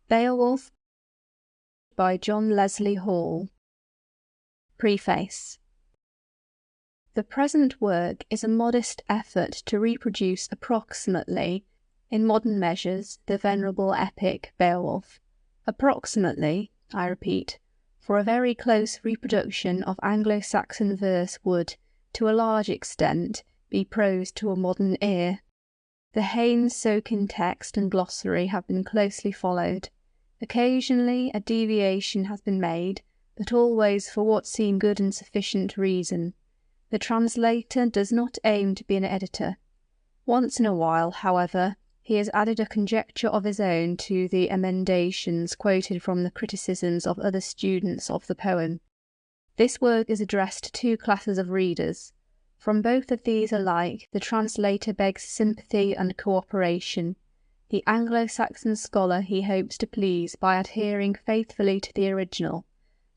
Beowulf by John Lesslie Hall. Preface. The present work is a modest effort to reproduce approximately, in modern measures, the venerable epic Beowulf. Approximately, I repeat, for a very close reproduction of Anglo-Saxon verse would, to a large extent, be prose to a modern ear. The Haynes-Sokin text and glossary have been closely followed. Occasionally a deviation has been made, but always for what seemed good and sufficient reason. The translator does not aim to be an editor. Once in a while, however, he has added a conjecture of his own to the emendations quoted from the criticisms of other students of the poem. This work is addressed to two classes of readers. From both of these alike, the translator begs sympathy and cooperation. The Anglo-Saxon scholar he hopes to please by adhering faithfully to the original.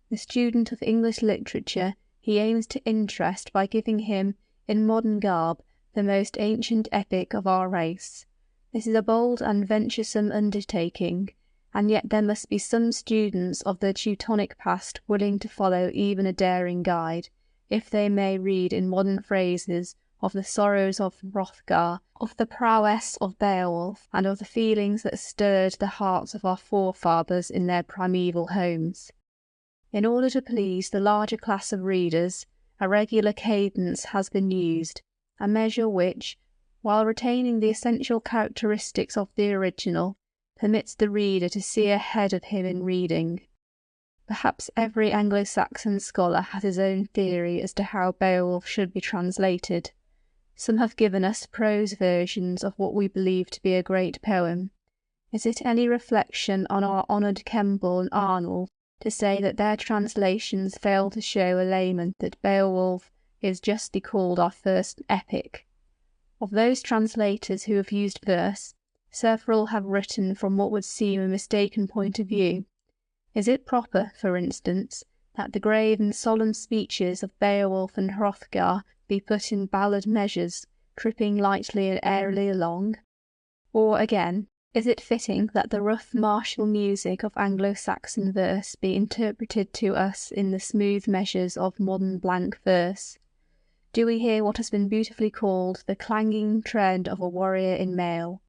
The student of English literature he aims to interest by giving him, in modern garb, the most ancient epic of our race. This is a bold and venturesome undertaking, and yet there must be some students of the Teutonic past willing to follow even a daring guide, if they may read in modern phrases of the sorrows of Hrothgar, of the prowess of Beowulf, and of the feelings that stirred the hearts of our forefathers in their primeval homes. In order to please the larger class of readers, a regular cadence has been used, a measure which, while retaining the essential characteristics of the original, permits the reader to see ahead of him in reading. Perhaps every Anglo-Saxon scholar has his own theory as to how Beowulf should be translated. Some have given us prose versions of what we believe to be a great poem. Is it any reflection on our honoured Kemble and Arnold to say that their translations fail to show a layman that Beowulf is justly called our first epic? Of those translators who have used verse, several have written from what would seem a mistaken point of view. Is it proper, for instance, that the grave and solemn speeches of Beowulf and Hrothgar be put in ballad measures, tripping lightly and airily along? Or, again, is it fitting that the rough martial music of Anglo-Saxon verse be interpreted to us in the smooth measures of modern blank verse? Do we hear what has been beautifully called the clanging tread of a warrior in mail?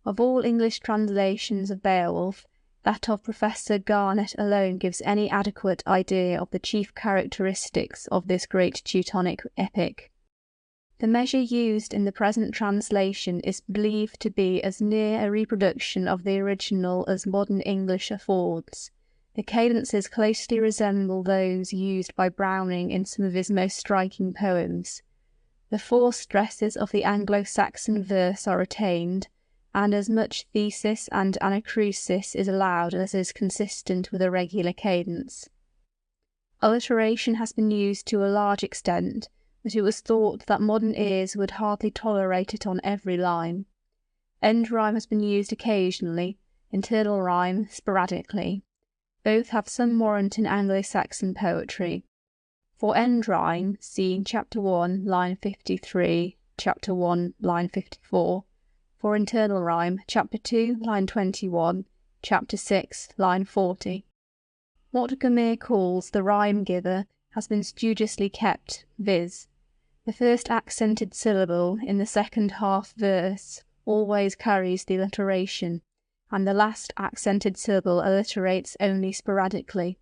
Of all English translations of Beowulf, that of Professor Garnett alone gives any adequate idea of the chief characteristics of this great Teutonic epic. The measure used in the present translation is believed to be as near a reproduction of the original as modern English affords. The cadences closely resemble those used by Browning in some of his most striking poems. The four stresses of the Anglo-Saxon verse are retained, and as much thesis and anacrusis is allowed as is consistent with a regular cadence. Alliteration has been used to a large extent, but it was thought that modern ears would hardly tolerate it on every line. End rhyme has been used occasionally, internal rhyme sporadically. Both have some warrant in Anglo-Saxon poetry. For end rhyme, see Chapter 1, line 53, Chapter 1, line 54. For internal rhyme, Chapter 2, line 21, Chapter 6, line 40. What Gamere calls the rhyme-giver has been studiously kept, viz. The first accented syllable in the second half verse always carries the alliteration, and the last accented syllable alliterates only sporadically.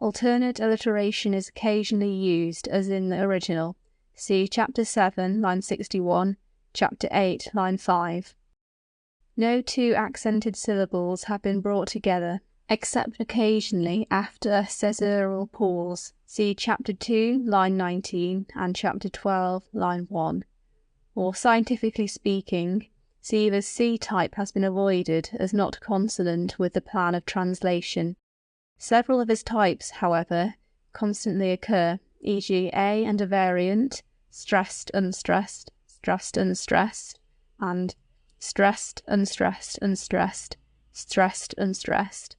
Alternate alliteration is occasionally used, as in the original. See Chapter 7, line 61, Chapter 8, line 5. No two accented syllables have been brought together, except occasionally after a caesural pause. See Chapter 2, line 19, and Chapter 12, line 1. Or, scientifically speaking, Siever's C type has been avoided as not consonant with the plan of translation. Several of his types, however, constantly occur, e.g. A and a variant, stressed, unstressed, stressed, unstressed, and stressed, unstressed, unstressed, stressed, unstressed.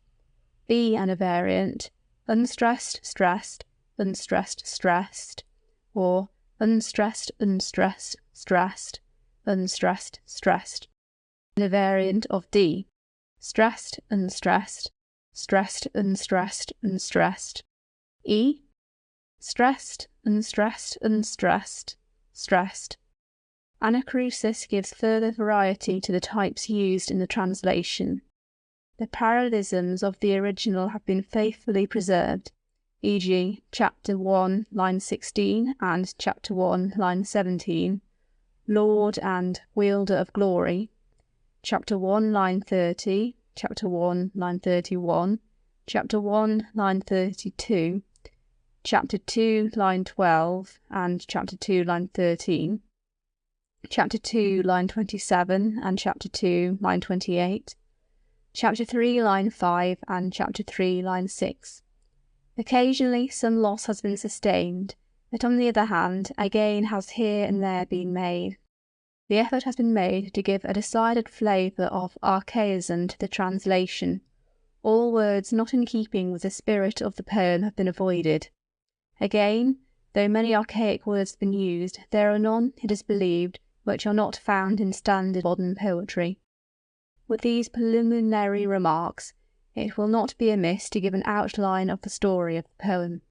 B and a variant, unstressed, stressed, unstressed, stressed, or unstressed, unstressed, stressed, unstressed, stressed, and a variant of D. stressed, unstressed, stressed, unstressed, unstressed. E. Stressed, unstressed, unstressed, stressed. Anacrusis gives further variety to the types used in the translation. The parallelisms of the original have been faithfully preserved, e.g. chapter 1, line 16 and chapter 1, line 17, Lord and Wielder of Glory, chapter 1, line 30, chapter 1, line 31, chapter 1, line 32, chapter 2, line 12, and chapter 2, line 13, chapter 2, line 27, and chapter 2, line 28, chapter 3, line 5, and chapter 3, line 6. Occasionally some loss has been sustained, but on the other hand, a gain has here and there been made. The effort has been made to give a decided flavour of archaism to the translation. All words not in keeping with the spirit of the poem have been avoided. Again, though many archaic words have been used, there are none, it is believed, which are not found in standard modern poetry. With these preliminary remarks, it will not be amiss to give an outline of the story of the poem.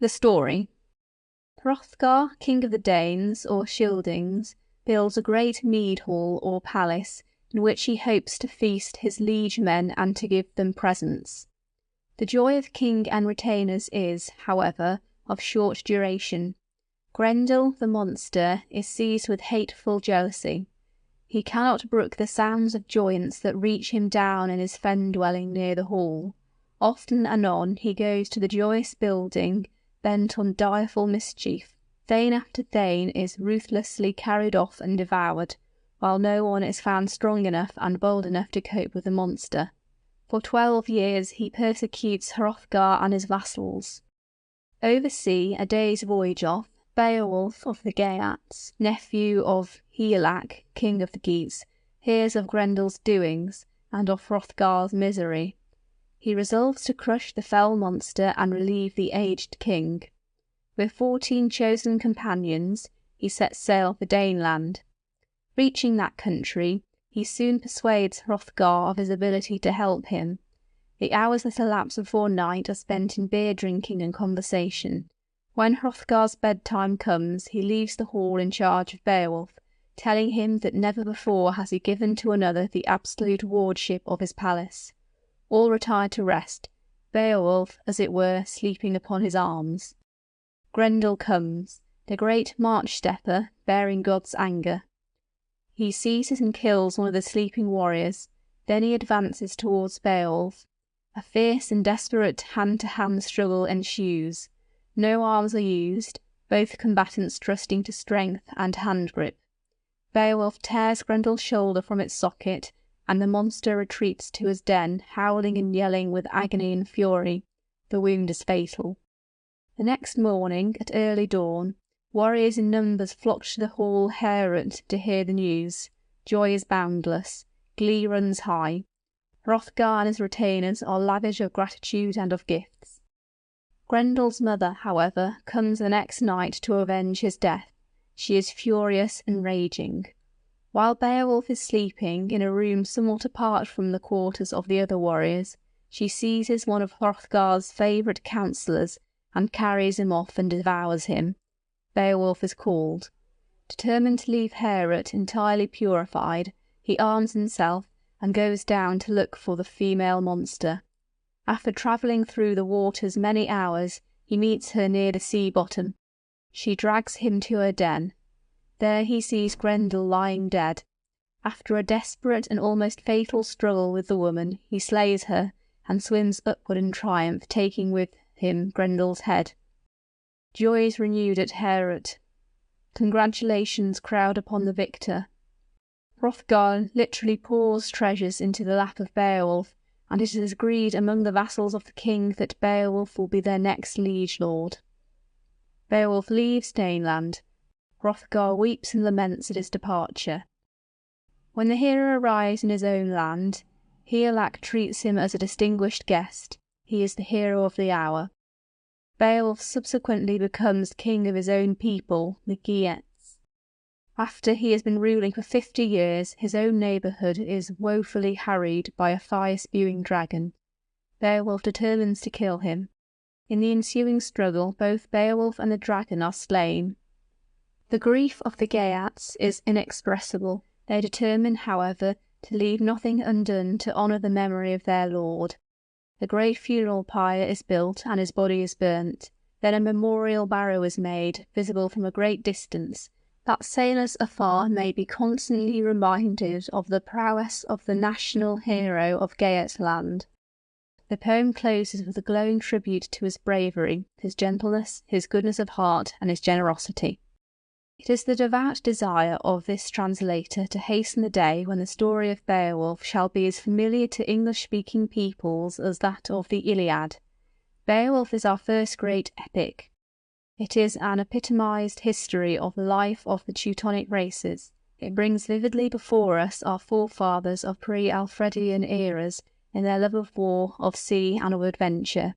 The story. Hrothgar, king of the Danes, or Scyldings, builds a great mead hall or palace, in which he hopes to feast his liege men and to give them presents. The joy of king and retainers is, however, of short duration. Grendel, the monster, is seized with hateful jealousy. He cannot brook the sounds of joyance that reach him down in his fen-dwelling near the hall. Often anon he goes to the joyous building, bent on direful mischief. Thane after thane is ruthlessly carried off and devoured, while no one is found strong enough and bold enough to cope with the monster. For 12 years he persecutes Hrothgar and his vassals. Over sea, a day's voyage off, Beowulf of the Geats, nephew of Hygelac, king of the Geats, hears of Grendel's doings, and of Hrothgar's misery. He resolves to crush the fell monster and relieve the aged king. With 14 chosen companions, he sets sail for Daneland. Reaching that country, he soon persuades Hrothgar of his ability to help him. The hours that elapse before night are spent in beer drinking and conversation. When Hrothgar's bedtime comes, he leaves the hall in charge of Beowulf, telling him that never before has he given to another the absolute wardship of his palace. All retire to rest, Beowulf, as it were, sleeping upon his arms. Grendel comes, the great march-stepper, bearing God's anger. He seizes and kills one of the sleeping warriors, then he advances towards Beowulf. A fierce and desperate hand-to-hand struggle ensues. No arms are used, both combatants trusting to strength and hand-grip. Beowulf tears Grendel's shoulder from its socket, and the monster retreats to his den, howling and yelling with agony and fury. The wound is fatal. The next morning, at early dawn, warriors in numbers flock to the hall Heorot to hear the news. Joy is boundless. Glee runs high. Hrothgar and his retainers are lavish of gratitude and of gifts. Grendel's mother, however, comes the next night to avenge his death. She is furious and raging. While Beowulf is sleeping in a room somewhat apart from the quarters of the other warriors, she seizes one of Hrothgar's favourite counsellors and carries him off and devours him. Beowulf is called. Determined to leave Heorot entirely purified, he arms himself and goes down to look for the female monster. After travelling through the waters many hours, he meets her near the sea bottom. She drags him to her den. There he sees Grendel lying dead. After a desperate and almost fatal struggle with the woman, he slays her and swims upward in triumph, taking with him Grendel's head. Joy is renewed at Heorot. Congratulations crowd upon the victor. Hrothgar literally pours treasures into the lap of Beowulf, and it is agreed among the vassals of the king that Beowulf will be their next liege lord. Beowulf leaves Daneland. Hrothgar weeps and laments at his departure. When the hero arrives in his own land, Hygelac treats him as a distinguished guest. He is the hero of the hour. Beowulf subsequently becomes king of his own people, the Geats. After he has been ruling for 50 years, his own neighbourhood is woefully harried by a fire-spewing dragon. Beowulf determines to kill him. In the ensuing struggle, both Beowulf and the dragon are slain. The grief of the Geats is inexpressible. They determine, however, to leave nothing undone to honour the memory of their lord. A great funeral pyre is built and his body is burnt. Then a memorial barrow is made, visible from a great distance, that sailors afar may be constantly reminded of the prowess of the national hero of Geatland. The poem closes with a glowing tribute to his bravery, his gentleness, his goodness of heart, and his generosity. It is the devout desire of this translator to hasten the day when the story of Beowulf shall be as familiar to English-speaking peoples as that of the Iliad. Beowulf is our first great epic. It is an epitomized history of the life of the Teutonic races. It brings vividly before us our forefathers of pre-Alfredian eras in their love of war, of sea, and of adventure.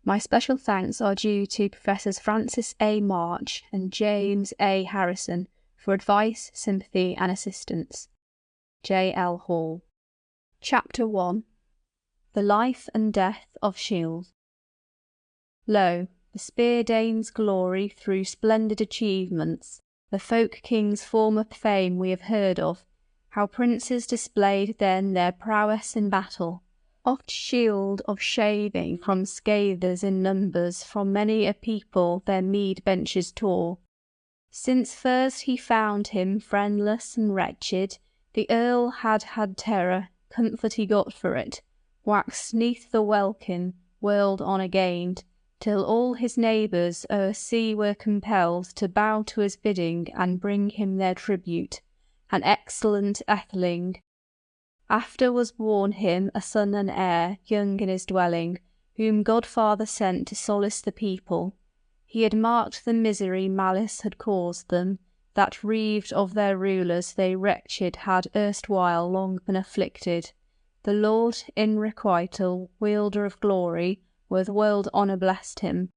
My special thanks are due to Professors Francis A. March and James A. Harrison for advice, sympathy, and assistance. J. L. Hall. Chapter 1. The Life and Death of Shield. Lo, the Spear-Dane's glory through splendid achievements, the folk-king's former fame we have heard of, how princes displayed then their prowess in battle. Oft shield of shaving from scathers in numbers, from many a people their mead benches tore. Since first he found him friendless and wretched, the earl had had terror, comfort he got for it, waxed 'neath the welkin, whirled on again, till all his neighbours o'er sea were compelled to bow to his bidding and bring him their tribute, an excellent atheling. After was born him a son and heir, young in his dwelling, whom Godfather sent to solace the people. He had marked the misery malice had caused them, that reaved of their rulers they wretched had erstwhile long been afflicted. The Lord, in requital, wielder of glory, with world honour blessed him.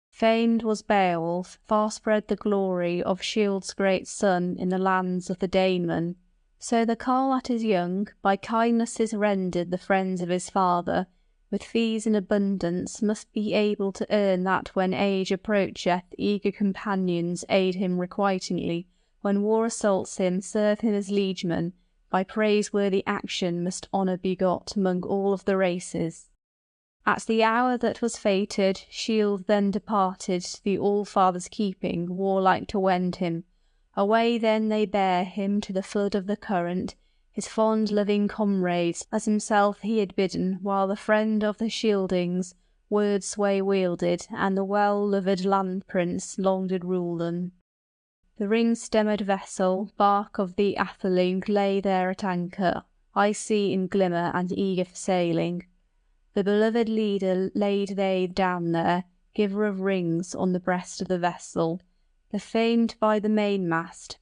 Famed was Beowulf, far spread the glory of Shield's great son in the lands of the Danemen. So the carle that is young, by kindnesses rendered the friends of his father, with fees in abundance, must be able to earn that when age approacheth eager companions aid him requitingly, when war assaults him serve him as liegemen, by praiseworthy action must honour be got among all of the races. At the hour that was fated, Shield then departed to the All-Father's keeping, warlike to wend him. Away then they bear him to the flood of the current, his fond loving comrades, as himself he had bidden, while the friend of the Shieldings word sway wielded, and the well-loved land prince long did rule them. The ring-stemmed vessel, bark of the atheling, lay there at anchor, icy in glimmer and eager for sailing. The beloved leader laid they down there, giver of rings, on the breast of the vessel, the famed by the mainmast,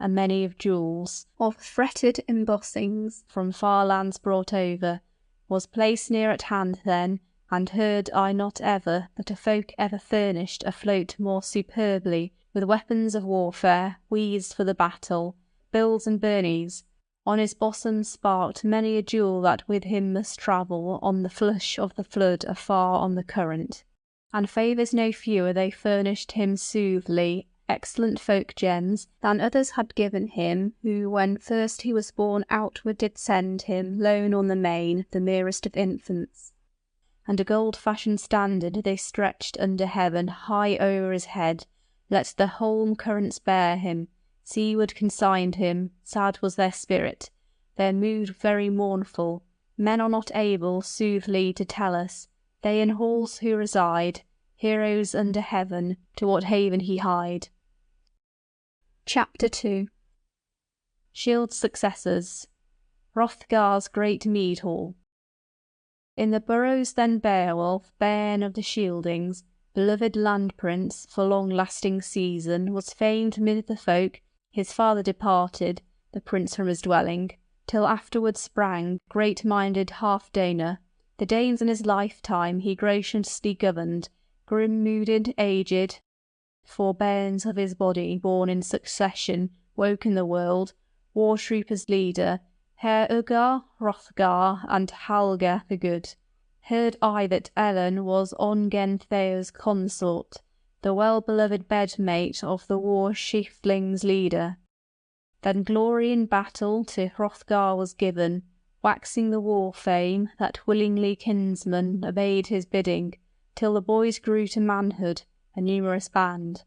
and many of jewels, of fretted embossings from far lands brought over, was placed near at hand then, and heard I not ever that a folk ever furnished a float more superbly, with weapons of warfare, weeds for the battle, bills and burnies. On his bosom sparked many a jewel that with him must travel on the flush of the flood afar on the current. And favours no fewer they furnished him soothly, excellent folk gems, than others had given him, who when first he was born outward did send him, lone on the main, the merest of infants. And a gold-fashioned standard they stretched under heaven, high o'er his head, let the whole currents bear him, seaward consigned him, sad was their spirit, their mood very mournful, men are not able soothly to tell us, they in halls who reside, heroes under heaven, to what haven he hied. Chapter 2. Shield's successors. Hrothgar's great mead hall. In the boroughs then Beowulf, bairn of the Shieldings, beloved land prince for long-lasting season, was famed mid the folk. His father departed, the prince from his dwelling, till afterwards sprang great-minded Halfdane. The Danes in his lifetime he graciously governed, grim-mooded, aged, for bairns of his body born in succession woke in the world, war troopers' leader, Herr Ugar, Hrothgar, and Halga the Good. Heard I that Ellen was Ongentheo's consort, the well-beloved bedmate of the war shiftlings' leader. Then glory in battle to Hrothgar was given, waxing the war fame that willingly kinsmen obeyed his bidding, till the boys grew to manhood, a numerous band.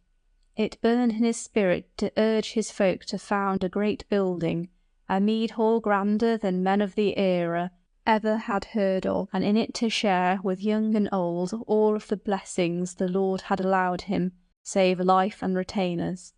It burned in his spirit to urge his folk to found a great building, a mead hall grander than men of the era ever had heard of, and in it to share with young and old all of the blessings the Lord had allowed him, save life and retainers.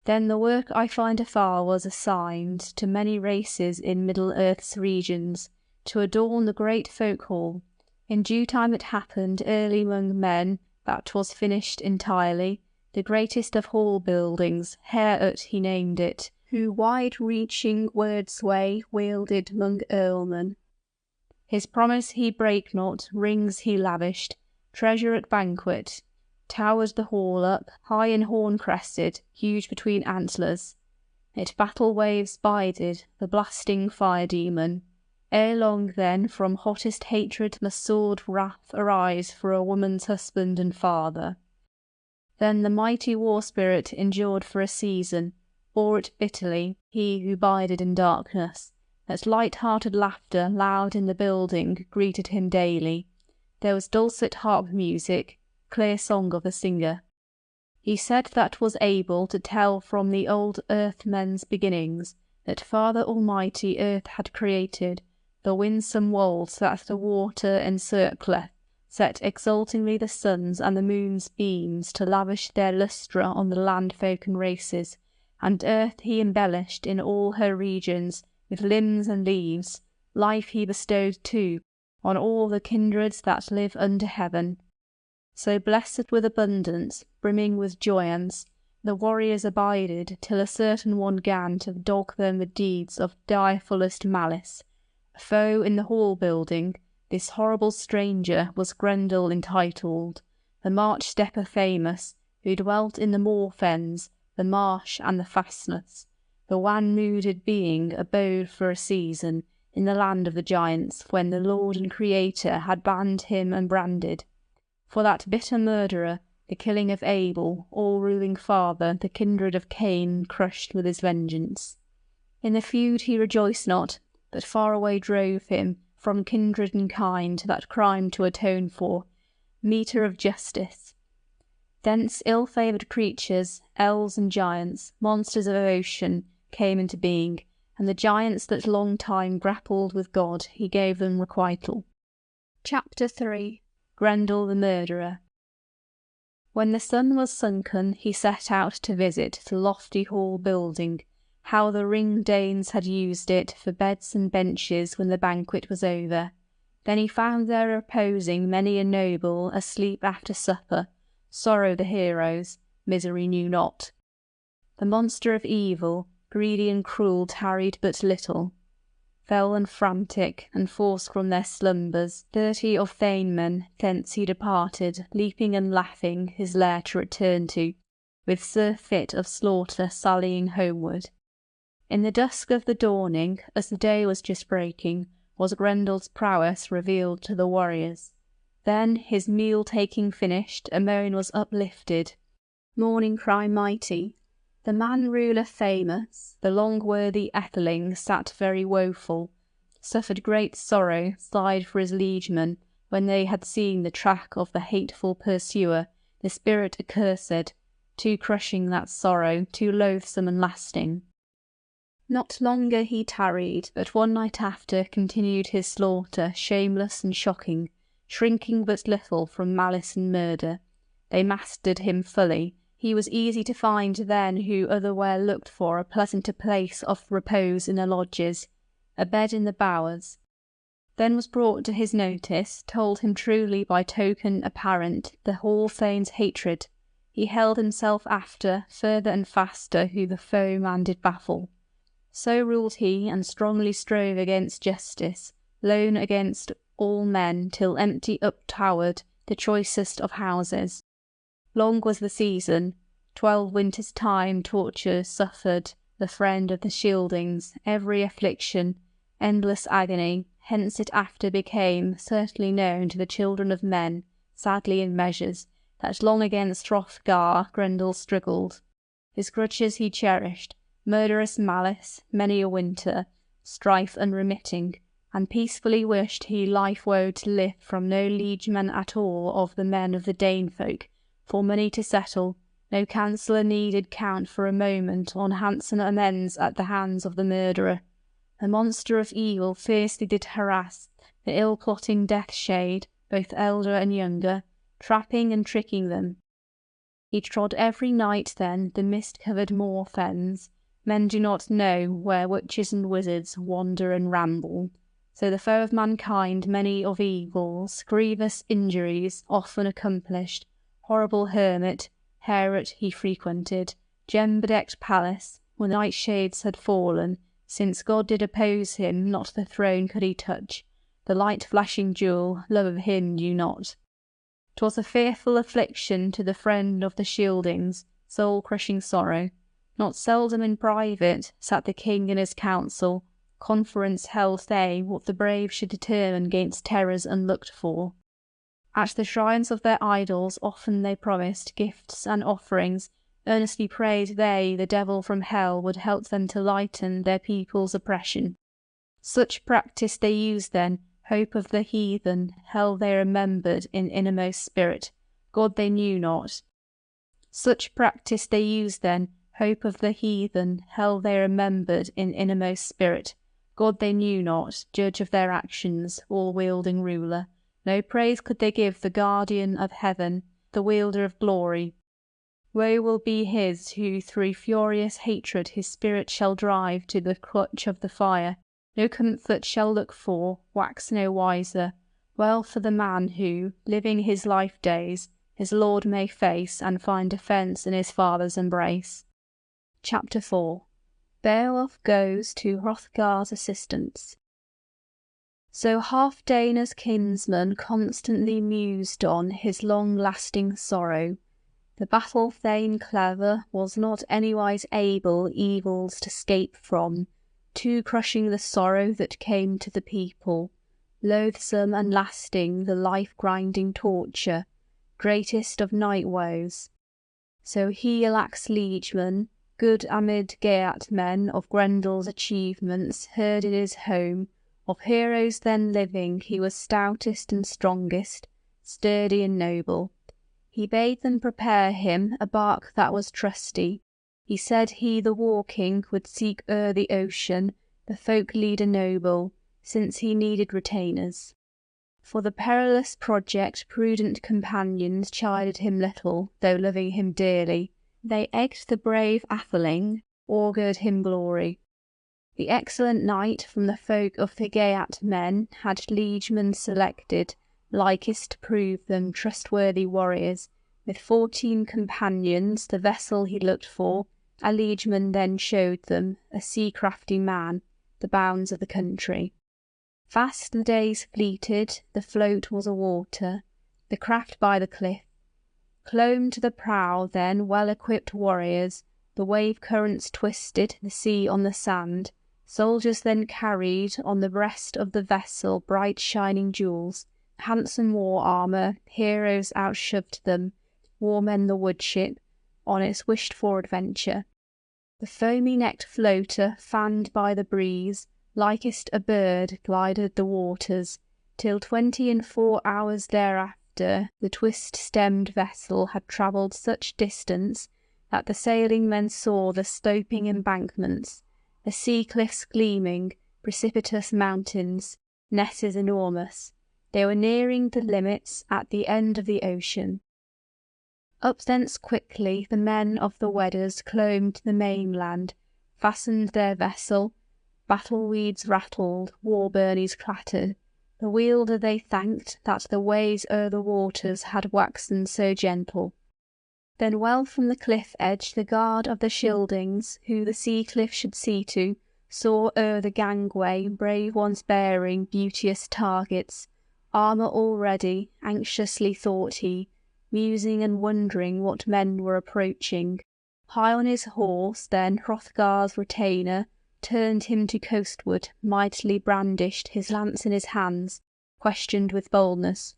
Then the work I find afar was assigned to many races in Middle-earth's regions, to adorn the great folk hall. In due time it happened early among men that was finished entirely, the greatest of hall buildings, Herr he named it, who wide-reaching word-sway wielded among earlmen. His promise he brake not, rings he lavished, treasure at banquet. Towered the hall up, high and horn-crested, huge between antlers. It battle-waves bided, the blasting fire-demon. Ere long then from hottest hatred must sword wrath arise for a woman's husband and father. Then the mighty war-spirit endured for a season, bore it bitterly, he who bided in darkness, that light-hearted laughter loud in the building greeted him daily. There was dulcet harp music, clear song of the singer. He said that was able to tell from the old earth-men's beginnings, that Father Almighty earth had created, the winsome wolds that the water encircleth, set exultingly the sun's and the moon's beams to lavish their lustre on the land-folk and races, and earth he embellished in all her regions with limbs and leaves, life he bestowed too, on all the kindreds that live under heaven. So blessed with abundance, brimming with joyance, the warriors abided till a certain one gan to dog them with deeds of direfullest malice. A foe in the hall building, this horrible stranger was Grendel entitled, the march-stepper famous, who dwelt in the moor-fens, the marsh and the fastness. The wan-mooded being abode for a season in the land of the giants, when the Lord and Creator had banned him and branded. For that bitter murderer, the killing of Abel, all-ruling father, the kindred of Cain crushed with his vengeance. In the feud he rejoiced not, but far away drove him, from kindred and kind, that crime to atone for, meter of justice. Thence ill-favoured creatures, elves and giants, monsters of ocean, came into being, and the giants that long time grappled with God he gave them requital. Chapter 3. Grendel the Murderer. When the sun was sunken he set out to visit the lofty hall building, how the Ring-Danes had used it for beds and benches when the banquet was over. Then he found there reposing many a noble asleep after supper, sorrow the heroes, misery knew not. The monster of evil, greedy and cruel, tarried but little. Fell and frantic, and forced from their slumbers 30 of Thanemen, thence he departed, leaping and laughing, his lair to return to, with surfeit of slaughter sallying homeward. In the dusk of the dawning, as the day was just breaking, was Grendel's prowess revealed to the warriors. Then, his meal-taking finished, a moan was uplifted. Morning cry mighty. The man-ruler famous, the long-worthy Etheling, sat very woeful, suffered great sorrow, sighed for his liegemen, when they had seen the track of the hateful pursuer, the spirit accursed, too crushing that sorrow, too loathsome and lasting. Not longer he tarried, but one night after continued his slaughter, shameless and shocking, shrinking but little from malice and murder. They mastered him fully. He was easy to find then who otherwhere looked for a pleasanter place of repose in the lodges, a bed in the bowers. Then was brought to his notice, told him truly by token apparent, the hall thane's hatred. He held himself after, further and faster, who the foeman did baffle. So ruled he, and strongly strove against justice, lone against all men, till empty uptowered the choicest of houses. Long was the season, 12 winters' time torture suffered the friend of the Shieldings, every affliction, endless agony, hence it after became certainly known to the children of men, sadly in measures, that long against Hrothgar Grendel struggled. His grudges he cherished, murderous malice, many a winter, strife unremitting, and peacefully wished he life woe to live from no liegeman at all of the men of the Dane folk, for money to settle, no counsellor needed count for a moment on handsome amends at the hands of the murderer. The monster of evil fiercely did harass the ill-plotting death shade, both elder and younger, trapping and tricking them. He trod every night then the mist-covered moor fens. Men do not know where witches and wizards wander and ramble. So the foe of mankind many of evils, grievous injuries often accomplished, horrible hermit, Herot he frequented, gem-bedecked palace, when the nightshades had fallen, since God did oppose him, not the throne could he touch, the light-flashing jewel, love of him knew not. 'Twas a fearful affliction to the friend of the Shieldings, soul-crushing sorrow. Not seldom in private sat the king in his council, confronts held they what the brave should determine gainst terrors unlooked for. At the shrines of their idols often they promised gifts and offerings, earnestly prayed they the devil from hell would help them to lighten their people's oppression. Such practice they used then, hope of the heathen, hell they remembered in innermost spirit, God they knew not. Such practice they used then, hope of the heathen, hell they remembered in innermost spirit, God they knew not, judge of their actions, all-wielding ruler. No praise could they give the guardian of heaven, the wielder of glory. Woe will be his who through furious hatred his spirit shall drive to the clutch of the fire. No comfort shall look for, wax no wiser. Well for the man who, living his life days, his Lord may face and find defence in his Father's embrace. Chapter 4. Beowulf goes to Hrothgar's assistance. So Halfdane's kinsman constantly mused on his long-lasting sorrow. The battle-thane clever was not anywise able evils to scape from, too crushing the sorrow that came to the people, loathsome and lasting the life-grinding torture, greatest of night woes. So he Elac's liegeman, good amid Geat-men of Grendel's achievements, heard in his home. Of heroes then living he was stoutest and strongest, sturdy and noble. He bade them prepare him a bark that was trusty. He said he the war-king would seek o'er the ocean, the folk-leader noble, since he needed retainers. For the perilous project prudent companions chided him little, though loving him dearly. They egged the brave atheling, augured him glory. The excellent knight from the folk of the Geat-men had liegemen selected, likest to prove them trustworthy warriors. With 14 companions the vessel he looked for, a liegeman then showed them, a sea-crafty man, the bounds of the country. Fast the days fleeted, the float was a-water, the craft by the cliff. Clomb to the prow then well-equipped warriors, the wave-currents twisted the sea on the sand. Soldiers then carried on the breast of the vessel bright shining jewels, handsome war armour, heroes outshoved them, war-men the wood-ship, on its wished-for adventure. The foamy-necked floater, fanned by the breeze, likest a bird glided the waters, till 24 hours thereafter the twist-stemmed vessel had travelled such distance that the sailing men saw the sloping embankments, the sea-cliffs gleaming, precipitous mountains, nesses enormous. They were nearing the limits at the end of the ocean. Up thence quickly the men of the Weders clomb to the mainland, fastened their vessel, battle-weeds rattled, war-burnies clattered. The wielder they thanked that the ways o'er the waters had waxen so gentle. Then well from the cliff edge the guard of the Shieldings, who the sea-cliff should see to, saw o'er the gangway brave ones bearing beauteous targets, armour all ready. Anxiously thought he, musing and wondering what men were approaching. High on his horse, then Hrothgar's retainer turned him to coastward, mightily brandished his lance in his hands, questioned with boldness.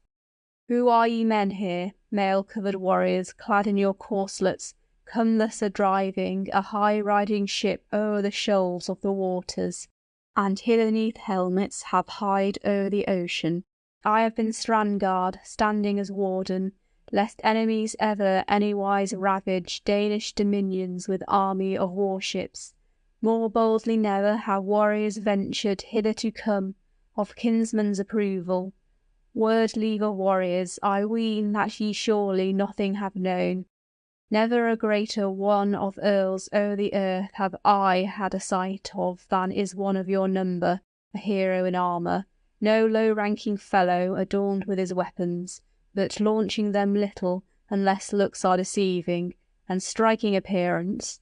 "Who are ye men here, mail-covered warriors, clad in your corselets, come thus a-driving a high-riding ship o'er the shoals of the waters, and hitherneath helmets have hied o'er the ocean? I have been strand-guard, standing as warden, lest enemies ever anywise ravage Danish dominions with army of warships. More boldly never have warriors ventured hither to come, of kinsmen's approval. Word leave of warriors, I ween that ye surely nothing have known. Never a greater one of earls o'er the earth have I had a sight of than is one of your number, a hero in armour, no low-ranking fellow adorned with his weapons, but launching them little, unless looks are deceiving, and striking appearance.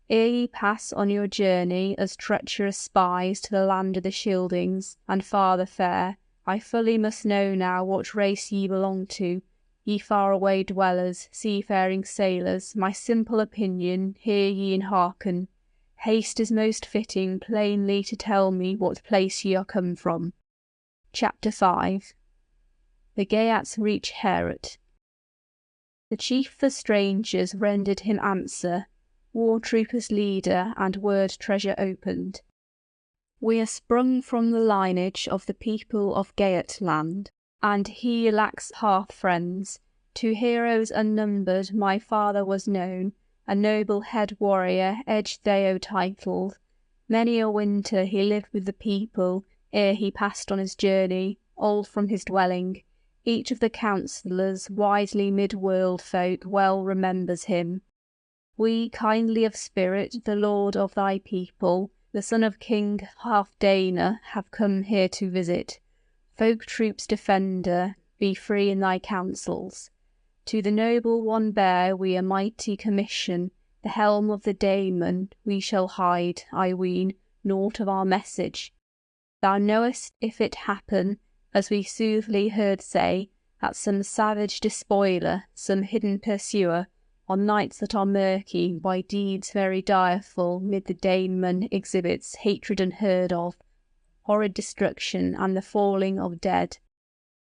Ere ye pass on your journey as treacherous spies to the land of the Scyldings, and farther fare, I fully must know now what race ye belong to, ye far-away dwellers, seafaring sailors. My simple opinion hear ye and hearken. Haste is most fitting plainly to tell me what place ye are come from." Chapter 5. The Geats reach Heorot. The chief of the strangers rendered him answer, war troopers' leader, and word treasure opened. "We are sprung from the lineage of the people of Geatland, and he lacks hearth-friends. To heroes unnumbered my father was known, a noble head warrior Ecgtheow titled. Many a winter he lived with the people, ere he passed on his journey, old from his dwelling. Each of the counsellors, wisely mid-world folk, well remembers him. We, kindly of spirit, the lord of thy people, the son of King Halfdana, have come here to visit. Folk troops defender, be free in thy counsels. To the noble one bear we a mighty commission, the helm of the Daemon. We shall hide, I ween, naught of our message. Thou knowest if it happen, as we soothly heard say, that some savage despoiler, some hidden pursuer, on nights that are murky, by deeds very direful, mid the Daemon exhibits hatred unheard of, horrid destruction, and the falling of dead.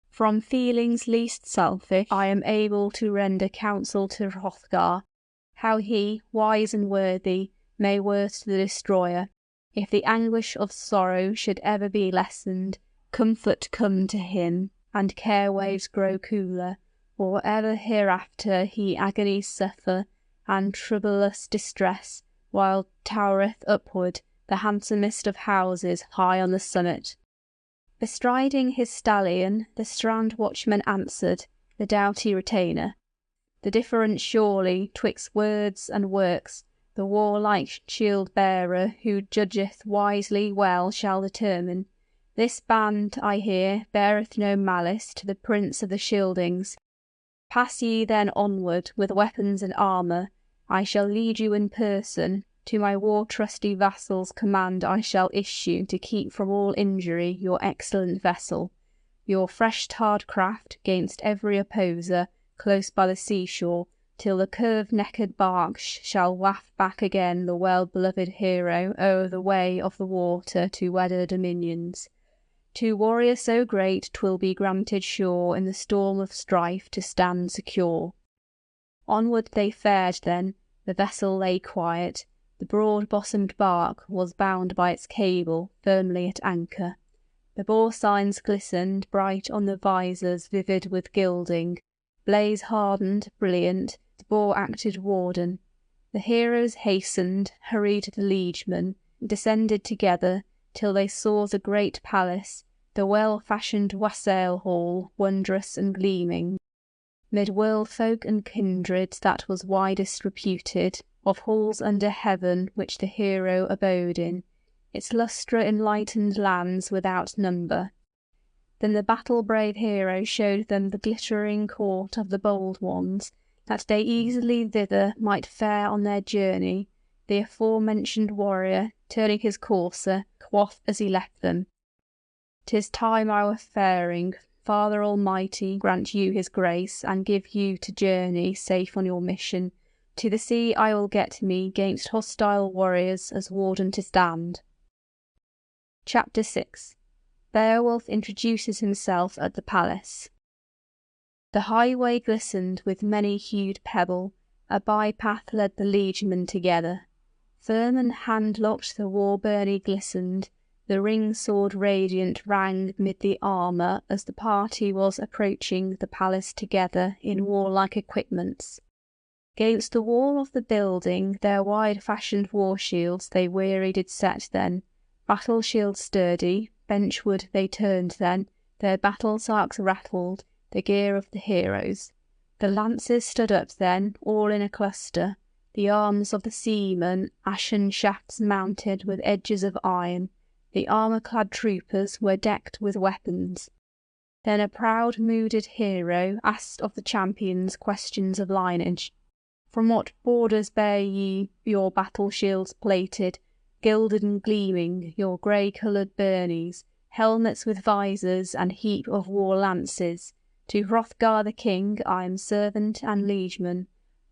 From feelings least selfish, I am able to render counsel to Hrothgar, how he, wise and worthy, may worst the destroyer. If the anguish of sorrow should ever be lessened, comfort come to him, and care waves grow cooler, or ever hereafter he agonies suffer, and troublous distress, while towereth upward the handsomest of houses high on the summit." Bestriding his stallion, the strand watchman answered, the doughty retainer, "The difference surely twixt words and works, the warlike shield-bearer who judgeth wisely well shall determine. This band, I hear, beareth no malice to the prince of the Scyldings. Pass ye then onward with weapons and armour. I shall lead you in person. To my war-trusty vassal's command I shall issue to keep from all injury your excellent vessel, your fresh-tarred craft, gainst every opposer, close by the seashore, till the curved-necked bark shall waft back again the well-beloved hero o'er the way of the water to weather dominions. To warriors so great 'twill be granted sure in the storm of strife to stand secure." Onward they fared then, the vessel lay quiet, the broad-bottomed bark was bound by its cable firmly at anchor. The bore signs glistened bright on the visors vivid with gilding, blaze hardened, brilliant, the bore acted warden. The heroes hastened, hurried the liegemen, descended together, till they saw the great palace, the well-fashioned wassail hall, wondrous and gleaming. Mid world folk and kindred that was widest reputed, of halls under heaven which the hero abode in, its lustre enlightened lands without number. Then the battle-brave hero showed them the glittering court of the bold ones, that they easily thither might fare on their journey. The aforementioned warrior, turning his courser, quoth as he left them, "'Tis time I were faring, Father Almighty grant you his grace, and give you to journey safe on your mission. To the sea I will get me, 'gainst hostile warriors as warden to stand. Chapter 6. Beowulf introduces himself at the palace. The highway glistened with many-hued pebble, a by-path led the liegemen together. Firm and hand-locked the war-byrnie glistened, the ring-sword radiant rang mid the armour as the party was approaching the palace together in warlike equipments. 'Gainst the wall of the building their wide-fashioned war-shields they weary did set then, battle-shields sturdy, benchwood they turned then, their battle-sarks rattled, the gear of the heroes. The lances stood up then, all in a cluster, the arms of the seamen, ashen shafts mounted with edges of iron, the armour-clad troopers were decked with weapons. Then a proud-mooded hero asked of the champions questions of lineage. From what borders bear ye your battle-shields plated, gilded and gleaming, your grey-coloured byrnies, helmets with visors and heap of war-lances? To Hrothgar the king I am servant and liegeman.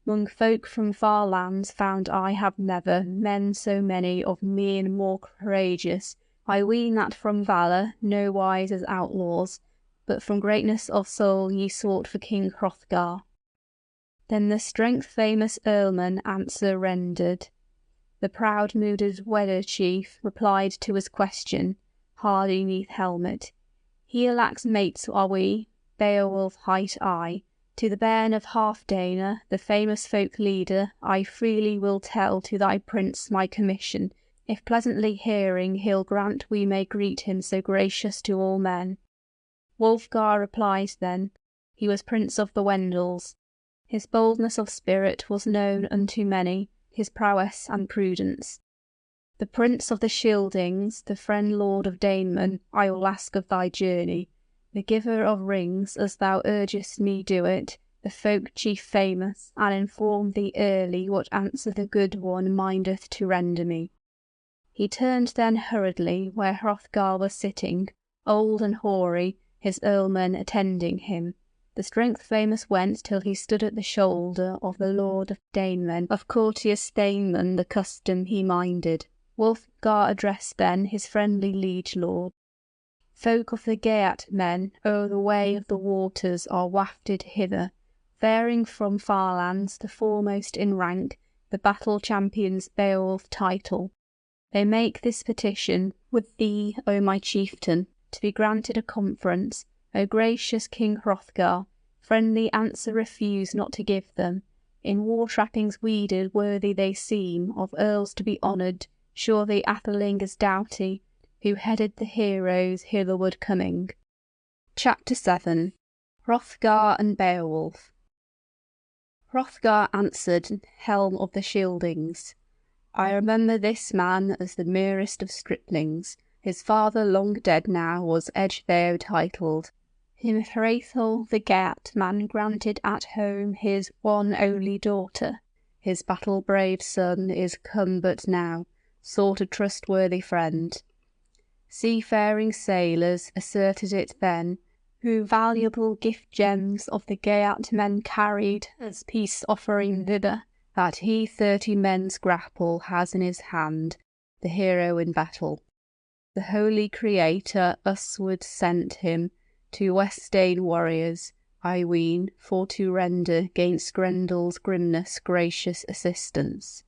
'Mong folk from far lands found I have never men so many of mien more courageous. I ween that from valour, no wise as outlaws, but from greatness of soul ye sought for King Hrothgar.' Then the strength-famous earlman answer rendered. The proud-mooded Wedder chief replied to his question, hardy 'neath helmet. 'Here lacks mates are we, Beowulf hight I. To the bairn of Halfdene, the famous folk leader, I freely will tell to thy prince my commission. If pleasantly hearing he'll grant we may greet him so gracious to all men.' Wulfgar replied then. He was prince of the Wendels. His boldness of spirit was known unto many, his prowess and prudence. 'The prince of the Scyldings, the friend lord of Danemen, I will ask of thy journey. The giver of rings, as thou urgest me do it, the folk chief famous, and inform thee early what answer the good one mindeth to render me.' He turned then hurriedly where Hrothgar was sitting, old and hoary, his earlmen attending him. The strength-famous went till he stood at the shoulder of the lord of Danemen, of courteous Danemen the custom he minded. Wulfgar addressed then his friendly liege lord. 'Folk of the Geatmen o'er the way of the waters are wafted hither, faring from far lands, the foremost in rank, the battle champions Beowulf title. They make this petition with thee, O my chieftain, to be granted a conference. O gracious King Hrothgar, friendly answer refuse not to give them. In war trappings weeded worthy they seem of earls to be honoured. Sure the atheling is doughty, who headed the heroes hitherward coming. Chapter 7. Hrothgar and Beowulf. Hrothgar answered, helm of the Scyldings. 'I remember this man as the merest of striplings. His father long dead now was Ecgtheow titled. Him Hraethel the Geatman granted at home his one only daughter. His battle-brave son is come but now, sought a trustworthy friend. Seafaring sailors asserted it then, who valuable gift-gems of the Geatmen carried as peace-offering thither, that he 30 men's grapple has in his hand, the hero in battle. The holy Creator usward sent him to Westdane warriors, I ween, for to render 'gainst Grendel's grimness gracious assistance.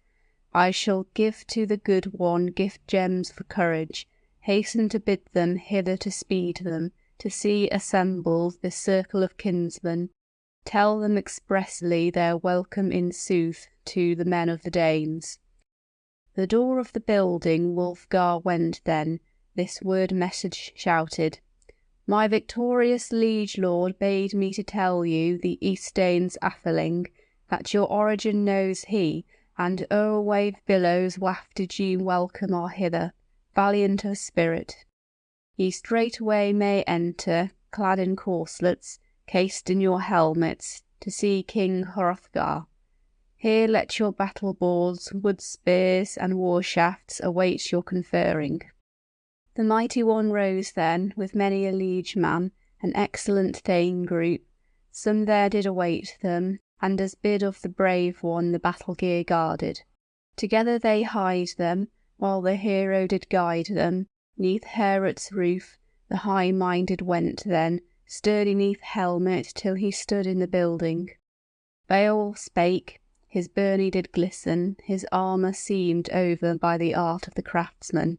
I shall give to the good one gift-gems for courage, hasten to bid them hither to speed them, to see assembled this circle of kinsmen, tell them expressly their welcome in sooth to the men of the Danes.' The door of the building Wulfgar went then, this word message shouted. 'My victorious liege lord bade me to tell you, the East-Danes' atheling, that your origin knows he, and o'er wave billows wafted ye welcome are hither, valiant of spirit. Ye straightway may enter, clad in corslets, cased in your helmets, to see King Hrothgar. Here let your battle-boards, wood-spears, and war-shafts await your conferring.' The mighty one rose then, with many a liege man, an excellent thane group. Some there did await them, and as bid of the brave one the battle gear guarded. Together they hied them, while the hero did guide them. Neath Heorot's roof the high-minded went then, sturdy neath helmet till he stood in the building. Beowulf spake, his byrnie did glisten, his armour seamed over by the art of the craftsman.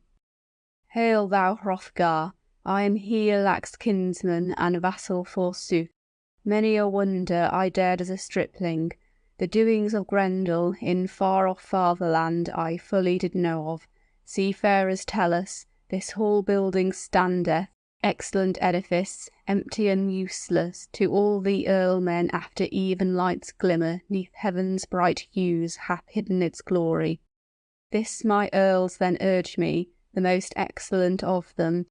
Hail thou Hrothgar, I am Higelac's kinsman and vassal forsooth. Many a wonder I dared as a stripling. The doings of Grendel in far-off fatherland I fully did know of. Seafarers tell us, this hall building standeth, excellent edifice, empty and useless, to all the earl-men after even light's glimmer neath heaven's bright hues hath hidden its glory. This my earls then urge me, the most excellent of them,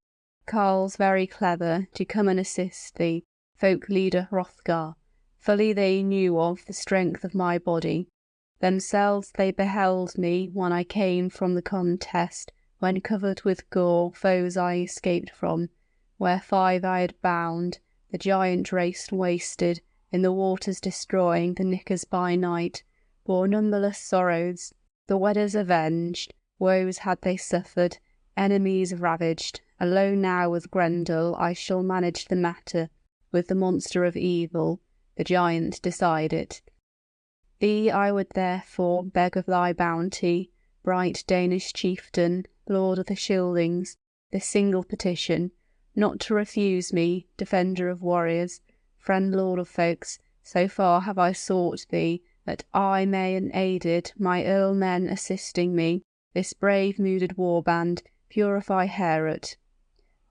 carles very clever, to come and assist thee, folk-leader Hrothgar. Fully they knew of the strength of my body. Themselves they beheld me when I came from the contest, when covered with gore foes I escaped from, where 5 I had bound, the giant race wasted, in the waters destroying the knickers by night, bore numberless sorrows, the wedders avenged, woes had they suffered, enemies ravaged. Alone now with Grendel I shall manage the matter, with the monster of evil, the giant decide it. Thee I would therefore beg of thy bounty, bright Danish chieftain, lord of the Scyldings, this single petition, not to refuse me, defender of warriors, friend lord of folks. So far have I sought thee, that I may unaided, my earl-men assisting me, this brave-mooded war-band, purify Heorot.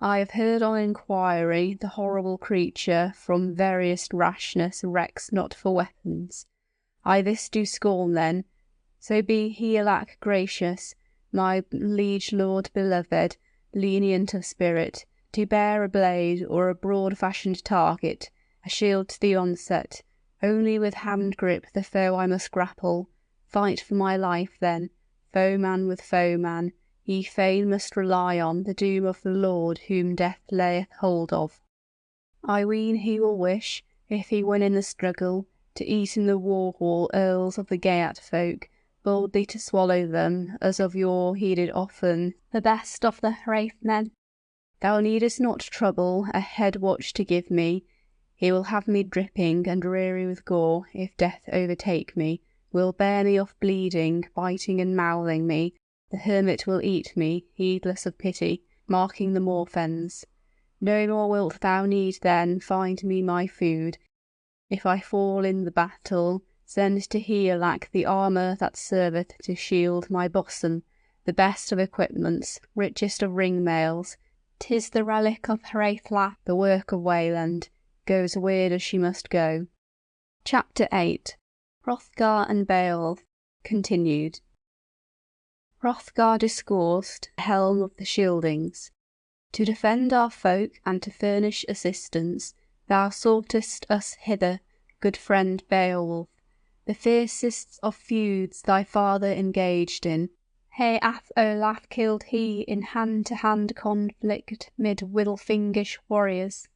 I have heard on inquiry the horrible creature from veriest rashness recks not for weapons. I this do scorn then, so be Higelac gracious, my liege lord beloved, lenient of spirit, to bear a blade or a broad-fashioned target, a shield to the onset. Only with hand-grip the foe I must grapple. Fight for my life then, foeman with foeman. Ye fain must rely on the doom of the Lord whom death layeth hold of. I ween he will wish, if he win in the struggle, to eat in the war-hall earls of the Geat folk, boldly to swallow them, as of yore he did often the best of the Hraith-men. Thou needest not trouble a head-watch to give me. He will have me dripping and weary with gore, if death overtake me, will bear me off bleeding, biting and mouthing me. The hermit will eat me, heedless of pity, marking the moor-fens. No more wilt thou need then find me my food. If I fall in the battle, send to Higelac the armour that serveth to shield my bosom, the best of equipments, richest of ring-mails. 'Tis the relic of Hraithlap, the work of Wayland, goes weird as she must go. Chapter 8. Hrothgar and Beowulf, continued. Hrothgar discoursed, helm of the Scyldings. To defend our folk and to furnish assistance, thou soughtest us hither, good friend Beowulf. The fiercest of feuds thy father engaged in. Hey ath Olaf killed he in hand-to-hand conflict mid Whitlefingish warriors.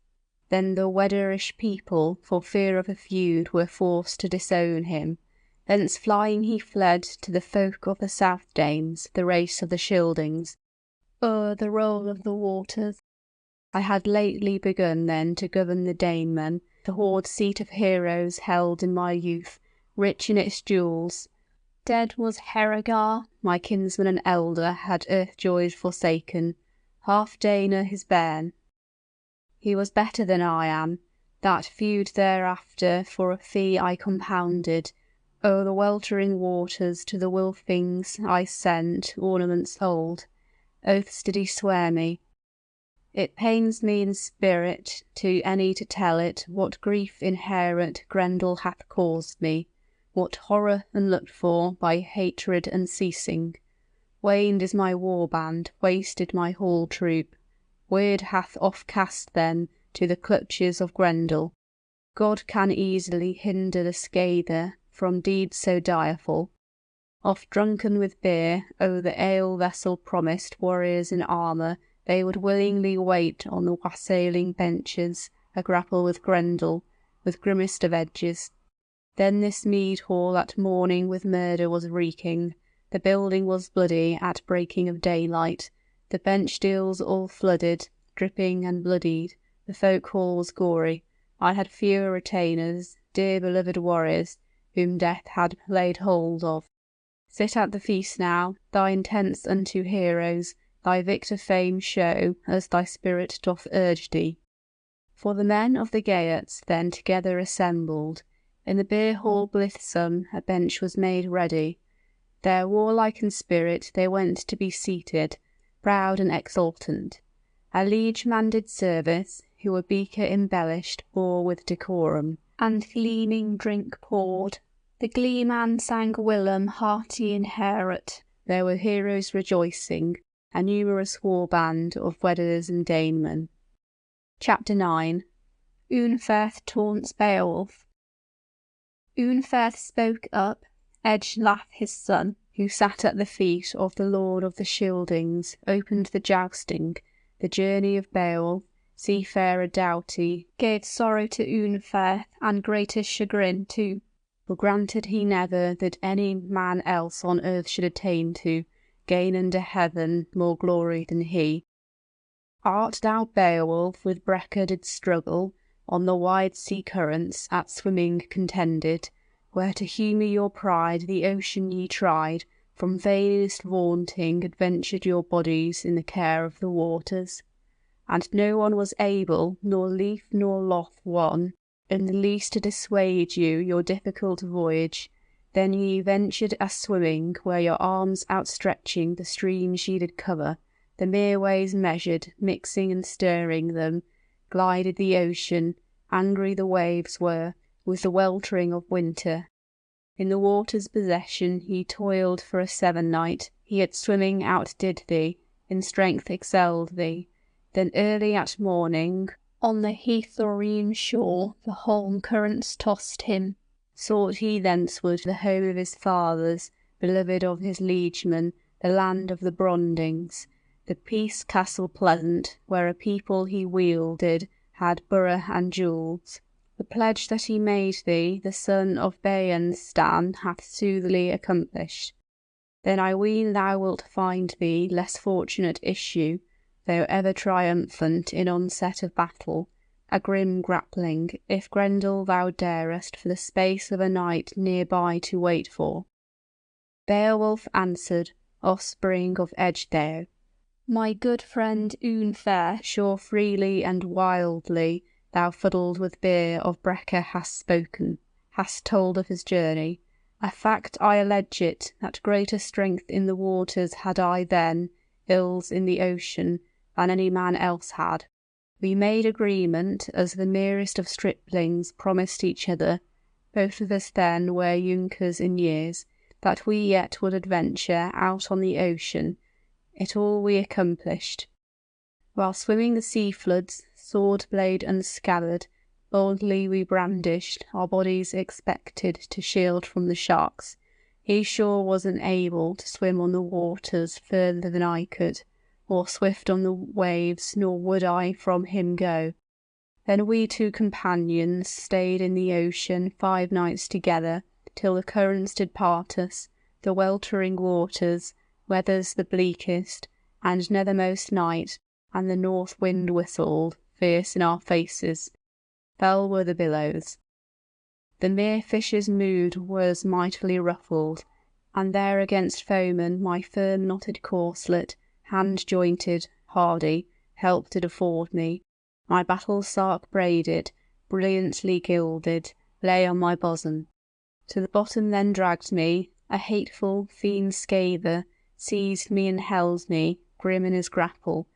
Then the Wederish people, for fear of a feud, were forced to disown him. Thence flying he fled to the folk of the South Danes, the race of the Scyldings. O'er the roll of the waters I had lately begun then to govern the Danemen, the hoard seat of heroes held in my youth, rich in its jewels. Dead was Herogar, my kinsman and elder had earth-joys forsaken, Halfdana his bairn. He was better than I am. That feud thereafter for a fee I compounded. O'er the weltering waters to the Wylfings I sent ornaments old. Oaths did he swear me. It pains me in spirit to any to tell it, what grief in Heorot Grendel hath caused me, what horror unlooked for by hatred unceasing. Waned is my war-band, wasted my hall troop. Weird hath oft cast then to the clutches of Grendel. God can easily hinder the scather from deeds so direful. Oft drunken with beer, o' the ale-vessel promised warriors in armour, they would willingly wait on the wassailing benches, a grapple with Grendel, with grimmest of edges. Then this mead hall at morning with murder was reeking, the building was bloody at breaking of daylight, the bench deals all flooded, dripping and bloodied, the folk hall was gory. I had fewer retainers, dear beloved warriors, whom death had laid hold of. Sit at the feast now, thy intents unto heroes, thy victor fame show, as thy spirit doth urge thee. For the men of the Geats then together assembled, in the beer hall blithesome a bench was made ready. There warlike in spirit they went to be seated, proud and exultant. A liege man did service, who a beaker embellished bore with decorum, and gleaming drink poured. The gleeman sang whilom hearty in Heorot. There were heroes rejoicing, a numerous war band of Weders and Danemen. Chapter 9. Unferth taunts Beowulf. Unferth spoke up, Edgelaf his son, who sat at the feet of the lord of the Scyldings, opened the jousting. The journey of Beowulf, seafarer doughty, gave sorrow to Unferth, and greatest chagrin too. For granted he never that any man else on earth should attain to gain under heaven more glory than he. Art thou Beowulf with Breca did struggle, on the wide sea currents at swimming contended, where to humour your pride the ocean ye tried, from vainest vaunting adventured your bodies in the care of the waters? And no one was able, nor lief nor loth one, in the least to dissuade you your difficult voyage. Then ye ventured a swimming, where your arms outstretching the streams ye did cover, the mere ways measured, mixing and stirring them, glided the ocean, angry the waves were, with the weltering of winter. In the water's possession ye toiled for a seven-night, he at swimming outdid thee, in strength excelled thee. Then early at morning, on the Heathorine shore the holm currents tossed him. Sought he thenceward the home of his fathers, beloved of his liegemen, the land of the Brondings, the peace castle pleasant, where a people he wielded had borough and jewels. The pledge that he made thee, the son of Beanstan, hath soothly accomplished. Then I ween thou wilt find thee less fortunate issue, though ever triumphant in onset of battle, a grim grappling, if Grendel thou darest for the space of a night near by to wait for. Beowulf answered, offspring of Ecgtheow, my good friend Unfair, sure freely and wildly thou fuddled with beer of Breca hast spoken, hast told of his journey. A fact I allege it, that greater strength in the waters had I then, ills in the ocean, than any man else had. We made agreement, as the merest of striplings promised each other, both of us then were younkers in years, that we yet would adventure out on the ocean. It all we accomplished. While swimming the sea floods, sword blade unscabbarded, boldly we brandished, our bodies expected to shield from the sharks. He sure wasn't able to swim on the waters further than I could, or swift on the waves, nor would I from him go. Then we two companions stayed in the ocean 5 nights together, till the currents did part us, the weltering waters, weathers the bleakest, and nethermost night, and the north wind whistled, fierce in our faces. Fell were the billows. The mere fish's mood was mightily ruffled, and there against foemen my firm knotted corslet, hand-jointed, hardy, help did afford me. My battle-sark braided, brilliantly gilded, lay on my bosom. To the bottom then dragged me, a hateful fiend scather, seized me and held me, grim in his grapple.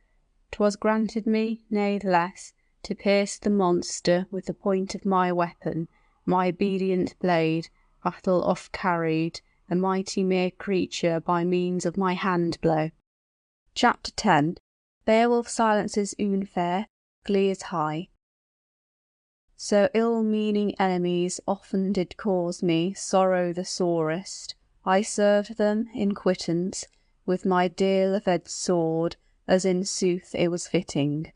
'Twas granted me, natheless, to pierce the monster with the point of my weapon, my obedient blade, battle oft carried, a mighty mere creature by means of my hand-blow. Chapter 10. Beowulf silences Unfair, glee is high. So ill-meaning enemies often did cause me sorrow the sorest. I served them in quittance with my dear loved sword, as in sooth it was fitting.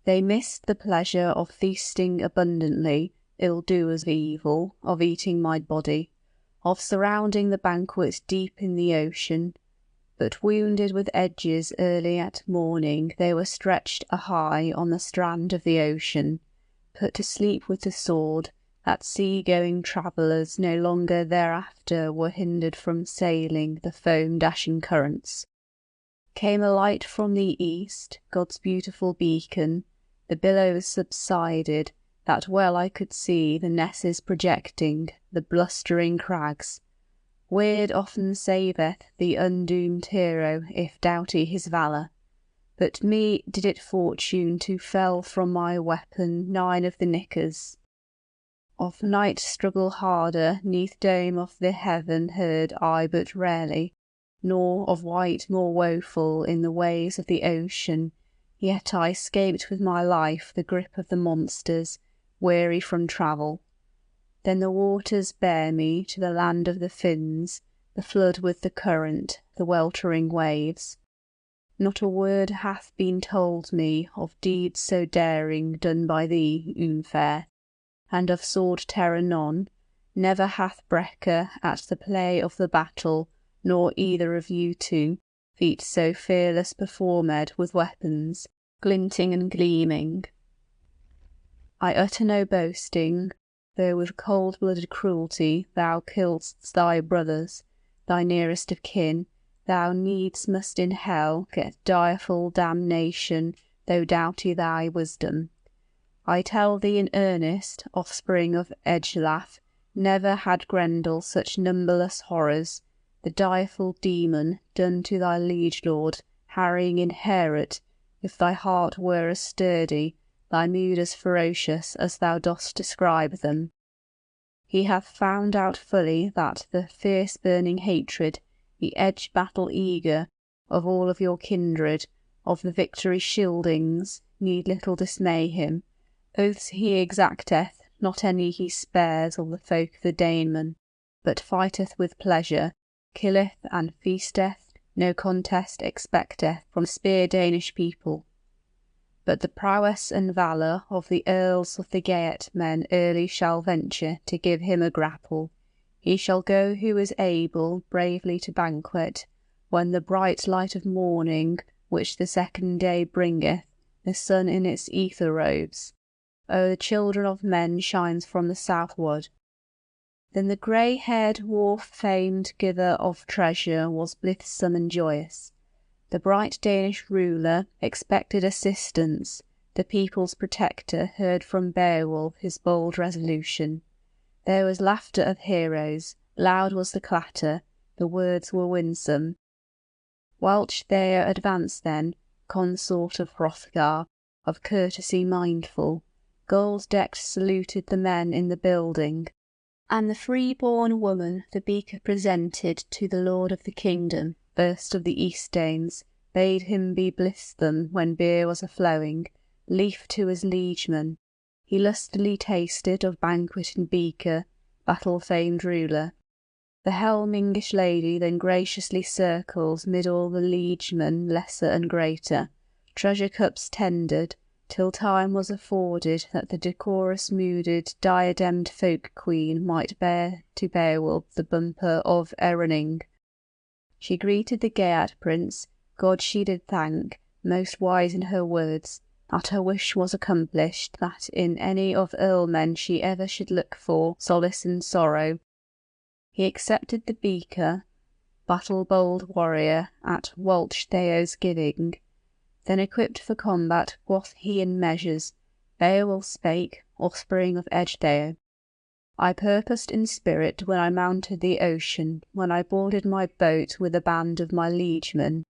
They missed the pleasure of feasting abundantly, ill-doers of evil, of eating my body, of surrounding the banquet deep in the ocean. But wounded with edges early at morning, they were stretched ahigh on the strand of the ocean, put to sleep with the sword, that sea-going travellers no longer thereafter were hindered from sailing the foam-dashing currents. Came a light from the east, God's beautiful beacon. The billows subsided, that well I could see the nesses projecting, the blustering crags. Weird often saveth the undoomed hero, if doughty his valour. But me did it fortune to fell from my weapon 9 of the knickers. Of night struggle harder, neath dome of the heaven heard I but rarely, nor of wight more woeful in the waves of the ocean, yet I 'scaped with my life the grip of the monsters, weary from travel. Then the waters bear me to the land of the Finns, the flood with the current, the weltering waves. Not a word hath been told me of deeds so daring done by thee, Unfair, and of sword terror none. Never hath Breca at the play of the battle, nor either of you two, feet so fearless performed with weapons, glinting and gleaming. I utter no boasting, though with cold-blooded cruelty thou killedst thy brothers, thy nearest of kin, thou needs must in hell get direful damnation, though doughty thy wisdom. I tell thee in earnest, offspring of Ecglaf, never had Grendel such numberless horrors, the direful demon, done to thy liege lord, harrying in Heorot, if thy heart were as sturdy, thy mood as ferocious as thou dost describe them. He hath found out fully that the fierce burning hatred, the edge battle eager, of all of your kindred, of the victory shieldings, need little dismay him. Oaths he exacteth, not any he spares of the folk of the Danemen, but fighteth with pleasure, killeth and feasteth, no contest expecteth from spear Danish people. But the prowess and valour of the earls of the Geatmen early shall venture to give him a grapple. He shall go who is able bravely to banquet, when the bright light of morning, which the second day bringeth, the sun in its ether robes, o'er the children of men shines from the southward. Then the grey-haired war-famed giver of treasure was blithesome and joyous. The bright Danish ruler expected assistance, the people's protector heard from Beowulf his bold resolution. There was laughter of heroes, loud was the clatter, the words were winsome. Wealhtheow advanced then, consort of Hrothgar, of courtesy mindful, gold-decked saluted the men in the building, and the free-born woman the beaker presented to the lord of the kingdom, first of the East Danes, bade him be blithesome when beer was a-flowing, lief to his liegeman. He lustily tasted of banquet and beaker, battle-famed ruler. The Helmingish lady then graciously circles mid all the liegemen lesser and greater, treasure cups tendered, till time was afforded that the decorous-mooded, diademed folk-queen might bear to Beowulf the bumper of Erening. She greeted the Geat prince, God she did thank, most wise in her words, that her wish was accomplished, that in any of earl-men she ever should look for solace in sorrow. He accepted the beaker, battle-bold warrior, at Wealhtheow's giving. Then equipped for combat quoth he in measures, Beowulf spake, offspring of Ecglaf. I purposed in spirit when I mounted the ocean, when I boarded my boat with a band of my liegemen.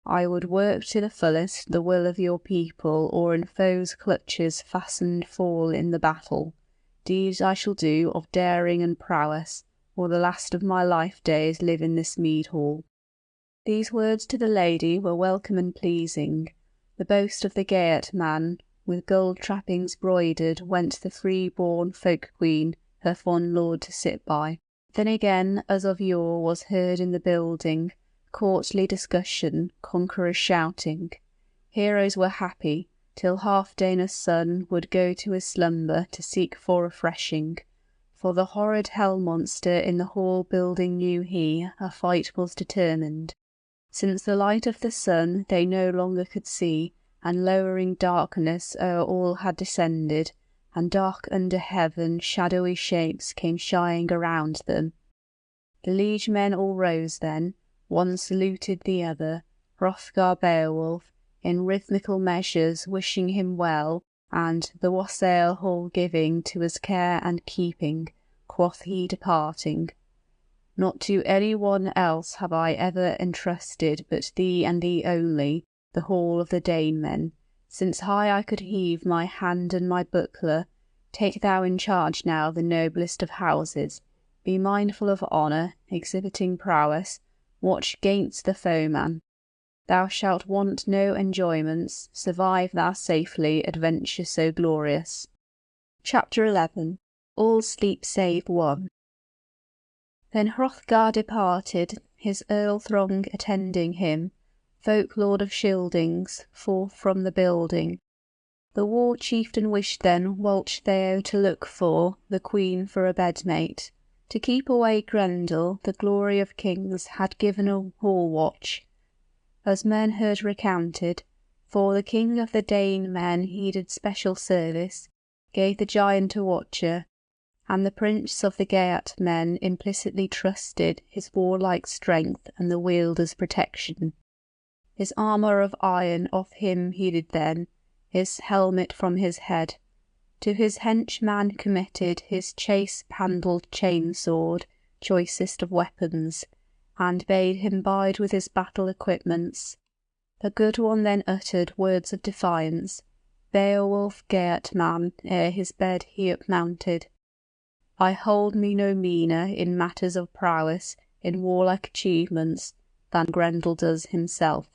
I would work to the fullest the will of your people, or in foes' clutches fastened fall in the battle. Deeds I shall do of daring and prowess, or the last of my life days live in this mead hall. These words to the lady were welcome and pleasing. The boast of the Geatman, with gold trappings broidered, went the free-born folk-queen, her fond lord to sit by. Then again, as of yore was heard in the building, courtly discussion, conquerors shouting. Heroes were happy, till Halfdane's son would go to his slumber to seek for refreshing. For the horrid hell monster in the hall building knew he a fight was determined. Since the light of the sun they no longer could see, and lowering darkness o'er all had descended, and dark under heaven shadowy shapes came shying around them. The liegemen all rose then, one saluted the other, Hrothgar Beowulf, in rhythmical measures wishing him well, and the wassail hall giving to his care and keeping, quoth he departing. Not to any one else have I ever entrusted but thee and thee only, the hall of the Danemen. Since high I could heave my hand and my buckler, take thou in charge now the noblest of houses. Be mindful of honour, exhibiting prowess, watch 'gainst the foeman. Thou shalt want no enjoyments, survive thou safely adventure so glorious. Chapter 11. All sleep save one. Then Hrothgar departed, his earl throng attending him, folk lord of Scyldings, forth from the building. The war chieftain wished then Wulftheo to look for the queen for a bedmate. To keep away Grendel, the glory of kings, had given a hall watch, as men heard recounted, for the king of the Danemen he did special service, gave the giant a watcher, and the prince of the Geatmen implicitly trusted his warlike strength and the wielder's protection. His armour of iron off him he did then, his helmet from his head. To his henchman committed his chase-handled chain-sword, choicest of weapons, and bade him bide with his battle equipments. The good one then uttered words of defiance. Beowulf Geatman ere his bed he upmounted. I hold me no meaner in matters of prowess, in warlike achievements, than Grendel does himself.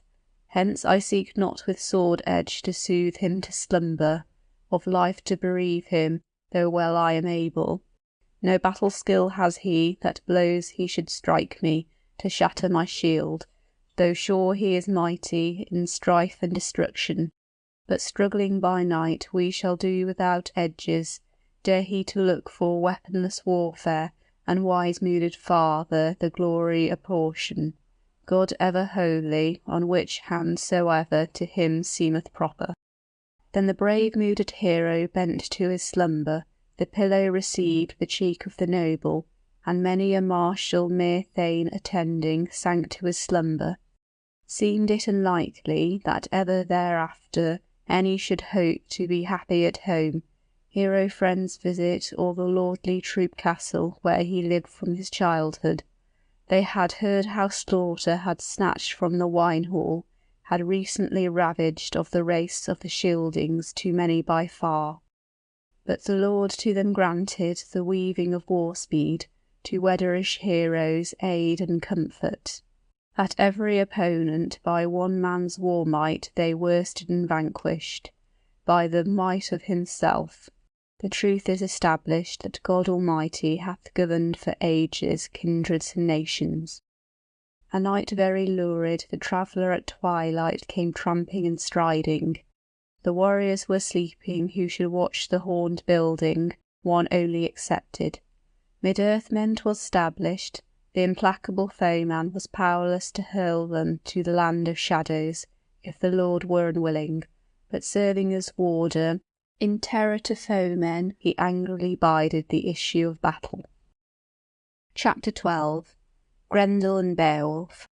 Hence I seek not with sword edge to soothe him to slumber, of life to bereave him, though well I am able. No battle skill has he, that blows he should strike me, to shatter my shield, though sure he is mighty in strife and destruction. But struggling by night we shall do without edges, dare he to look for weaponless warfare, and wise-mooded father the glory apportion. God ever holy, on which hand soever to him seemeth proper. Then the brave-mooded hero bent to his slumber, the pillow received the cheek of the noble, and many a martial mere thane attending sank to his slumber. Seemed it unlikely that ever thereafter any should hope to be happy at home, hero friends visit or the lordly troop castle where he lived from his childhood. They had heard how slaughter had snatched from the wine-hall, had recently ravaged of the race of the Scyldings too many by far. But the Lord to them granted the weaving of war-speed, to Wederish heroes aid and comfort. That every opponent by one man's war-might they worsted and vanquished, by the might of himself. The truth is established that God Almighty hath governed for ages kindreds and nations. A night very lurid, the traveller at twilight came tramping and striding. The warriors were sleeping who should watch the horned building, one only excepted. Mid-earthmen 'twas stablished, the implacable foeman was powerless to hurl them to the land of shadows, if the Lord were unwilling, but serving as warder, in terror to foemen he angrily bided the issue of battle. Chapter 12. Grendel and Beowulf.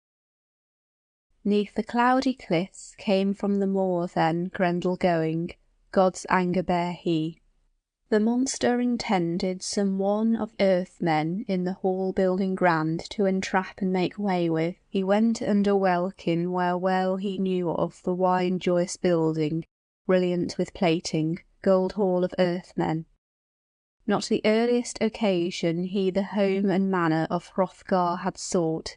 'Neath the cloudy cliffs came from the moor then Grendel going, God's anger bare he. The monster intended some one of earthmen in the hall building grand to entrap and make way with. He went under welkin where well he knew of the wine joyous building, brilliant with plating, gold hall of earthmen. Not the earliest occasion he the home and manor of Hrothgar had sought,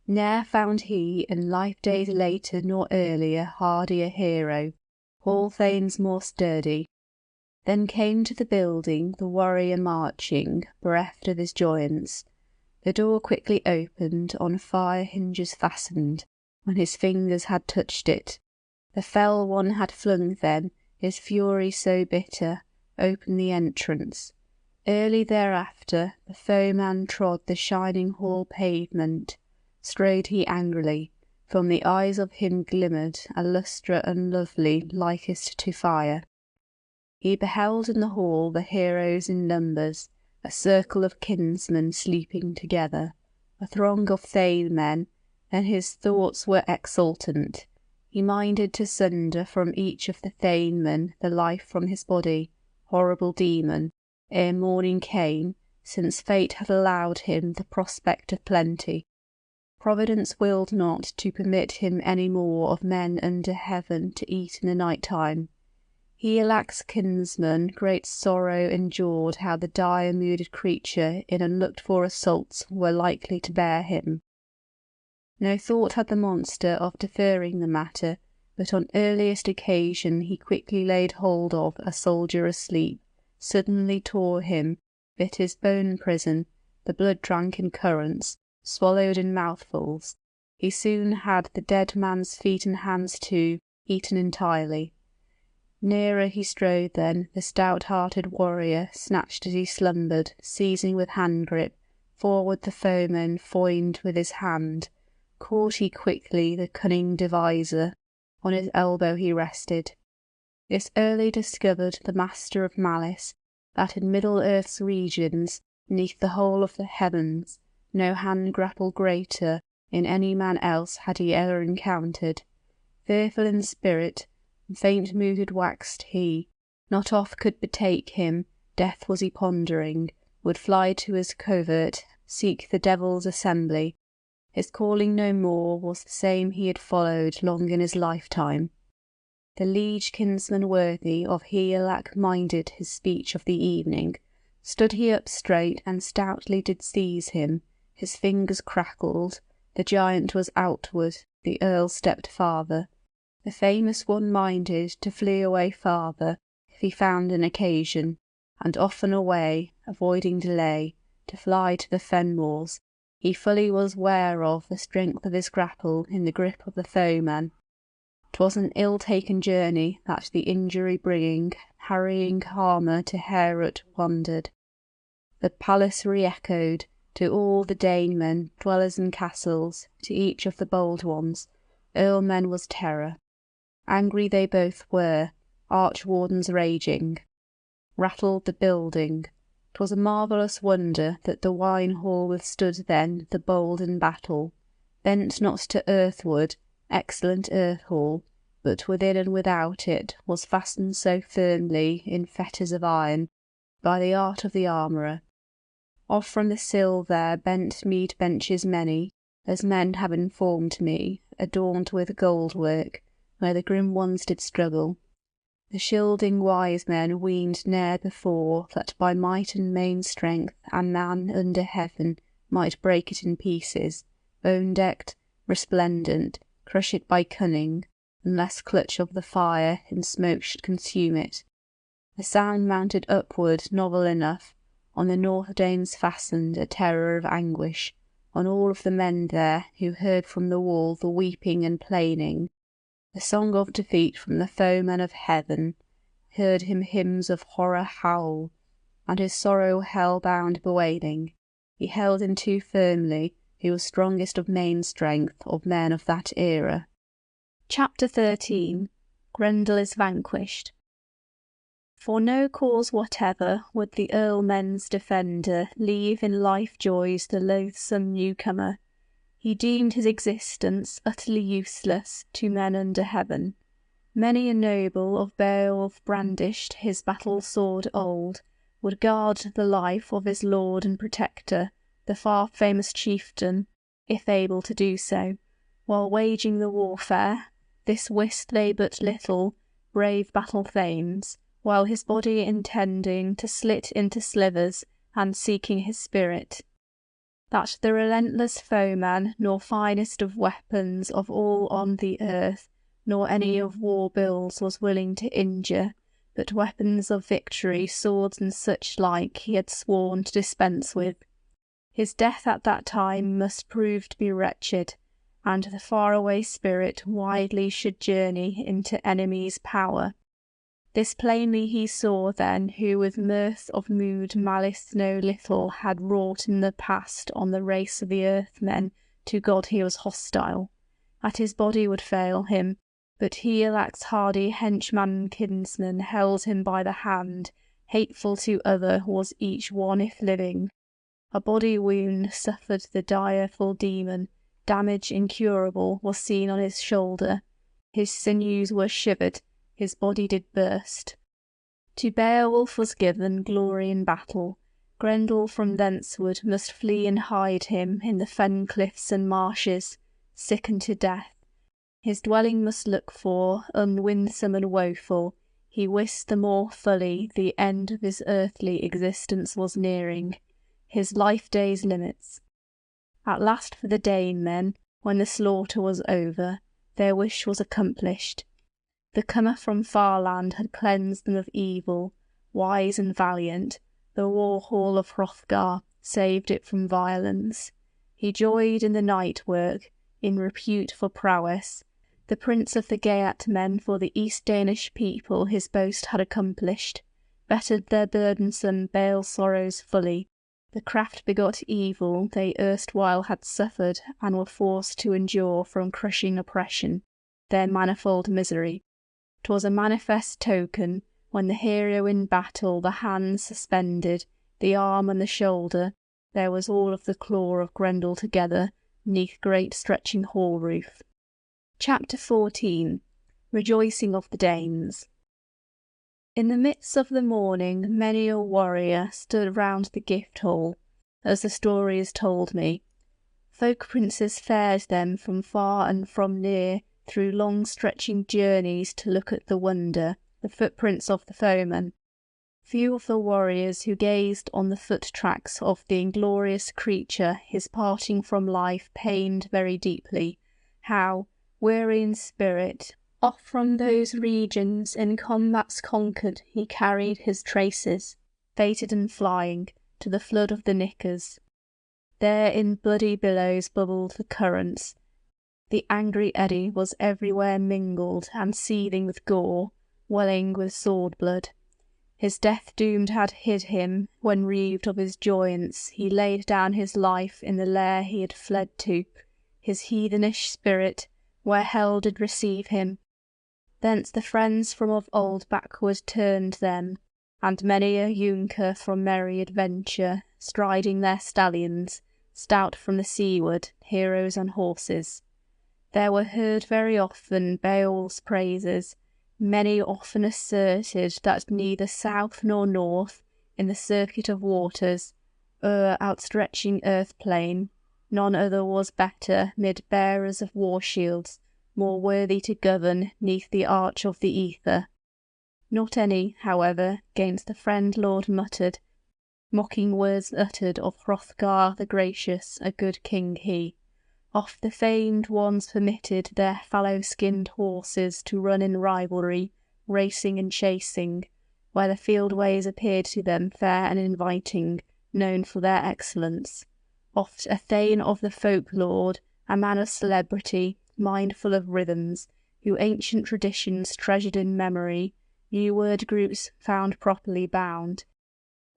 ne'er found he in life days later nor earlier hardier hero, hall thanes more sturdy. Then came to the building the warrior marching, bereft of his joyance. The door quickly opened, on fire hinges fastened, when his fingers had touched it. The fell one had flung then, his fury so bitter, opened the entrance. Early thereafter the foeman trod the shining hall pavement. Strode he angrily, from the eyes of him glimmered a lustre unlovely likest to fire. He beheld in the hall the heroes in numbers, a circle of kinsmen sleeping together, a throng of thane-men, and his thoughts were exultant. He minded to sunder from each of the thane-men the life from his body, horrible demon, ere morning came, since fate had allowed him the prospect of plenty. Providence willed not to permit him any more of men under heaven to eat in the night time. Higelac's kinsmen great sorrow endured how the dire-mooded creature in unlooked-for assaults were likely to bear him. No thought had the monster of deferring the matter, but on earliest occasion he quickly laid hold of a soldier asleep, suddenly tore him, bit his bone prison, the blood drank in currents, swallowed in mouthfuls. He soon had the dead man's feet and hands too, eaten entirely. Nearer he strode then, the stout-hearted warrior snatched as he slumbered, seizing with hand-grip, forward the foeman foined with his hand. Caught he quickly the cunning deviser, on his elbow he rested. This early discovered the master of malice, that in middle-earth's regions, neath the whole of the heavens, no hand-grapple greater in any man else had he ever encountered. Fearful in spirit, and faint-mooded waxed he, not oft could betake him, death was he pondering, would fly to his covert, seek the devil's assembly. His calling no more was the same he had followed long in his lifetime. The liege kinsman worthy of Higelac minded his speech of the evening. Stood he up straight and stoutly did seize him, his fingers crackled, the giant was outward, the earl stepped farther. The famous one minded to flee away farther, if he found an occasion, and often away, avoiding delay, to fly to the fen-moors. He fully was ware of the strength of his grapple in the grip of the foeman. 'Twas an ill-taken journey that the injury bringing, harrying harmer to Heorot wandered. The palace re-echoed, to all the Danemen, dwellers in castles, to each of the bold ones, earl-men was terror. Angry they both were, arch-wardens raging. Rattled the building. 'Twas a marvellous wonder that the wine-hall withstood then the bold in battle, bent not to earthward, excellent earth-hall, but within and without it was fastened so firmly in fetters of iron, by the art of the armourer. Off from the sill there bent mead benches many, as men have informed me, adorned with gold-work, where the grim ones did struggle. The shielding wise men weened ne'er before that by might and main strength a man under heaven might break it in pieces, bone-decked, resplendent, crush it by cunning, unless clutch of the fire in smoke should consume it. The sound mounted upward novel enough, on the North Danes fastened a terror of anguish, on all of the men there who heard from the wall the weeping and plaining, the song of defeat from the foeman of heaven, heard him hymns of horror howl, and his sorrow hell-bound bewailing. He held him too firmly, who was strongest of main strength of men of that era. Chapter 13. Grendel is vanquished. For no cause whatever would the earl-men's defender leave in life-joys the loathsome newcomer. He deemed his existence utterly useless to men under heaven. Many a noble of Beowulf brandished his battle-sword old, would guard the life of his lord and protector, the far-famous chieftain, if able to do so. While waging the warfare, this wist they but little, brave battle-thanes, while his body intending to slit into slivers, and seeking his spirit. That the relentless foeman, nor finest of weapons of all on the earth, nor any of war bills was willing to injure, but weapons of victory, swords and such like he had sworn to dispense with. His death at that time must prove to be wretched, and the far-away spirit widely should journey into enemies' power. This plainly he saw then, who with mirth of mood malice no little had wrought in the past on the race of the earthmen. To God he was hostile, at his body would fail him, but he Elac's hardy henchman and kinsman held him by the hand. Hateful to other was each one if living. A body wound suffered the direful demon, damage incurable was seen on his shoulder, his sinews were shivered, his body did burst. To Beowulf was given glory in battle. Grendel from thenceward must flee and hide him in the fen cliffs and marshes, sick unto death. His dwelling must look for, unwinsome and woeful. He wist the more fully the end of his earthly existence was nearing, his life days' limits. At last for the Danemen, when the slaughter was over, their wish was accomplished. The comer from far land had cleansed them of evil, wise and valiant. The war hall of Hrothgar saved it from violence. He joyed in the night work, in repute for prowess. The prince of the Geatmen for the East Danish people his boast had accomplished, bettered their burdensome bale sorrows fully. The craft begot evil they erstwhile had suffered and were forced to endure from crushing oppression, their manifold misery. 'Twas a manifest token, when the hero in battle the hands suspended, the arm and the shoulder, there was all of the claw of Grendel together, 'neath great stretching hall roof. Chapter 14. Rejoicing of the Danes. In the midst of the morning many a warrior stood round the gift hall, as the story is told me. Folk princes fared them from far and from near, through long stretching journeys to look at the wonder, the footprints of the foeman. Few of the warriors who gazed on the foot tracks of the inglorious creature his parting from life pained very deeply, how, weary in spirit, off from those regions in combats conquered he carried his traces, fated and flying, to the flood of the Knickers. There in bloody billows bubbled the currents. The angry eddy was everywhere mingled and seething with gore, welling with sword blood. His death doomed had hid him, when reaved of his joyance he laid down his life in the lair he had fled to, his heathenish spirit, where hell did receive him. Thence the friends from of old backward turned them, and many a younker from merry adventure, striding their stallions, stout from the seaward, heroes on horses. There were heard very often Beowulf's praises. Many often asserted that neither south nor north, in the circuit of waters, outstretching earth plain, none other was better mid bearers of war shields, more worthy to govern neath the arch of the ether. Not any, however, gainst the friend lord muttered, mocking words uttered of Hrothgar the gracious, a good king he. Oft the famed ones permitted their fallow-skinned horses to run in rivalry, racing and chasing, where the field ways appeared to them fair and inviting, known for their excellence. Oft a thane of the folk-lord, a man of celebrity, mindful of rhythms, who ancient traditions treasured in memory, new word groups found properly bound.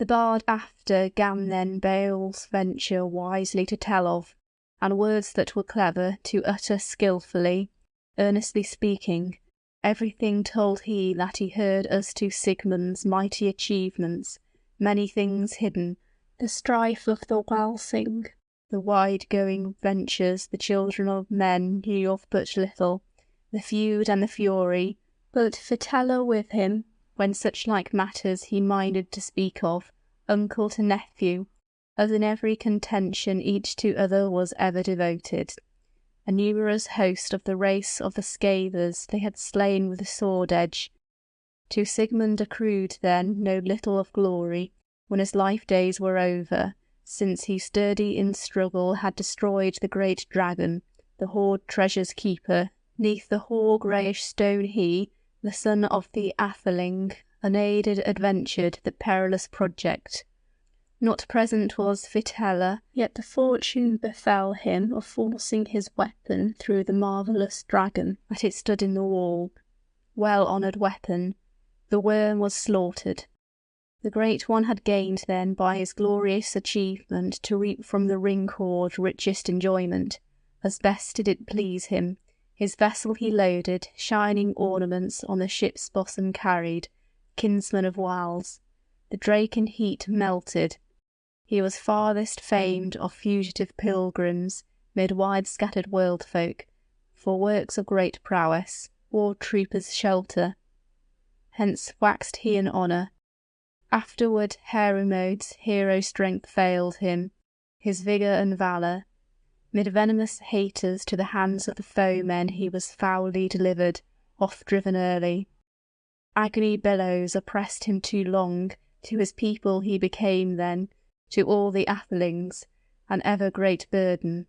The bard after gan then Beowulf's venture wisely to tell of, and words that were clever to utter skilfully, earnestly speaking. Everything told he that he heard as to Sigmund's mighty achievements, many things hidden, the strife of the Wælsing, the wide-going ventures the children of men knew of but little, the feud and the fury, but Fitela with him, when such like matters he minded to speak of, uncle to nephew, as in every contention each to other was ever devoted. A numerous host of the race of the Scathers they had slain with the sword edge. To Sigmund accrued then no little of glory, when his life days were over, since he sturdy in struggle had destroyed the great dragon, the hoard treasure's keeper. Neath the hoar greyish stone he, the son of the Atheling, unaided adventured the perilous project. Not present was Fitela, yet the fortune befell him of forcing his weapon through the marvellous dragon, that it stood in the wall. Well-honoured weapon, The worm was slaughtered. The Great One had gained then by his glorious achievement to reap from the ring-cord richest enjoyment, as best did it please him. His vessel he loaded, shining ornaments on the ship's bosom carried, kinsman of wiles. The drake in heat melted. He was farthest famed of fugitive pilgrims, mid wide scattered world folk, for works of great prowess, war troopers' shelter. Hence waxed he in honour. Afterward Heromode's hero strength failed him, his vigour and valour. Mid venomous haters to the hands of the foemen he was foully delivered, off driven early. Agony billows oppressed him too long, to his people he became then, to all the athelings, an ever great burden.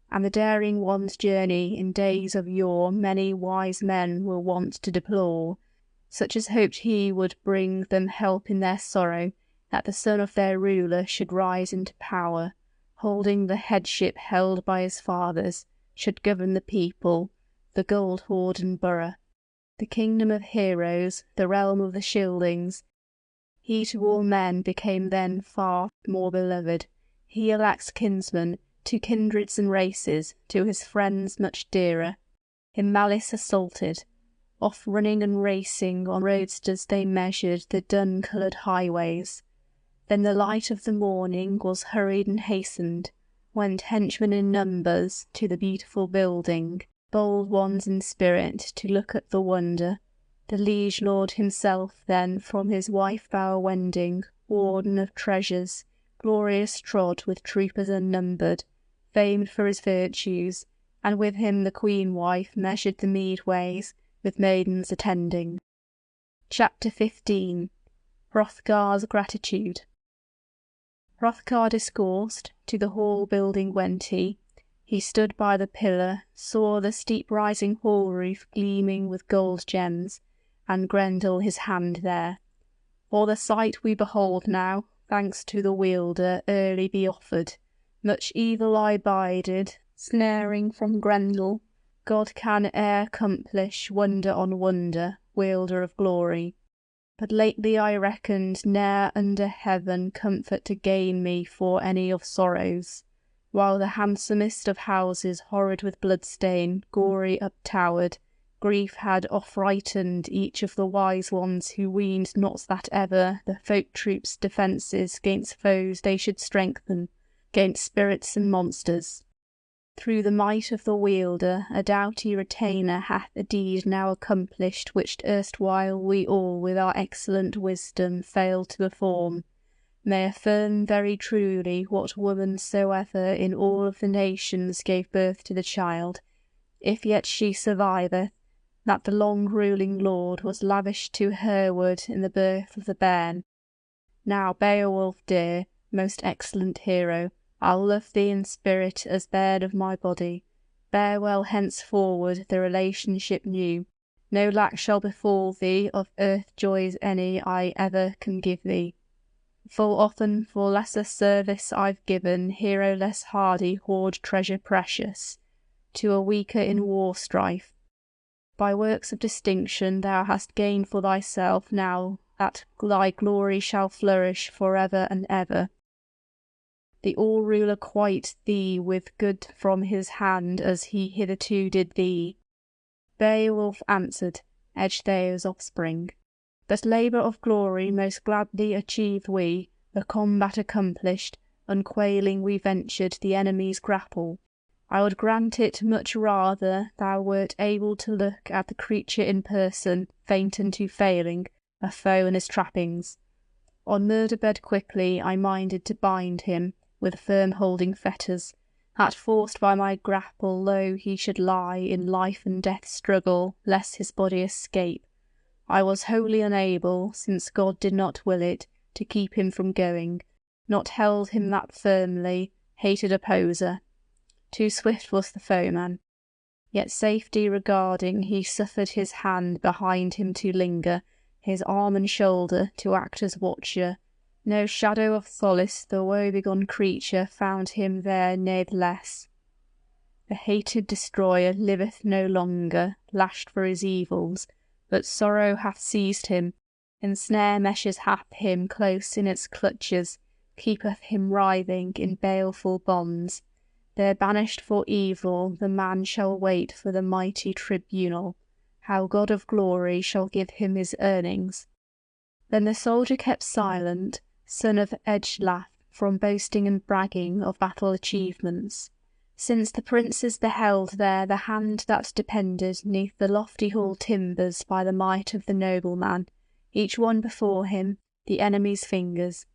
And the daring one's journey in days of yore many wise men were wont to deplore, such as hoped he would bring them help in their sorrow, that the son of their ruler should rise into power, holding the headship held by his fathers, should govern the people, the gold hoard and borough, the kingdom of heroes, the realm of the Scyldings. He to all men became then far more beloved, he a lax kinsman, to kindreds and races, to his friends much dearer. In malice assaulted, off running and racing on roadsters they measured the dun-coloured highways. Then the light of the morning was hurried and hastened, went henchmen in numbers to the beautiful building, bold ones in spirit to look at the wonder. The liege lord himself then from his wife bower wending, warden of treasures, glorious trod with troopers unnumbered, famed for his virtues, and with him the queen-wife measured the mead-ways, with maidens attending. Chapter 15. Hrothgar's gratitude. Hrothgar discoursed, to the hall building went he. He stood by the pillar, saw the steep rising hall roof gleaming with gold gems, and Grendel his hand there. For the sight we behold now, thanks to the wielder, early be offered. Much evil I bided, snaring from Grendel. God can e'er accomplish wonder on wonder, wielder of glory. But lately I reckoned ne'er under heaven comfort to gain me for any of sorrows, while the handsomest of houses horrid with bloodstain, gory uptowered, grief had off-frightened each of the wise ones who weened not that ever the folk troops' defences gainst foes they should strengthen, gainst spirits and monsters. Through the might of the wielder, a doughty retainer hath a deed now accomplished which erstwhile we all with our excellent wisdom failed to perform. May affirm very truly what woman soever in all of the nations gave birth to the child, if yet she surviveth, that the long-ruling lord was lavish to herward in the birth of the bairn. Now, Beowulf dear, most excellent hero, I'll love thee in spirit as bairn of my body. Bear well henceforward the relationship new. No lack shall befall thee of earth joys any I ever can give thee. Full often for lesser service I've given hero less hardy hoard treasure precious, to a weaker in war strife. By works of distinction thou hast gained for thyself now that thy glory shall flourish for ever and ever. The all-ruler quite thee with good from his hand as he hitherto did thee. Beowulf answered, Ecgtheow's offspring. But labour of glory most gladly achieved we, the combat accomplished, unquailing we ventured the enemy's grapple. I would grant it much rather thou wert able to look at the creature in person, faint unto failing, a foe and his trappings. On murder-bed quickly I minded to bind him, with firm holding fetters, that forced by my grapple low he should lie in life and death struggle, lest his body escape. I was wholly unable, since God did not will it, to keep him from going, not held him that firmly, hated opposer. Too swift was the foeman. Yet safety regarding he suffered his hand behind him to linger, his arm and shoulder to act as watcher. No shadow of solace the woe-begone creature found him there natheless. The hated destroyer liveth no longer, lashed for his evils, but sorrow hath seized him, In snare meshes hath him close in its clutches, keepeth him writhing in baleful bonds. There banished for evil, the man shall wait for the mighty tribunal, how God of glory shall give him his earnings. Then the soldier kept silent, son of Edgelaf, from boasting and bragging of battle achievements, since the princes beheld there the hand that depended neath the lofty hall timbers by the might of the nobleman, each one before him, the enemy's fingers,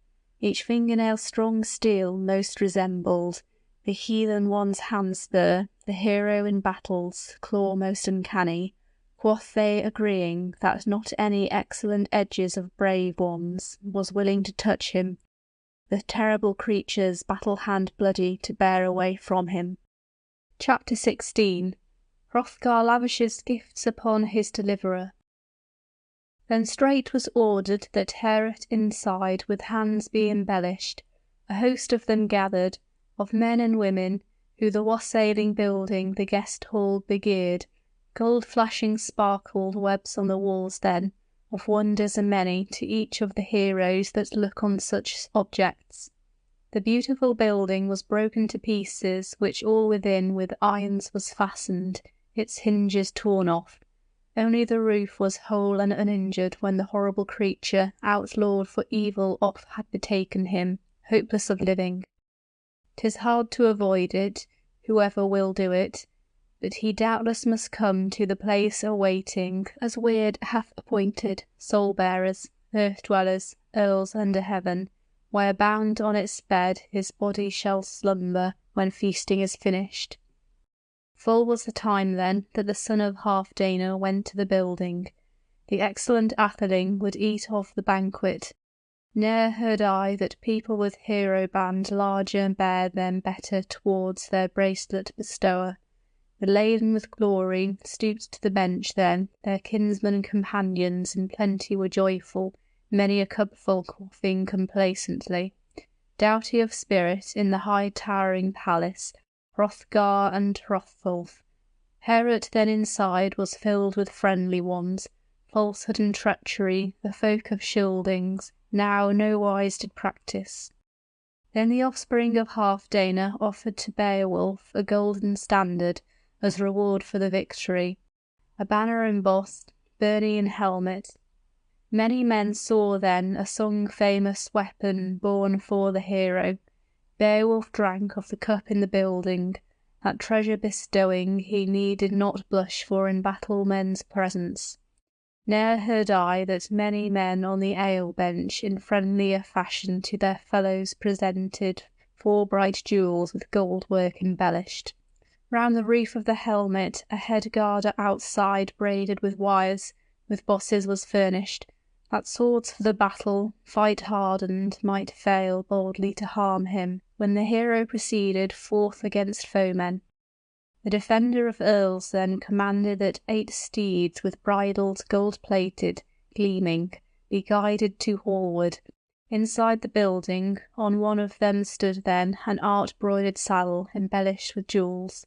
each fingernail strong steel most resembled, the heathen one's handspur, the hero in battle's claw most uncanny, quoth they agreeing that not any excellent edges of brave ones was willing to touch him, the terrible creature's battle-hand bloody to bear away from him. Chapter 16. Hrothgar lavishes gifts upon his deliverer. Then straight was ordered that Heorot inside with hands be embellished, a host of them gathered, of men and women, who the wassailing building the guest hall begeared. Gold flashing sparkled webs on the walls then, of wonders a many to each of the heroes that look on such objects. The beautiful building was broken to pieces, which all within with irons was fastened, its hinges torn off. Only the roof was whole and uninjured when the horrible creature, outlawed for evil oft had betaken him, hopeless of living. 'Tis hard to avoid it, whoever will do it, but he doubtless must come to the place awaiting, as Weird hath appointed, soul-bearers, earth-dwellers, earls under heaven, where bound on its bed his body shall slumber when feasting is finished. Full was the time then that the son of Halfdene went to the building. The excellent atheling would eat of the banquet. Ne'er heard I that people with hero band larger bear them better towards their bracelet bestower. The laden with glory stooped to the bench then, their kinsmen and companions in plenty were joyful, many a cupful quaffing complacently. Doughty of spirit in the high towering palace, Hrothgar and Hrothulf. Heorot then inside was filled with friendly ones, falsehood and treachery, the folk of Scyldings, now nowise did practise. Then the offspring of Halfdene offered to Beowulf a golden standard, as reward for the victory, a banner embossed, byrnie and helmet. Many men saw then a song-famous weapon borne for the hero. Beowulf drank of the cup in the building, that treasure bestowing he needed not blush for in battle men's presence. Ne'er heard I that many men on the ale-bench in friendlier fashion to their fellows presented 4 bright jewels with gold work embellished. Round the roof of the helmet a head-garter outside braided with wires, with bosses was furnished, that swords for the battle, fight hardened, might fail boldly to harm him, when the hero proceeded forth against foemen. The defender of earls then commanded that 8 steeds with bridles gold-plated, gleaming, be guided to hallward. Inside the building, on one of them stood then an art-broidered saddle embellished with jewels.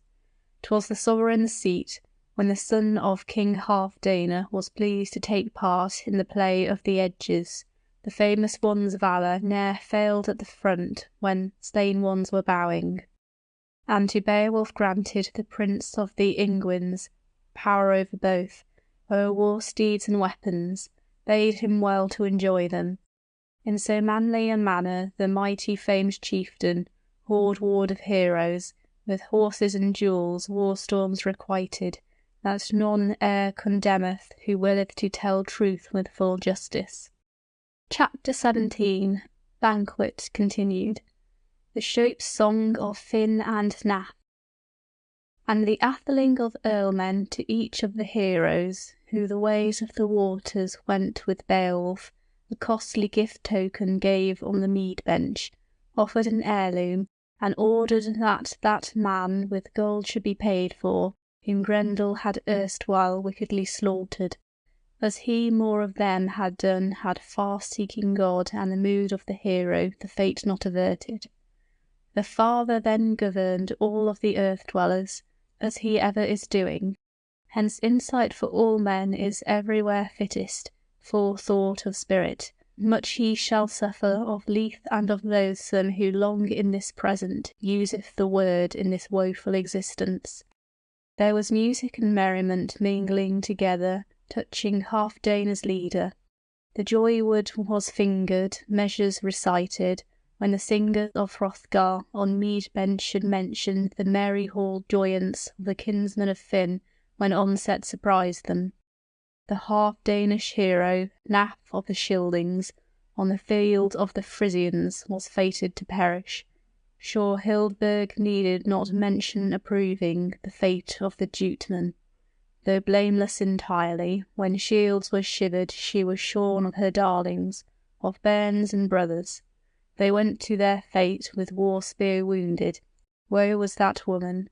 'Twas the sovereign's seat, when the son of King Halfdene was pleased to take part in the play of the edges. The famous one's valour ne'er failed at the front when slain ones were bowing. And to Beowulf granted the prince of the Ingwins power over both, o'er war steeds and weapons, bade him well to enjoy them. In so manly a manner the mighty famed chieftain, hoard ward of heroes, with horses and jewels war-storms requited, that none e'er condemneth who willeth to tell truth with full justice. Chapter 17. Banquet continued. The Shope's Song of Finn and Nath. And the atheling of earlmen to each of the heroes, who the ways of the waters went with Beowulf, a costly gift-token gave on the mead-bench, offered an heirloom, and ordered that that man with gold should be paid for, whom Grendel had erstwhile wickedly slaughtered, as he more of them had done had far-seeking God and the mood of the hero the fate not averted. The Father then governed all of the earth-dwellers, as he ever is doing. Hence insight for all men is everywhere fittest, forethought of spirit. Much he shall suffer of lief and of loathsome who long in this present useth the word in this woeful existence. There was music and merriment mingling together, touching Halfdane's leader. The joy-wood was fingered, measures recited, when the singers of Hrothgar on mead bench should mention the merry hall joyance of the kinsmen of Finn when onset surprised them. The half-Danish hero, Naf of the Scyldings, on the field of the Frisians was fated to perish. Sure Hildburg needed not mention approving the fate of the Juteman. Though blameless entirely, when shields were shivered she was shorn of her darlings, of bairns and brothers. They went to their fate with war-spear wounded. Woe was that woman!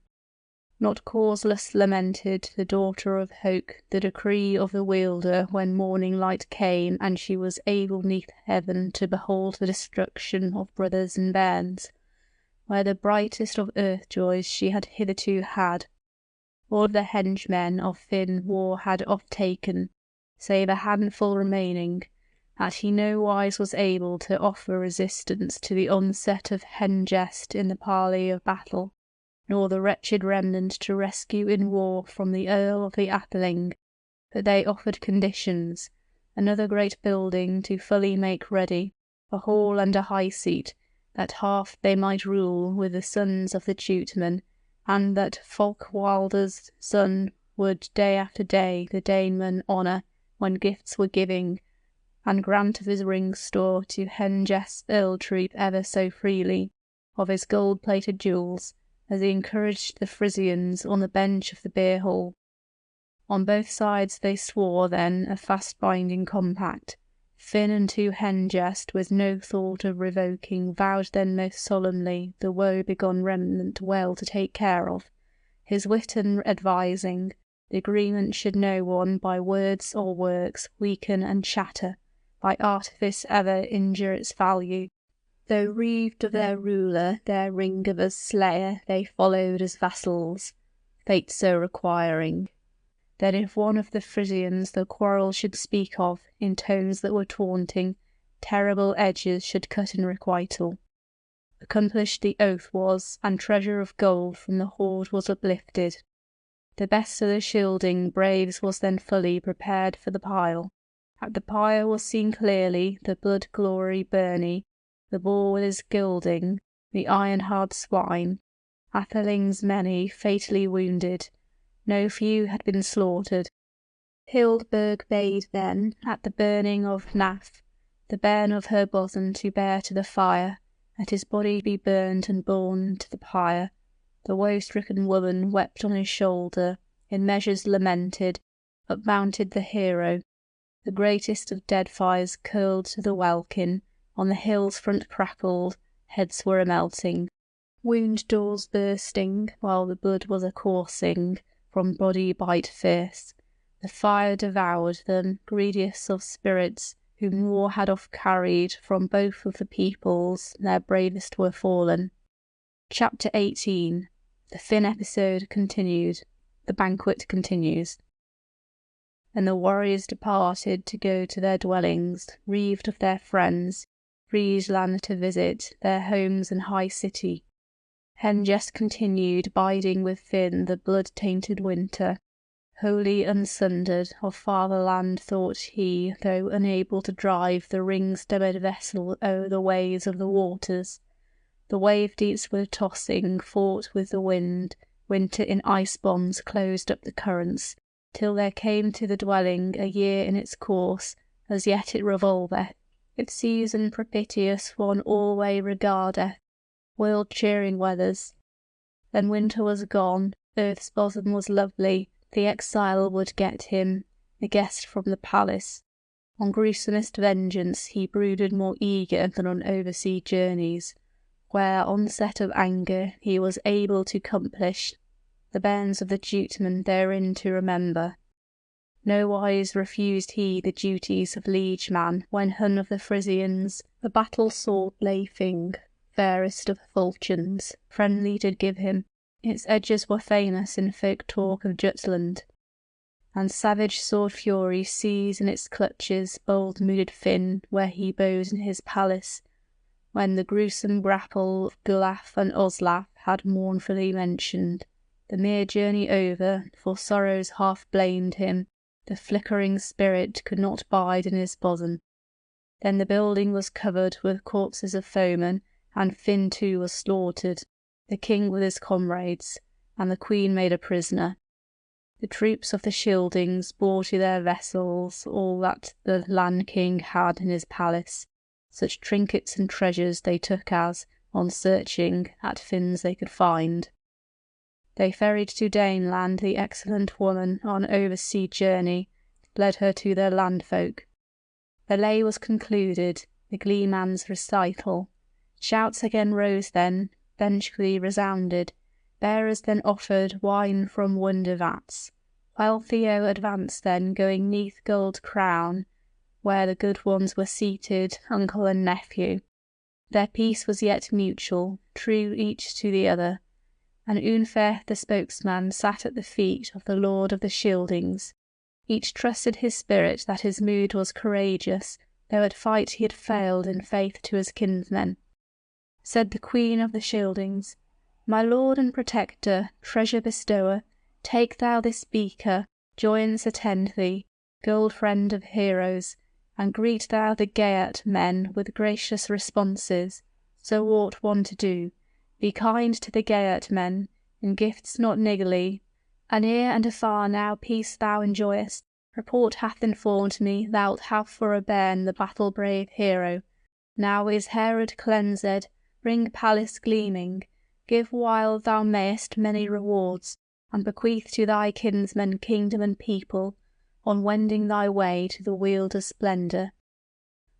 Not causeless lamented the daughter of Hoke the decree of the wielder when morning light came and she was able 'neath heaven to behold the destruction of brothers and bairns, where the brightest of earth joys she had hitherto had. All the henchmen of Finn war had off-taken, save a handful remaining, that he nowise was able to offer resistance to the onset of Hengest in the parley of battle, nor the wretched remnant to rescue in war from the Earl of the Atheling, but they offered conditions, another great building to fully make ready, a hall and a high seat, that half they might rule with the sons of the Jutemen, and that Folkwalder's son would day after day the Danemen honour when gifts were giving, and grant of his ring store to Hengest's earl-troop ever so freely, of his gold-plated jewels, as he encouraged the Frisians on the bench of the beer-hall. On both sides they swore then a fast-binding compact. Finn unto Hengest with no thought of revoking vowed then most solemnly the woe-begone remnant well to take care of, his Witan advising, the agreement should no one by words or works weaken and shatter, by artifice ever injure its value. Though reaved of their ruler, their ring-giver's slayer, they followed as vassals, fate so requiring. Then if one of the Frisians the quarrel should speak of, in tones that were taunting, terrible edges should cut in requital. Accomplished the oath was, and treasure of gold from the hoard was uplifted. The best of the Scylding braves was then fully prepared for the pile. At the pyre was seen clearly the blood-glory Birnie, the boar with his gilding, the iron-hard swine, athelings many fatally wounded. No few had been slaughtered. Hildburg bade then, at the burning of Naf, the bairn of her bosom to bear to the fire, let his body be burned and borne to the pyre. The woe-stricken woman wept on his shoulder, in measures lamented, up-mounted the hero. The greatest of dead fires curled to the welkin, on the hill's front crackled, heads were a-melting, wound doors bursting, while the blood was a-coursing from body bite fierce. The fire devoured them, greediest of spirits, whom war had off-carried from both of the peoples, their bravest were fallen. Chapter 18. The Finn episode continued. The banquet continues. And the warriors departed to go to their dwellings, reaved of their friends, Friesland to visit, their homes and high city. Hengest continued biding with Finn the blood-tainted winter. Wholly unsundered of fatherland thought he, though unable to drive the ring-stemmed vessel o'er the waves of the waters. The wave-deeps were tossing, fought with the wind, winter in ice bonds closed up the currents, till there came to the dwelling a year in its course, as yet it revolveth. Its season propitious one alway regardeth, world-cheering weathers. Then winter was gone, earth's bosom was lovely, the exile would get him, a guest from the palace. On gruesomest vengeance he brooded more eager than on oversea journeys, where onset of anger he was able to accomplish, the bairns of the Jutemen therein to remember. Nowise refused he the duties of liegeman when Hun of the Frisians, the battle-sword Leifing, fairest of falchions, friendly did give him. Its edges were famous in folk talk of Jutland. and savage sword fury seize in its clutches bold-mooded Finn where he bode in his palace, when the gruesome grapple of Beowulf and Oslaf had mournfully mentioned. The mere journey over, for sorrows half blamed him, the flickering spirit could not bide in his bosom. Then the building was covered with corpses of foemen, and Finn too was slaughtered, the king with his comrades, and the queen made a prisoner. The troops of the Scyldings bore to their vessels all that the land king had in his palace. Such trinkets and treasures they took as, on searching, at Finn's they could find. They ferried to Daneland the excellent woman on oversea journey, led her to their landfolk. The lay was concluded, the gleeman's recital. Shouts again rose then, vengefully resounded. Bearers then offered wine from wonder vats. While Theo advanced then, going 'neath gold crown, where the good ones were seated, uncle and nephew. Their peace was yet mutual, true each to the other. And Unfair the spokesman sat at the feet of the lord of the Scyldings. Each trusted his spirit that his mood was courageous, though at fight he had failed in faith to his kinsmen. Said the queen of the Scyldings, "My lord and protector, treasure bestower, take thou this beaker, joyance attend thee, gold friend of heroes, and greet thou the Geat men with gracious responses. So ought one to do. Be kind to the Geat men, in gifts not niggardly. Anear and afar now peace thou enjoyest. Report hath informed me thou'lt have for a bairn the battle-brave hero. Now is Herod cleansed, bring palace gleaming. Give while thou mayest many rewards, and bequeath to thy kinsmen kingdom and people, on wending thy way to the Wielder's splendour.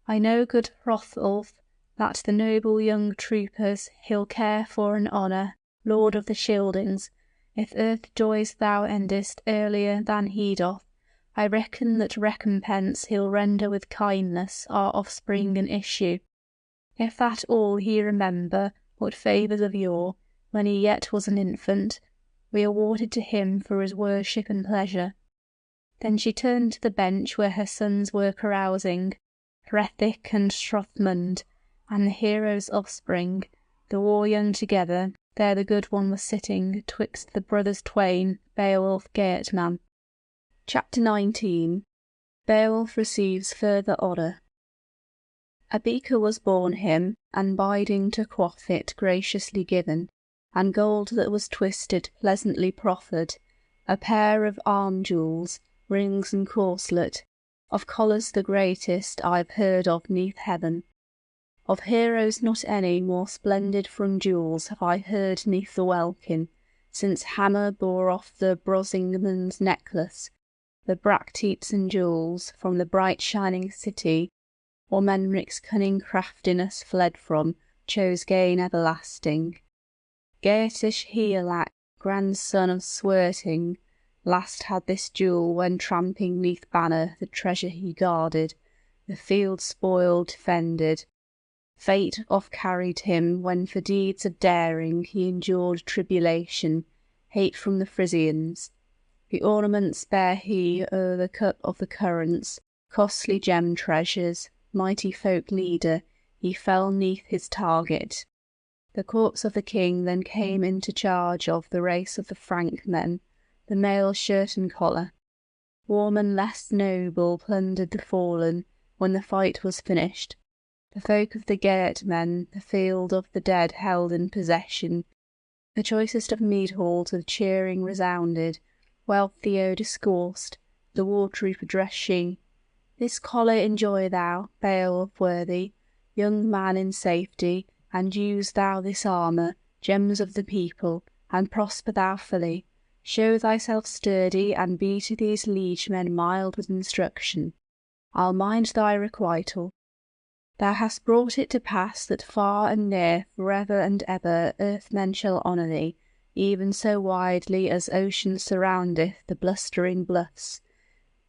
I know, good Hrothulf, that the noble young troopers he'll care for and honour, lord of the Scyldings. If earth joys thou endest earlier than he doth, I reckon that recompense he'll render with kindness our offspring and issue. If that all he remember, what favours of yore, when he yet was an infant, we awarded to him for his worship and pleasure." Then she turned to the bench where her sons were carousing, Hrethik and Hrothmund, and the hero's offspring, the war-young together. There the good one was sitting, twixt the brothers twain, Beowulf Geatman. Chapter 19. Beowulf receives further honour. A beaker was born him, and biding to quaff it graciously given, and gold that was twisted pleasantly proffered, a pair of arm jewels, rings and corslet, of collars the greatest I've heard of 'neath heaven. Of heroes not any more splendid from jewels have I heard 'neath the welkin, since Hammer bore off the Brosingmen's necklace, the bracteates and jewels, from the bright shining city, or Menric's cunning craftiness fled from, chose gain everlasting. Geatish Higelac, grandson of Swerting, last had this jewel when tramping 'neath banner the treasure he guarded, the field spoiled defended. Fate off-carried him when for deeds of daring he endured tribulation, hate from the Frisians. The ornaments bare he o'er the cup of the currents, costly gem treasures, mighty folk leader, he fell 'neath his target. The corpse of the king then came into charge of the race of the Frank men, the male shirt and collar. Warmen less noble plundered the fallen, when the fight was finished. The folk of the Geat men the field of the dead held in possession. The choicest of mead halls with cheering resounded, while Theo discoursed, the war troop addressed she. This collar enjoy thou, Beowulf worthy, young man in safety, and use thou this armour, gems of the people, and prosper thou fully. Show thyself sturdy, and be to these liegemen mild with instruction. I'll mind thy requital. Thou hast brought it to pass that far and near, forever and ever, earthmen shall honour thee, even so widely as ocean surroundeth the blustering bluffs.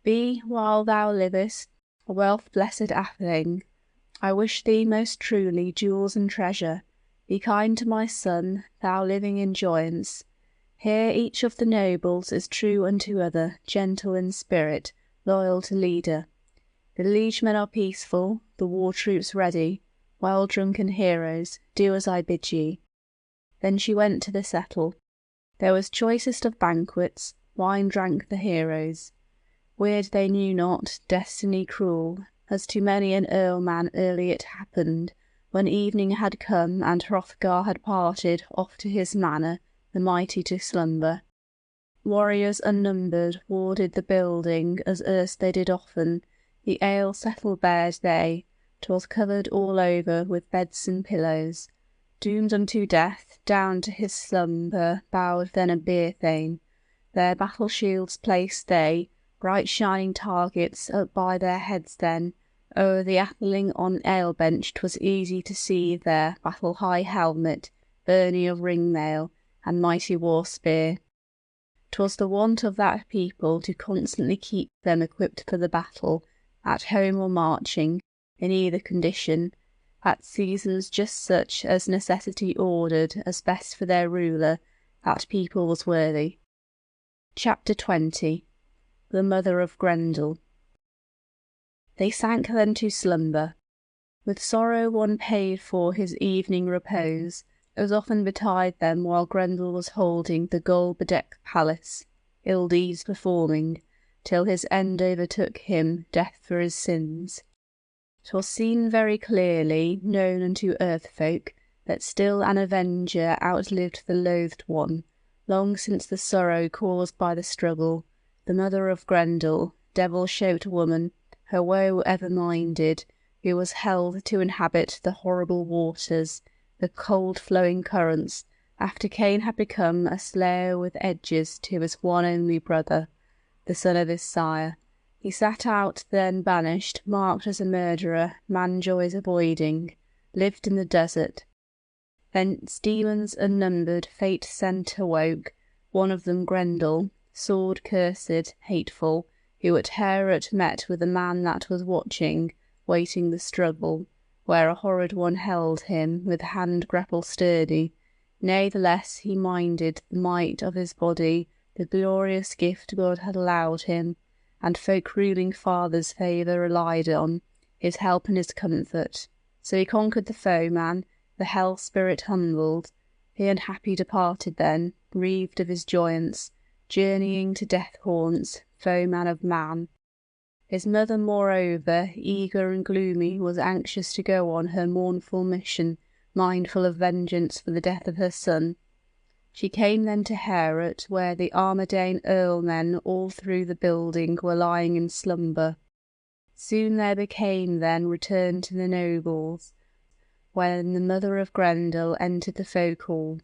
Be, while thou livest, a wealth-blessed atheling. I wish thee most truly jewels and treasure. Be kind to my son, thou living in joyance. Here each of the nobles is true unto other, gentle in spirit, loyal to leader. The liegemen are peaceful, the war troops ready, well drunken heroes, do as I bid ye. Then she went to the settle. There was choicest of banquets, wine drank the heroes. Weird they knew not, destiny cruel, as to many an earlman early it happened, when evening had come and Hrothgar had parted off to his manor, the mighty to slumber. Warriors unnumbered warded the building, as erst they did often. The ale settle bared they, 'twas covered all over with beds and pillows. Doomed unto death, down to his slumber bowed then a beer thane. Their battle shields placed they, bright shining targets up by their heads then. O'er the atheling on ale bench 'twas easy to see their battle high helmet, byrnie of ring mail, and mighty war spear. 'Twas the wont of that people to constantly keep them equipped for the battle, at home or marching, in either condition, at seasons just such as necessity ordered as best for their ruler, that people was worthy. Chapter 20. The mother of Grendel. They sank then to slumber. With sorrow one paid for his evening repose. It was often betide them while Grendel was holding the gold-bedecked palace, ill deeds performing, till his end overtook him, death for his sins. 'Twas seen very clearly, known unto earth-folk, that still an avenger outlived the loathed one, long since the sorrow caused by the struggle. The mother of Grendel, devil-shaped woman, her woe ever minded, who was held to inhabit the horrible waters, the cold flowing currents, after Cain had become a slayer with edges to his one only brother, the son of his sire. He sat out then banished, marked as a murderer, man-joys avoiding, lived in the desert. Thence demons unnumbered fate sent awoke, one of them Grendel, sword-cursed, hateful, who at Heorot met with a man that was watching, waiting the struggle, where a horrid one held him, with hand grapple sturdy. Natheless he minded the might of his body, the glorious gift God had allowed him, and folk-ruling father's favour relied on, his help and his comfort. So he conquered the foeman, the hell-spirit humbled. He unhappy departed then, grieved of his joyance, journeying to death haunts, foeman of man. His mother moreover, eager and gloomy, was anxious to go on her mournful mission, mindful of vengeance for the death of her son. She came then to Heorot, where the Armadain earlmen all through the building were lying in slumber. Soon there became then return to the nobles, when the mother of Grendel entered the folk-hall.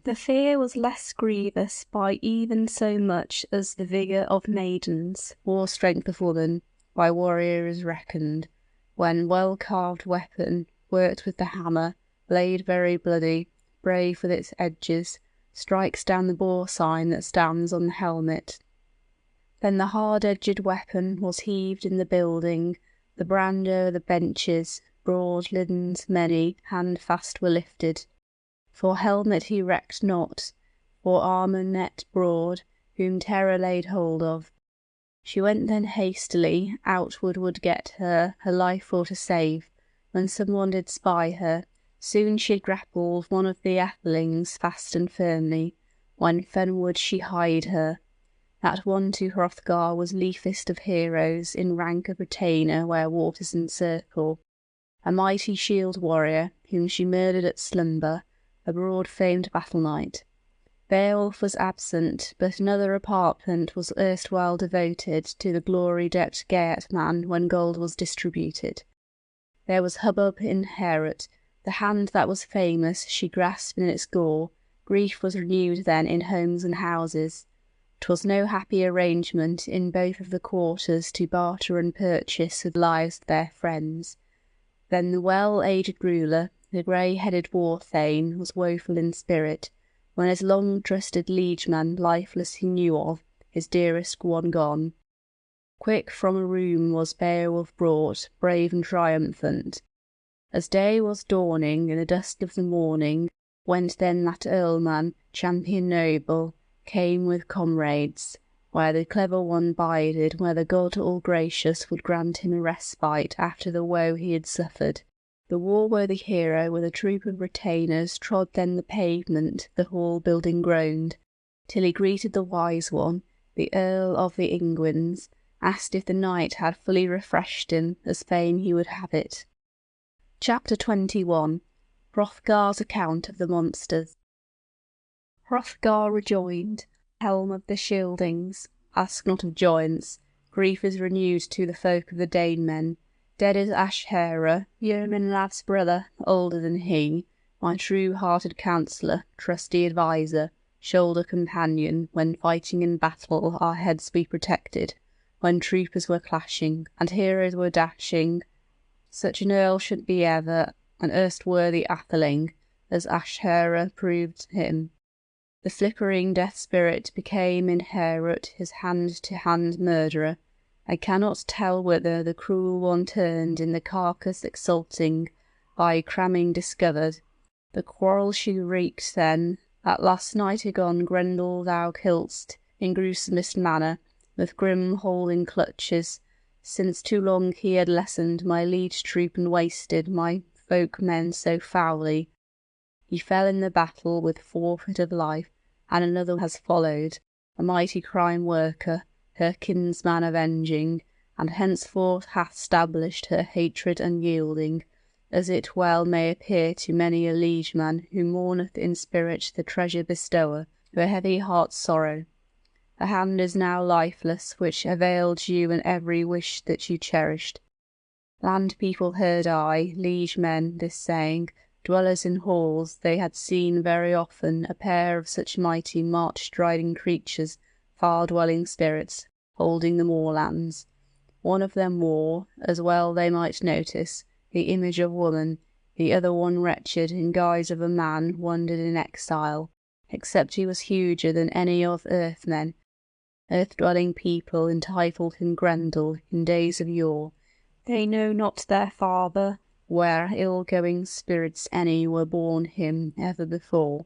The fear was less grievous by even so much as the vigour of maidens, war strength of woman, by warriors reckoned, when well-carved weapon, worked with the hammer, blade very bloody, brave with its edges, strikes down the boar sign that stands on the helmet. Then the hard-edged weapon was heaved in the building, the brand o'er the benches, broad lidens many, hand-fast were lifted. For helmet he recked not, for armour net broad, whom terror laid hold of. She went then hastily, outward would get her life for to save, when some one did spy her. Soon she had grappled one of the athelings fast and firmly, when fen would she hide her. That one to Hrothgar was liefest of heroes, in rank of retainer where waters encircle, a mighty shield warrior, whom she murdered at slumber, a broad-famed battle-knight. Beowulf was absent, but another apartment was erstwhile devoted to the glory-decked Geatman when gold was distributed. There was hubbub in Heorot. The hand that was famous she grasped in its gore. Grief was renewed then in homes and houses. 'Twas no happy arrangement in both of the quarters to barter and purchase with lives their friends. Then the well-aged ruler, the grey-headed war-thane, was woeful in spirit, when his long-trusted liegeman lifeless he knew of, his dearest one gone. Quick from a room was Beowulf brought, brave and triumphant. As day was dawning in the dusk of the morning, went then that earlman, champion noble, came with comrades, where the clever one bided, where the god all-gracious would grant him a respite after the woe he had suffered. The war-worthy hero with a troop of retainers trod then the pavement, the hall-building groaned, till he greeted the wise one, the Earl of the Ingwins, asked if the night had fully refreshed him, as fain he would have it. Chapter 21. Hrothgar's account of the monsters. Hrothgar rejoined, Helm of the Scyldings, ask not of giants, grief is renewed to the folk of the Danemen. Dead is Ashera, Yerminlad's brother, older than he, my true-hearted counsellor, trusty adviser, shoulder companion, when fighting in battle our heads we protected, when troopers were clashing, and heroes were dashing. Such an earl should be ever, an erst-worthy atheling, as Ashera proved him. The flickering death-spirit became in Herut his hand-to-hand murderer. I cannot tell whither the cruel one turned in the carcass exulting, by cramming discovered. The quarrel she wreaked then, that last night agone Grendel thou killedst, in gruesomest manner, with grim holding clutches, since too long he had lessened my liege troop and wasted my folk men so foully. He fell in the battle with forfeit of life, and another has followed, a mighty crime worker, her kinsman avenging, and henceforth hath stablished her hatred unyielding, as it well may appear to many a liegeman who mourneth in spirit the treasure bestower, her heavy heart's sorrow. The hand is now lifeless which availed you in every wish that you cherished. Land people heard I, liegemen, this saying, dwellers in halls, they had seen very often a pair of such mighty march-striding creatures, far-dwelling spirits, holding the moorlands. One of them wore, as well they might notice, the image of woman, the other one wretched in guise of a man wandered in exile, except he was huger than any of earthmen. Earth-dwelling people entitled him Grendel in days of yore. They know not their father, where ill-going spirits any were born him ever before.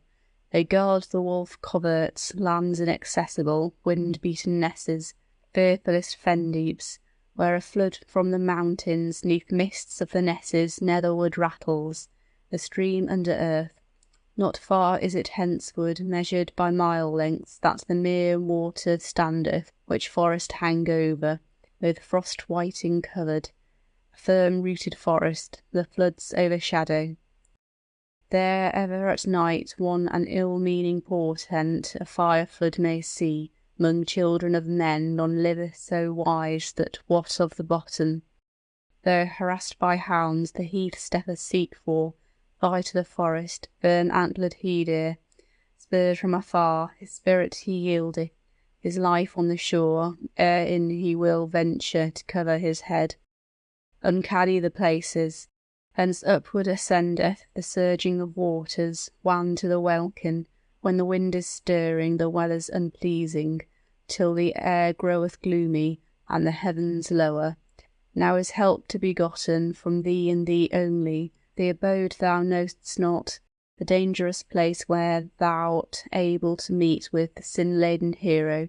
They guard the wolf-coverts, lands inaccessible, wind-beaten nesses, fearfullest fen-deeps, where a flood from the mountains, neath mists of the nesses netherward rattles, the stream under earth. Not far is it henceward, measured by mile lengths, that the mere water standeth, which forest hang over, with frost-whiting covered, a firm-rooted forest, the floods overshadow. There ever at night one an ill-meaning portent a fire-flood may see, 'mong children of men none liveth so wise that wot of the bottom. Though harassed by hounds the heath steppers seek for, fly to the forest, firm-antlered he-deer, spurred from afar, his spirit he yieldeth, his life on the shore, ere in he will venture to cover his head. Uncanny the places, hence upward ascendeth the surging of waters, wan to the welkin, when the wind is stirring, the weather's unpleasing, till the air groweth gloomy, and the heavens lower. Now is help to be gotten from thee and thee only, the abode thou know'st not, the dangerous place where thou'rt able to meet with the sin-laden hero.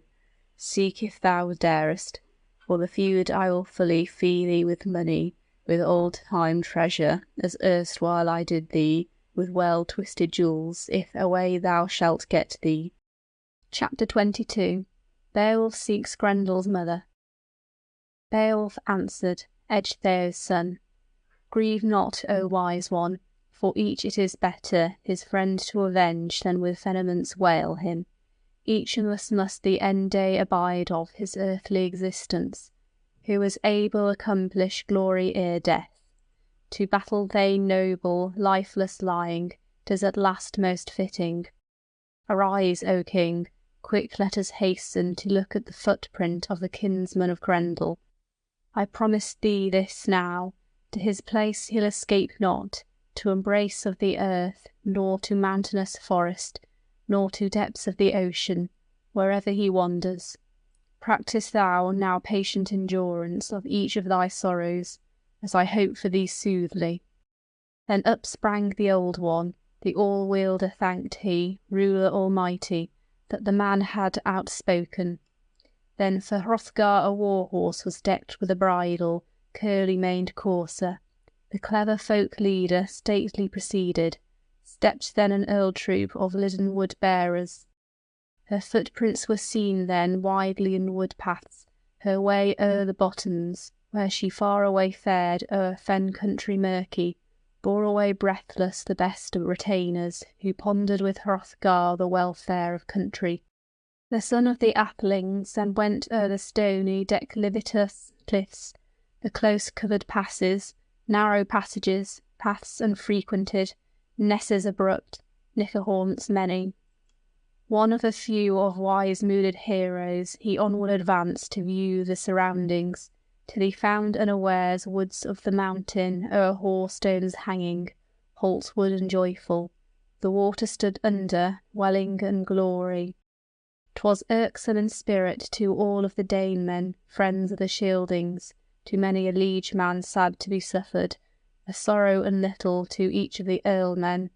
Seek if thou darest. For the feud I will fully fee thee with money, with old-time treasure, as erstwhile I did thee, with well-twisted jewels, if away thou shalt get thee. Chapter 22. Beowulf seeks Grendel's mother. Beowulf answered, Ecgtheow's son, Grieve not, O wise one, for each it is better his friend to avenge than with vehemence wail him. Each of us must the end day abide of his earthly existence, who is able accomplish glory ere death. To battle vain noble, lifeless lying, 'tis at last most fitting. Arise, O king, quick let us hasten to look at the footprint of the kinsman of Grendel. I promise thee this now, to his place he'll escape not, to embrace of the earth, nor to mountainous forest, nor to depths of the ocean, wherever he wanders. Practise thou now patient endurance of each of thy sorrows, as I hope for thee soothly. Then up sprang the old one, the all-wielder thanked he, ruler almighty, that the man had outspoken. Then for Hrothgar a war-horse was decked with a bridle, curly-maned courser. The clever folk leader stately proceeded. Stepped then an earl-troop of liden wood-bearers. Her footprints were seen then widely in wood-paths, her way o'er the bottoms, where she far away fared o'er fen country murky, bore away breathless the best of retainers, who pondered with Hrothgar the welfare of country. The son of the Athelings then went o'er the stony declivitous cliffs, the close-covered passes, narrow passages, paths unfrequented, nesses abrupt, nicker haunts many. One of a few of wise-mooded heroes, he onward advanced to view the surroundings, till he found unawares woods of the mountain o'er hoar stones hanging, holtwood and joyful. The water stood under, welling and glory. 'Twas irksome in spirit to all of the Danemen, friends of the Scyldings, to many a liege man sad to be suffered, a sorrow unlittle to each of the earlmen.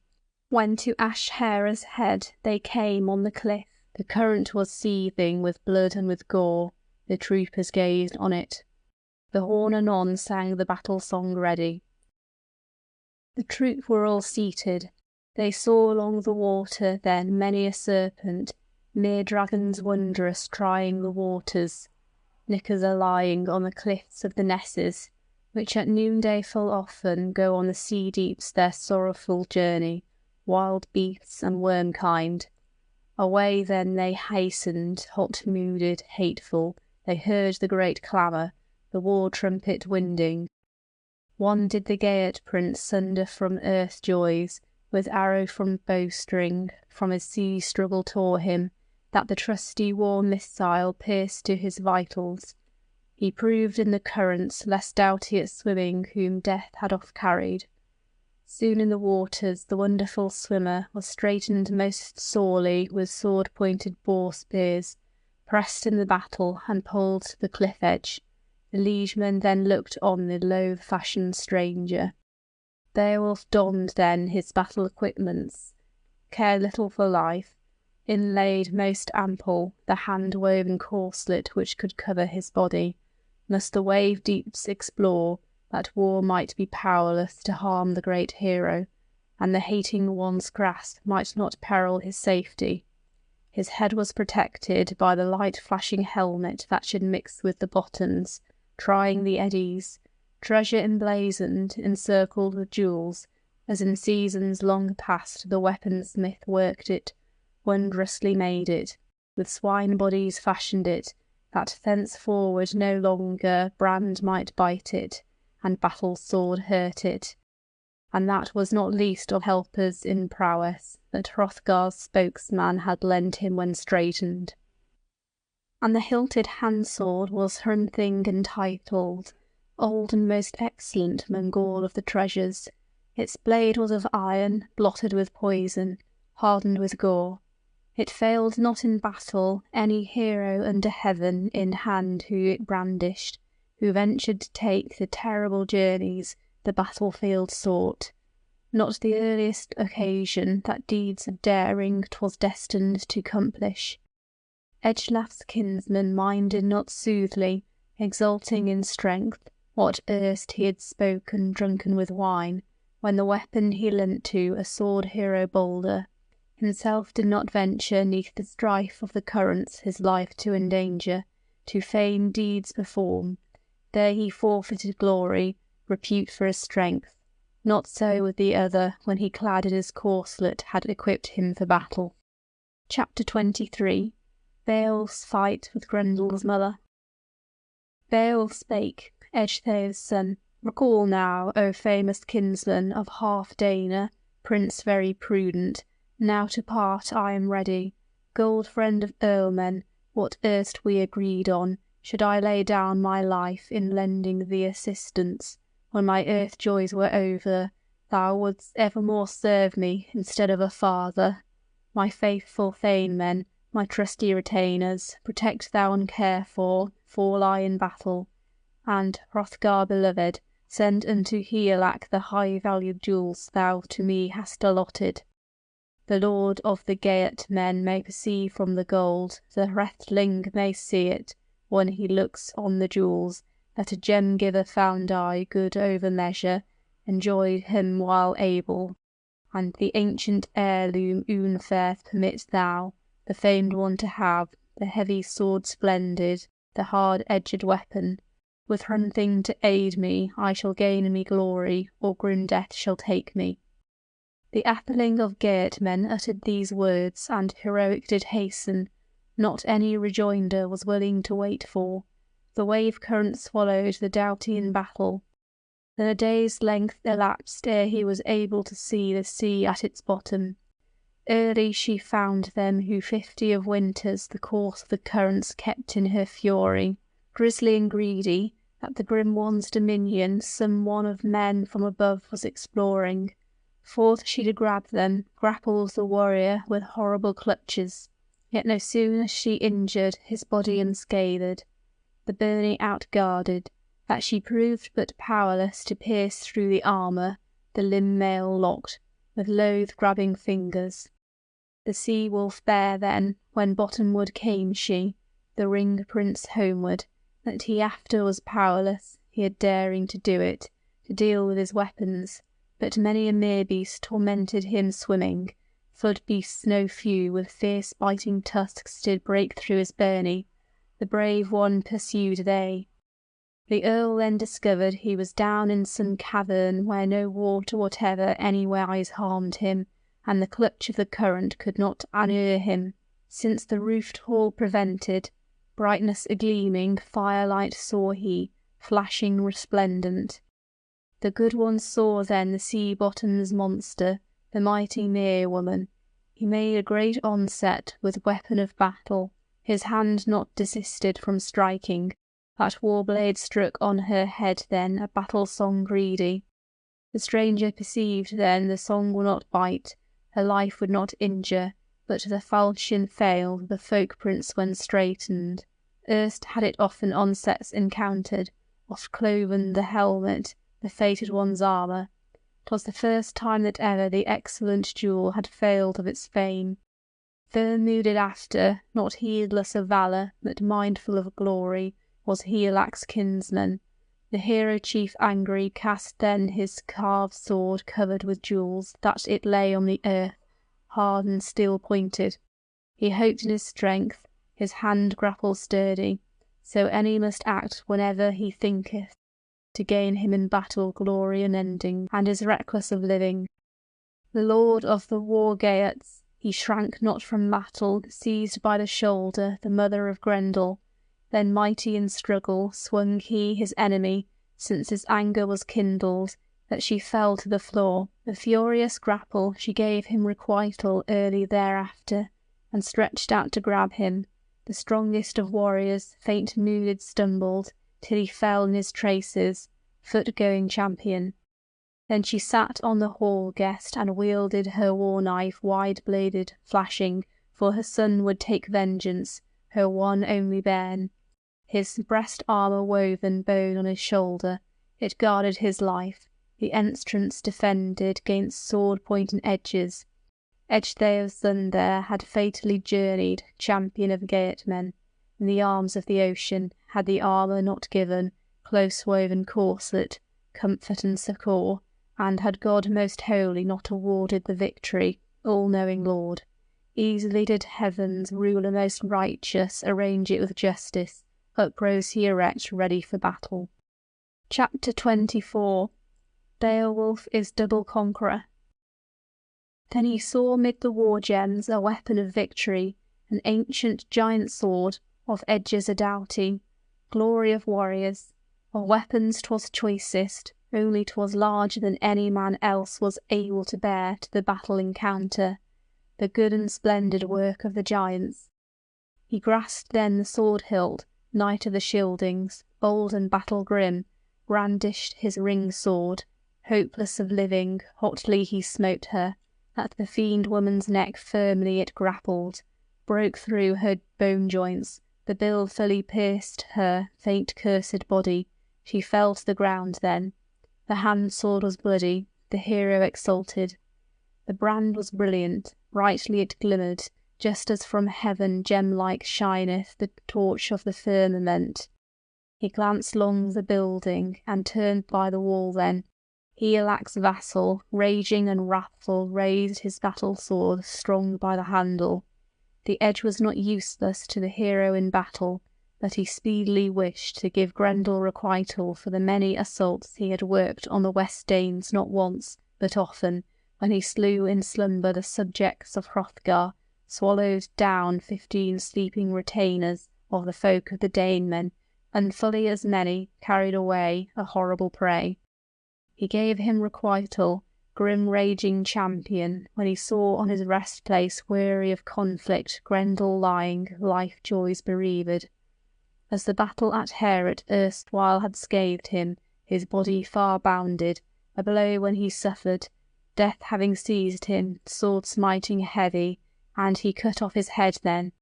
When to Ashera's head they came on the cliff, the current was seething with blood and with gore, the troopers gazed on it. The horn anon sang the battle-song ready. The troop were all seated. They saw along the water then many a serpent, mere dragons wondrous trying the waters. Knickers are lying on the cliffs of the nesses, which at noonday full often go on the sea-deeps their sorrowful journey, wild beasts and worm-kind. Away then they hastened, hot-mooded, hateful, they heard the great clamour, the war-trumpet winding. One did the Geat prince sunder from earth joys, with arrow from bowstring, from his sea struggle tore him, that the trusty war missile pierced to his vitals. He proved in the currents less doughty at swimming whom death had off carried. Soon in the waters the wonderful swimmer was straitened most sorely with sword-pointed boar-spears, pressed in the battle and pulled to the cliff-edge. The liegemen then looked on the loath-fashioned stranger. Beowulf donned then his battle equipments, cared little for life, inlaid most ample the hand-woven corslet which could cover his body, must the wave-deeps explore, that war might be powerless to harm the great hero, and the hating one's grasp might not peril his safety. His head was protected by the light-flashing helmet that should mix with the bottoms, trying the eddies, treasure emblazoned, encircled with jewels, as in seasons long past the weaponsmith worked it, wondrously made it, with swine bodies fashioned it, that thenceforward no longer brand might bite it, and battle's sword hurt it. And that was not least of helpers in prowess, that Hrothgar's spokesman had lent him when straitened. And the hilted hand-sword was Hrunthing entitled, old and most excellent among all of the treasures. Its blade was of iron, blotted with poison, hardened with gore. It failed not in battle any hero under heaven in hand who it brandished, who ventured to take the terrible journeys the battlefield sought. Not the earliest occasion that deeds of daring 'twas destined to accomplish. Ecglaf's kinsman minded not soothly, exulting in strength, what erst he had spoken drunken with wine, when the weapon he lent to a sword-hero bolder. Himself did not venture 'neath the strife of the currents his life to endanger, to fame deeds perform. There he forfeited glory, repute for his strength. Not so with the other, when he clad in his corslet had equipped him for battle. Chapter 23. Beowulf's fight with Grendel's mother. Beowulf spake, Ecgtheow's son, recall now, O famous kinsman of Halfdana, prince very prudent, now to part I am ready. Gold friend of earlmen, what erst we agreed on, should I lay down my life in lending thee assistance, when my earth joys were over, thou wouldst evermore serve me instead of a father. My faithful thanemen, my trusty retainers, protect thou and care for, fall I in battle. And, Hrothgar beloved, send unto Higelac the high-valued jewels thou to me hast allotted. The lord of the Geatmen may perceive from the gold, the Hretling may see it, when he looks on the jewels, that a gem-giver found I good over measure, enjoyed him while able. And the ancient heirloom Unfair permit thou, the famed one to have, the heavy sword splendid, the hard-edged weapon. With hunting to aid me, I shall gain me glory, or grim death shall take me. The atheling of Geatmen uttered these words, and heroic did hasten. Not any rejoinder was willing to wait for. The wave-current swallowed the doughty in battle. Then a day's length elapsed ere he was able to see the sea at its bottom. Early she found them who 50 of winters the course of the currents kept in her fury. Grisly and greedy, at the grim one's dominion some one of men from above was exploring. Forth she did grab them, grappled the warrior with horrible clutches. Yet no sooner she injured his body unscathed, the burning outguarded, that she proved but powerless to pierce through the armour, the limb-mail locked, with loath grabbing fingers. The sea-wolf bare then, when bottomward came she, the ring-prince homeward, that he after was powerless, he had daring to do it, to deal with his weapons, but many a mere-beast tormented him swimming. Flood-beasts no few with fierce biting tusks did break through his byrnie, the brave one pursued they. The earl then discovered he was down in some cavern where no water whatever anywise harmed him, and the clutch of the current could not unure him, since the roofed hall prevented. Brightness a-gleaming, firelight saw he, flashing resplendent. The good one saw then the sea-bottom's monster, the mighty mere-woman. He made a great onset with weapon of battle, his hand not desisted from striking. That war-blade struck on her head then, a battle-song greedy. The stranger perceived then the song would not bite, her life would not injure, but the falchion failed the folk-prince when straitened. Erst had it often onsets encountered, oft cloven the helmet, the fated one's armour. 'Twas the first time that ever the excellent jewel had failed of its fame. Firm-mooded after, not heedless of valour, but mindful of glory, was Higelac's kinsman. The hero-chief angry cast then his carved sword covered with jewels, that it lay on the earth, hard and steel-pointed. He hoped in his strength, his hand grapple sturdy, so any must act whenever he thinketh, to gain him in battle glory unending, and is reckless of living. The lord of the war-Geats, he shrank not from battle, seized by the shoulder the mother of Grendel. Then mighty in struggle swung he his enemy, since his anger was kindled, that she fell to the floor. The furious grapple she gave him requital early thereafter, and stretched out to grab him. The strongest of warriors, faint-mooded, stumbled, till he fell in his traces, foot-going champion. Then she sat on the hall guest and wielded her war-knife wide-bladed, flashing, for her son would take vengeance, her one only bairn. His breast-armour woven bone on his shoulder, it guarded his life, the entrance defended 'gainst sword-point and edges. Edged they of sun there had fatally journeyed, champion of Geatmen, in the arms of the ocean, had the armour not given, close-woven corselet, comfort and succour, and had God most holy not awarded the victory, all-knowing Lord. Easily did heaven's ruler most righteous arrange it with justice. Up rose he erect, ready for battle. Chapter 24. Beowulf is double conqueror. Then he saw mid the war-gems a weapon of victory, an ancient giant sword, of edges a doughty, glory of warriors. Of weapons 'twas choicest, only 'twas larger than any man else was able to bear to the battle encounter, the good and splendid work of the giants. He grasped then the sword-hilt, knight of the Scyldings, bold and battle-grim, brandished his ring-sword, hopeless of living, hotly he smote her, at the fiend-woman's neck firmly it grappled, broke through her bone-joints, the bill fully pierced her faint cursed body, she fell to the ground then. The hand-sword was bloody, the hero exulted. The brand was brilliant, brightly it glimmered, just as from heaven gem-like shineth the torch of the firmament. He glanced along the building, and turned by the wall then. Higelac's vassal, raging and wrathful, raised his battle-sword, strong by the handle. The edge was not useless to the hero in battle, but he speedily wished to give Grendel requital for the many assaults he had worked on the West Danes not once, but often, when he slew in slumber the subjects of Hrothgar, swallowed down 15 sleeping retainers of the folk of the Danemen, and fully as many carried away a horrible prey. He gave him requital, grim raging champion, when he saw on his rest place weary of conflict Grendel lying, life-joys bereaved. As the battle at Heorot erstwhile had scathed him, his body far bounded, a blow when he suffered, death having seized him, sword smiting heavy, and he cut off his head then.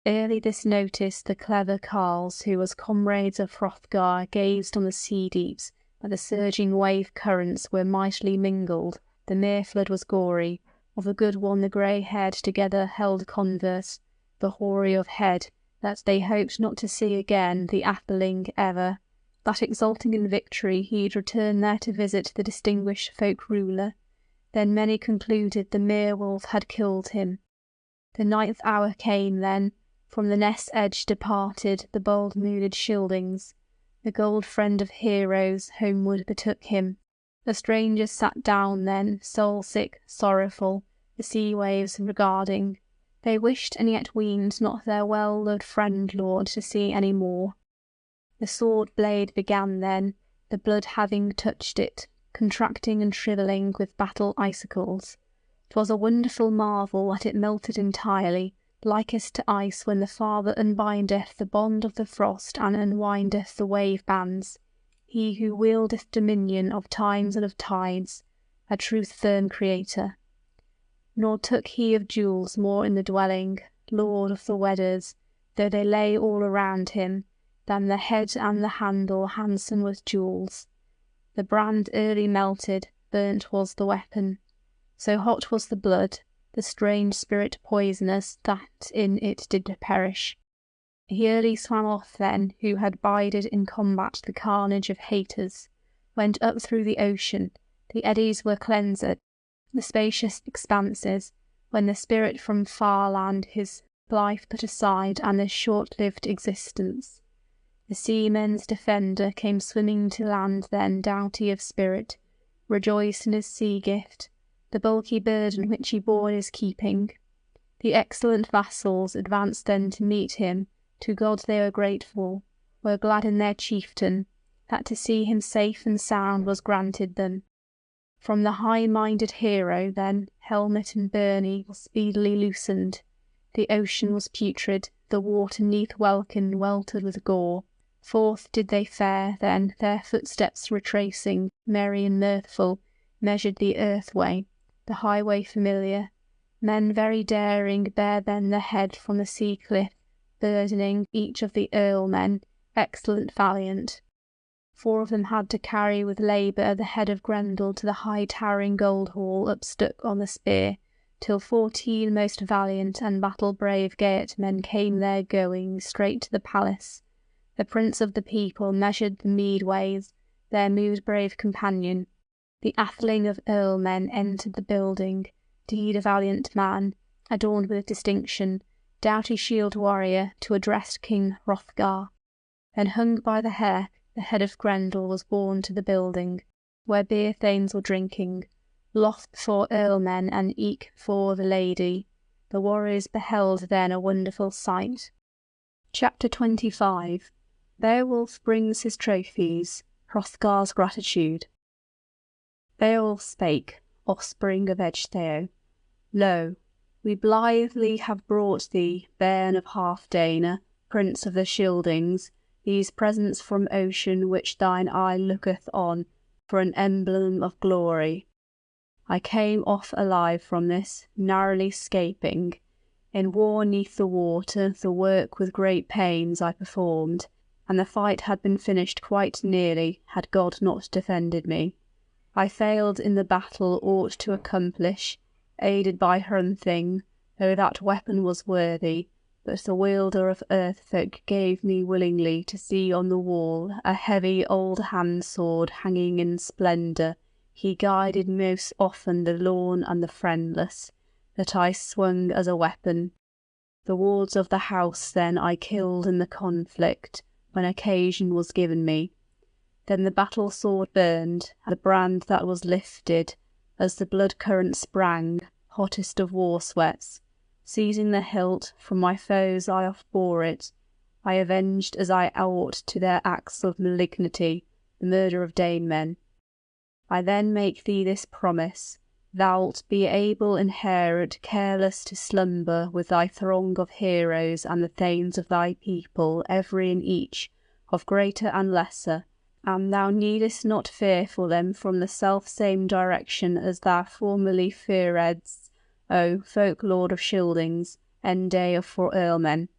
Early this noticed the clever carles, who as comrades of Hrothgar gazed on the sea-deeps, where the surging wave-currents were mightily mingled, the mere flood was gory, of the good one the grey-haired together held converse, the hoary of head, that they hoped not to see again the atheling ever, that exulting in victory he'd return there to visit the distinguished folk-ruler. Then many concluded the mere wolf had killed him. The 9th hour came then, from the nest edge departed the bold-mooded Scyldings. The gold friend of heroes homeward betook him. The strangers sat down then, soul-sick, sorrowful, the sea-waves regarding. They wished and yet weened not their well-loved friend-lord to see any more. The sword-blade began then, the blood having touched it, contracting and shrivelling with battle icicles. 'Twas a wonderful marvel that it melted entirely, likest to ice when the Father unbindeth the bond of the frost and unwindeth the wave-bands. He who wieldeth dominion of times and of tides, a truth firm creator. Nor took he of jewels more in the dwelling, lord of the wedders, though they lay all around him, than the head and the handle handsome with jewels. The brand early melted, burnt was the weapon. So hot was the blood, the strange spirit poisonous, that in it did perish. He early swam off then, who had bided in combat the carnage of haters, went up through the ocean, the eddies were cleansed, the spacious expanses, when the spirit from far land his life put aside and this short-lived existence. The seaman's defender came swimming to land then, doughty of spirit, rejoiced in his sea-gift, the bulky burden which he bore in his keeping. The excellent vassals advanced then to meet him, to God they were grateful, were glad in their chieftain, that to see him safe and sound was granted them. From the high-minded hero then, helmet and byrnie were speedily loosened. The ocean was putrid, the water 'neath welkin weltered with gore. Forth did they fare then, their footsteps retracing, merry and mirthful, measured the earth-way, the highway familiar. Men very daring bare then the head from the sea-cliff, burdening each of the earl-men, excellent valiant. 4 of them had to carry with labour the head of Grendel to the high towering gold hall upstuck on the spear, till 14 most valiant and battle-brave Geatmen came there going straight to the palace. The prince of the people measured the mead-ways, their mood-brave companion. The atheling of earl-men entered the building, deed a valiant man, adorned with distinction, doughty shield warrior, to address King Hrothgar. Then hung by the hair, the head of Grendel was borne to the building, where beer-thanes were drinking, loth before earl-men and eke before the lady. The warriors beheld then a wonderful sight. Chapter 25. Beowulf brings his trophies, Hrothgar's gratitude. Beowulf spake, offspring of Ecgtheow. Lo, we blithely have brought thee, bairn of Halfdane, prince of the Scyldings, these presents from ocean which thine eye looketh on, for an emblem of glory. I came off alive from this, narrowly scaping. In war 'neath the water, the work with great pains I performed, and the fight had been finished quite nearly, had God not defended me. I failed in the battle aught to accomplish, aided by Hrunthing, though that weapon was worthy, but the wielder of earth-folk gave me willingly to see on the wall a heavy old hand-sword hanging in splendour. He guided most often the lorn and the friendless, that I swung as a weapon. The wards of the house then I killed in the conflict, when occasion was given me. Then the battle-sword burned, and the brand that was lifted, as the blood-current sprang, hottest of war-sweats. Seizing the hilt, from my foes I off-bore it. I avenged as I ought to their acts of malignity, the murder of Danemen. I then make thee this promise, thou'lt be able in Herod careless to slumber with thy throng of heroes and the thanes of thy people, every and each, of greater and lesser, and thou needest not fear for them from the self-same direction as thou formerly fearedst, O folk-lord of Scyldings, Ende of for earlmen.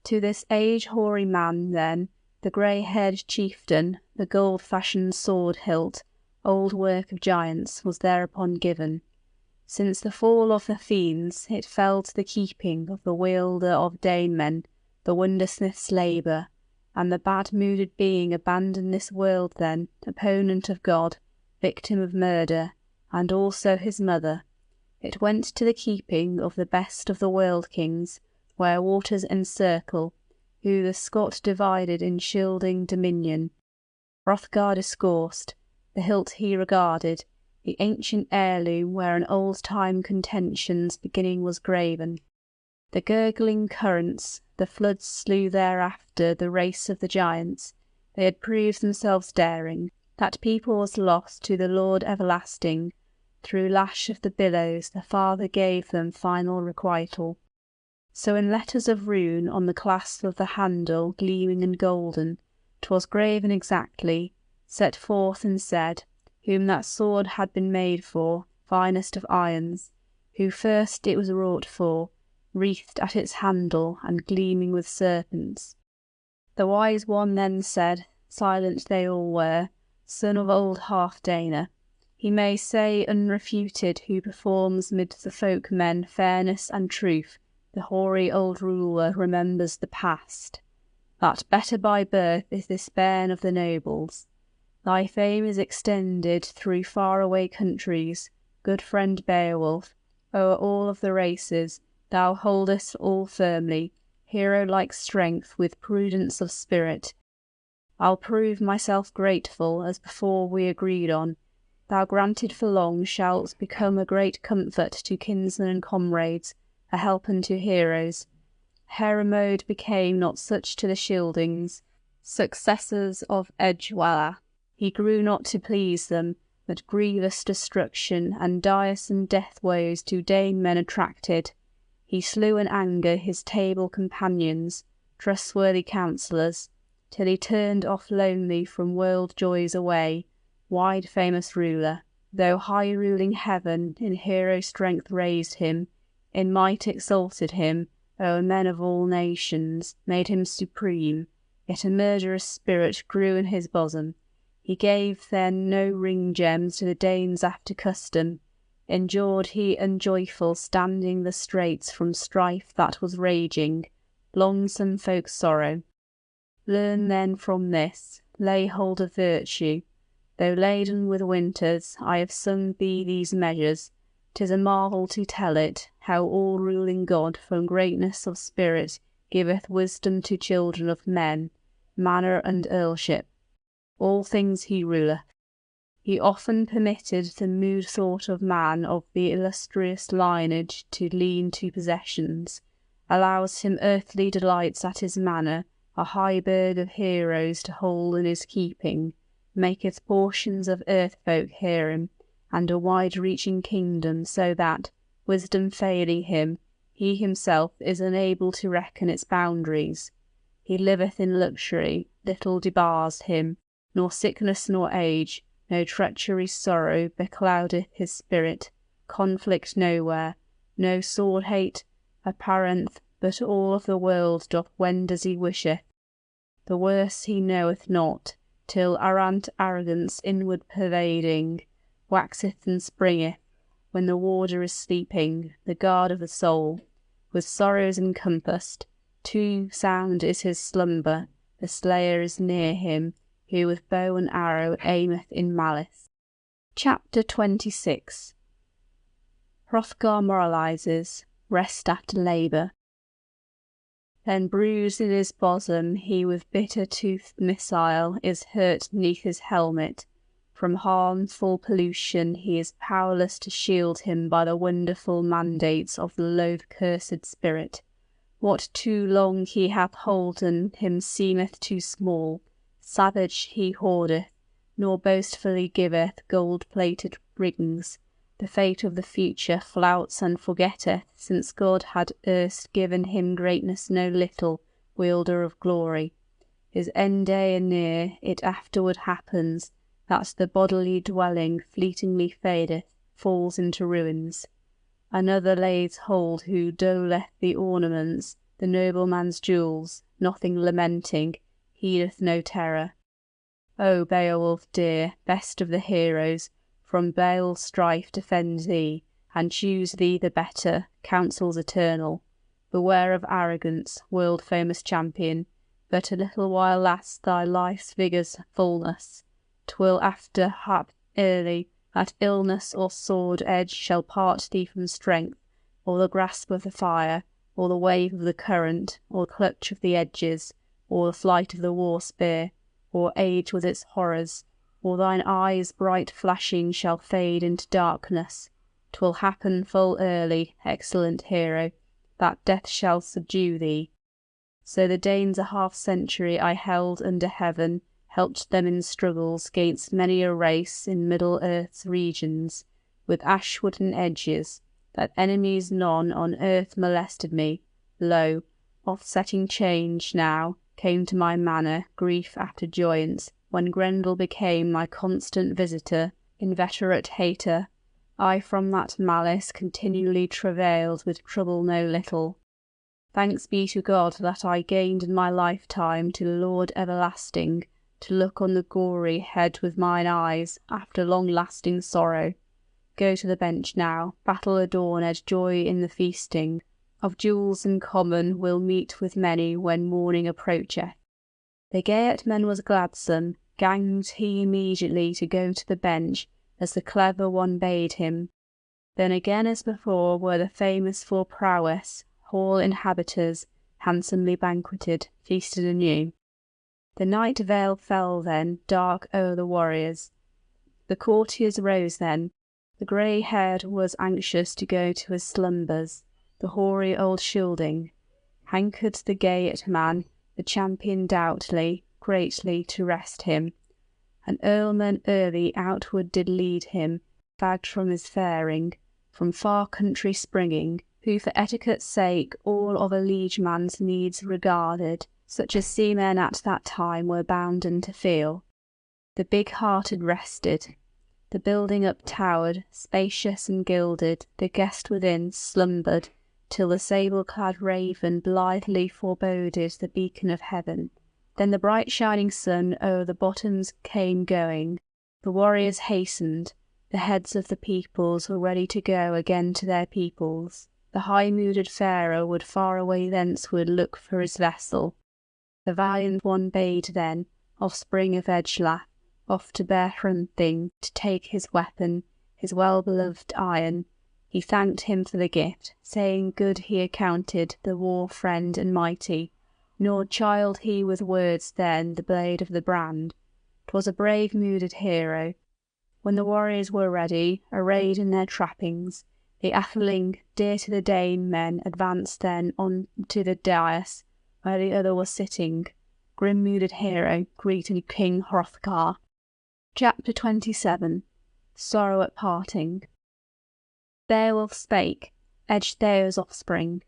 To this age-hoary man, then, the grey-haired chieftain, the gold-fashioned sword-hilt, old work of giants, was thereupon given. Since the fall of the fiends, it fell to the keeping of the wielder of Danemen, the wondersmith's labour, and the bad-mooded being abandoned this world then, opponent of God, victim of murder, and also his mother. It went to the keeping of the best of the world-kings, where waters encircle, who the Scot divided in Scylding dominion. Hrothgar discoursed, the hilt he regarded, the ancient heirloom where an old-time contention's beginning was graven. The gurgling currents, the floods slew thereafter the race of the giants. They had proved themselves daring. That people was lost to the Lord everlasting. Through lash of the billows the Father gave them final requital. So in letters of rune on the clasp of the handle gleaming and golden, 'twas graven exactly, set forth and said, whom that sword had been made for, finest of irons, who first it was wrought for, wreathed at its handle and gleaming with serpents. The wise one then said, silent they all were, son of old Halfdane, he may say unrefuted who performs mid the folk-men fairness and truth, the hoary old ruler remembers the past. That better by birth is this bairn of the nobles. Thy fame is extended through far-away countries, good friend Beowulf, o'er all of the races, thou holdest all firmly, hero-like strength with prudence of spirit. I'll prove myself grateful as before we agreed on. Thou granted for long shalt become a great comfort to kinsmen and comrades, a help unto heroes. Heremode became not such to the Scyldings, successors of Edgeweller. He grew not to please them, but grievous destruction and diresome death woes to Danemen attracted. He slew in anger his table companions, trustworthy counsellors, till he turned off lonely from world joys away, wide famous ruler, though high ruling heaven in hero strength raised him, in might exalted him, o'er men of all nations, made him supreme, yet a murderous spirit grew in his bosom. He gave then no ring-gems to the Danes after custom, endured he unjoyful standing the straits from strife that was raging, longsome folk's sorrow. Learn then from this, lay hold of virtue. Though laden with winters, I have sung thee these measures. 'Tis a marvel to tell it, how all-ruling God from greatness of spirit giveth wisdom to children of men, manor and earlship. All things he ruleth. He often permitted the mood thought of man of the illustrious lineage to lean to possessions, allows him earthly delights at his manor, a high bird of heroes to hold in his keeping, maketh portions of earth-folk hear him, and a wide-reaching kingdom, so that, wisdom failing him, he himself is unable to reckon its boundaries. He liveth in luxury, little debars him, nor sickness nor age, no treachery sorrow becloudeth his spirit, conflict nowhere, no sword-hate, apparent, but all of the world doth wend as he wisheth. The worse he knoweth not, till arrant arrogance inward pervading, waxeth and springeth, when the warder is sleeping, the guard of the soul, with sorrows encompassed. Too sound is his slumber, the slayer is near him, who with bow and arrow aimeth in malice. Chapter 26. Hrothgar moralizes, rest after labour. Then bruised in his bosom he with bitter-toothed missile is hurt neath his helmet. From harmful pollution he is powerless to shield him by the wonderful mandates of the loath-cursed spirit. What too long he hath holden him seemeth too small. Savage he hoardeth, nor boastfully giveth gold-plated rings. The fate of the future flouts and forgetteth, since God had erst given him greatness no little, wielder of glory. His end day anear, it afterward happens, that the bodily dwelling fleetingly fadeth, falls into ruins. Another lays hold who doleth the ornaments, the nobleman's jewels, nothing lamenting, heedeth no terror. O Beowulf dear, best of the heroes, from bale strife defend thee, and choose thee the better, counsels eternal. Beware of arrogance, world-famous champion, but a little while lasts thy life's vigour's fulness. 'Twill after hap early, that illness or sword edge shall part thee from strength, or the grasp of the fire, or the wave of the current, or the clutch of the edges, or the flight of the war-spear, or age with its horrors, or thine eyes bright flashing shall fade into darkness. 'Twill happen full early, excellent hero, that death shall subdue thee. So the Danes a half-century I held under heaven, helped them in struggles gainst many a race in middle earth's regions, with ash-wooden edges, that enemies none on earth molested me. Lo, offsetting change now came to my manner, grief after joyance, when Grendel became my constant visitor, inveterate hater. I from that malice continually travailed with trouble no little. Thanks be to God that I gained in my lifetime to the Lord everlasting, to look on the gory head with mine eyes, after long-lasting sorrow. Go to the bench now, battle adorned, joy in the feasting. Of duels in common we'll meet with many when morning approacheth. The Geatman was gladsome, ganged he immediately to go to the bench, as the clever one bade him. Then again as before were the famous for prowess, hall inhabiters, handsomely banqueted, feasted anew. The night veil fell then, dark o'er the warriors. The courtiers rose then. The grey-haired was anxious to go to his slumbers, the hoary old Scylding. Hankered the Geatman, the champion doubtly, greatly to rest him. An earlman early outward did lead him, fagged from his faring, from far country springing, who for etiquette's sake all of a liegeman's needs regarded, such as seamen at that time were bounden to feel. The big-hearted rested. The building up towered, spacious and gilded, the guest within slumbered, till the sable-clad raven blithely foreboded the beacon of heaven. Then the bright shining sun o'er the bottoms came going. The warriors hastened. The heads of the peoples were ready to go again to their peoples. The high-mooded Pharaoh would far away thenceward look for his vessel. The valiant one bade then, offspring of Edgelaf, off to bear Hrunting, to take his weapon, his well-beloved iron. He thanked him for the gift, saying good he accounted the war-friend and mighty, nor chided he with words then the blade of the brand. 'Twas a brave-mooded hero. When the warriors were ready, arrayed in their trappings, the atheling, dear to the Dane men advanced then on to the dais, where the other was sitting. Grim-mooded hero greeted King Hrothgar. Chapter 27. Sorrow at parting. Beowulf spake, Ecgtheow's offspring.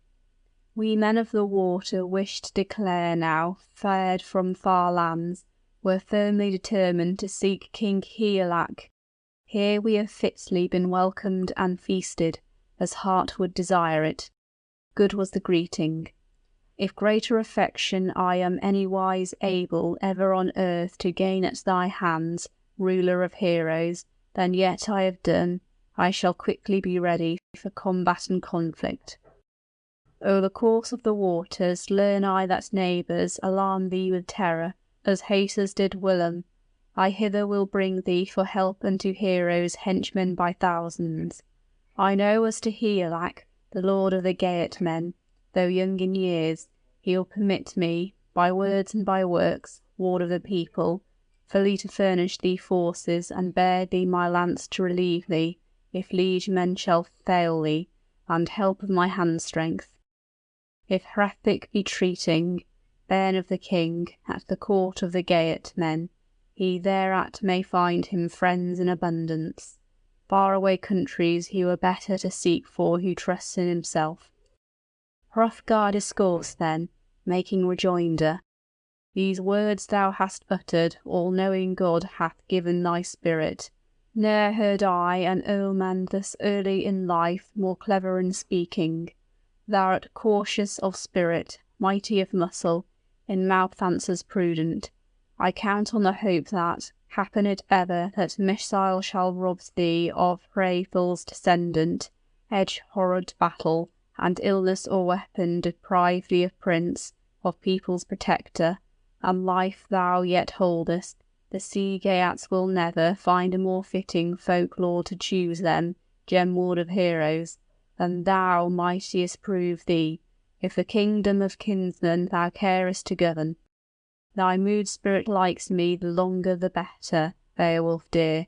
We men of the water wish to declare now, fared from far lands, were firmly determined to seek King Higelac. Here we have fitly been welcomed and feasted, as heart would desire it. Good was the greeting. If greater affection I am anywise able ever on earth to gain at thy hands, ruler of heroes, than yet I have done, I shall quickly be ready for combat and conflict. O the course of the waters, learn I that neighbours alarm thee with terror, as haters did whilom. I hither will bring thee for help unto heroes henchmen by thousands. I know as to Higelac, the lord of the Geatmen, though young in years, he'll permit me, by words and by works, ward of the people, fully to furnish thee forces, and bear thee my lance to relieve thee, if liegemen shall fail thee, and help of my hand strength. If Hrethric be treating, bairn of the king, at the court of the Geatmen, he thereat may find him friends in abundance. Far-away countries he were better to seek for who trusts in himself. Hrothgar discoursed then, making rejoinder. These words thou hast uttered, all-knowing God hath given thy spirit. Ne'er heard I an earlman thus early in life more clever in speaking. Thou'rt cautious of spirit, mighty of muscle, in mouth answers prudent. I count on the hope that, happen it ever that missile shall rob thee of Hraethul's descendant, edge horrid battle, and illness or weapon deprive thee of prince, of people's protector, and life thou yet holdest, the sea Geats will never find a more fitting folklore to choose them, gem-ward of heroes, than thou mightiest prove thee, if the kingdom of kinsmen thou carest to govern. Thy mood-spirit likes me the longer the better, Beowulf dear.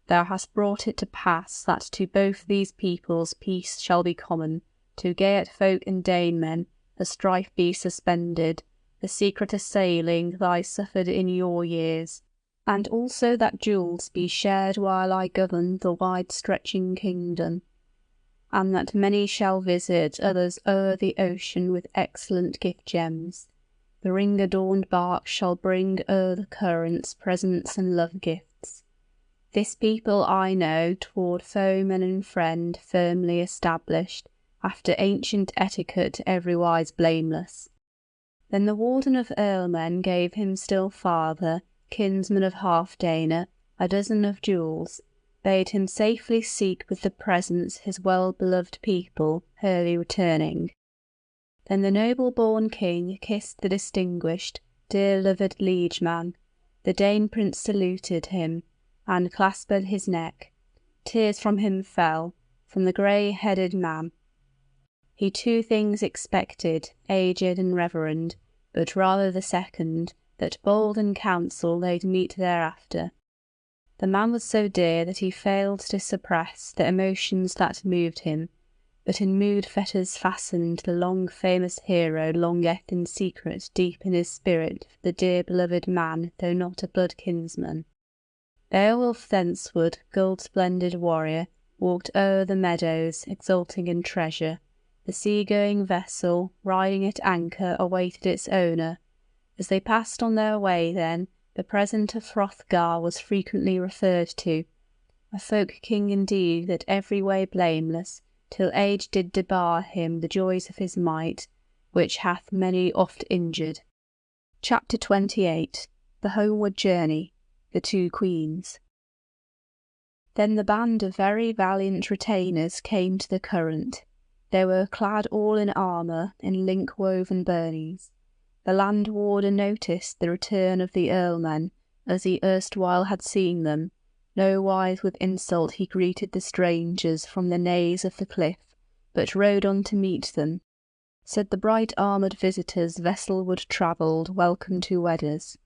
Thou hast brought it to pass that to both these peoples peace shall be common, to Geat folk and Danemen the strife be suspended, the secret assailing thy suffered in your years, and also that jewels be shared while I govern the wide-stretching kingdom, and that many shall visit others o'er the ocean with excellent gift gems. The ring-adorned bark shall bring o'er the currents presents and love-gifts. This people I know toward foeman and friend firmly established, after ancient etiquette everywise blameless. Then the warden of earlmen gave him still farther, kinsman of Halfdane, a dozen of jewels, bade him safely seek with the presents his well-beloved people, early returning. Then the noble-born king kissed the distinguished, dear-loved liegeman. The Dane prince saluted him, and clasped his neck. Tears from him fell, from the grey-headed man. He two things expected, aged and reverend, but rather the second, that bold in counsel they'd meet thereafter. The man was so dear that he failed to suppress the emotions that moved him, but in mood fetters fastened the long famous hero longeth in secret deep in his spirit for the dear beloved man, though not a blood kinsman. Beowulf thenceward, gold-splendid warrior, walked o'er the meadows, exulting in treasure. The sea-going vessel, riding at anchor, awaited its owner. As they passed on their way then, the present of Hrothgar was frequently referred to, a folk king indeed that every way blameless, till age did debar him the joys of his might, which hath many oft injured. Chapter 28. The Homeward Journey. The Two Queens. Then the band of very valiant retainers came to the current. They were clad all in armour, in link-woven byrnies. The land warder noticed the return of the earlmen, as he erstwhile had seen them. Nowise with insult he greeted the strangers from the naze of the cliff, but rode on to meet them. Said the bright-armoured visitors vesselward travelled, welcome to Weders.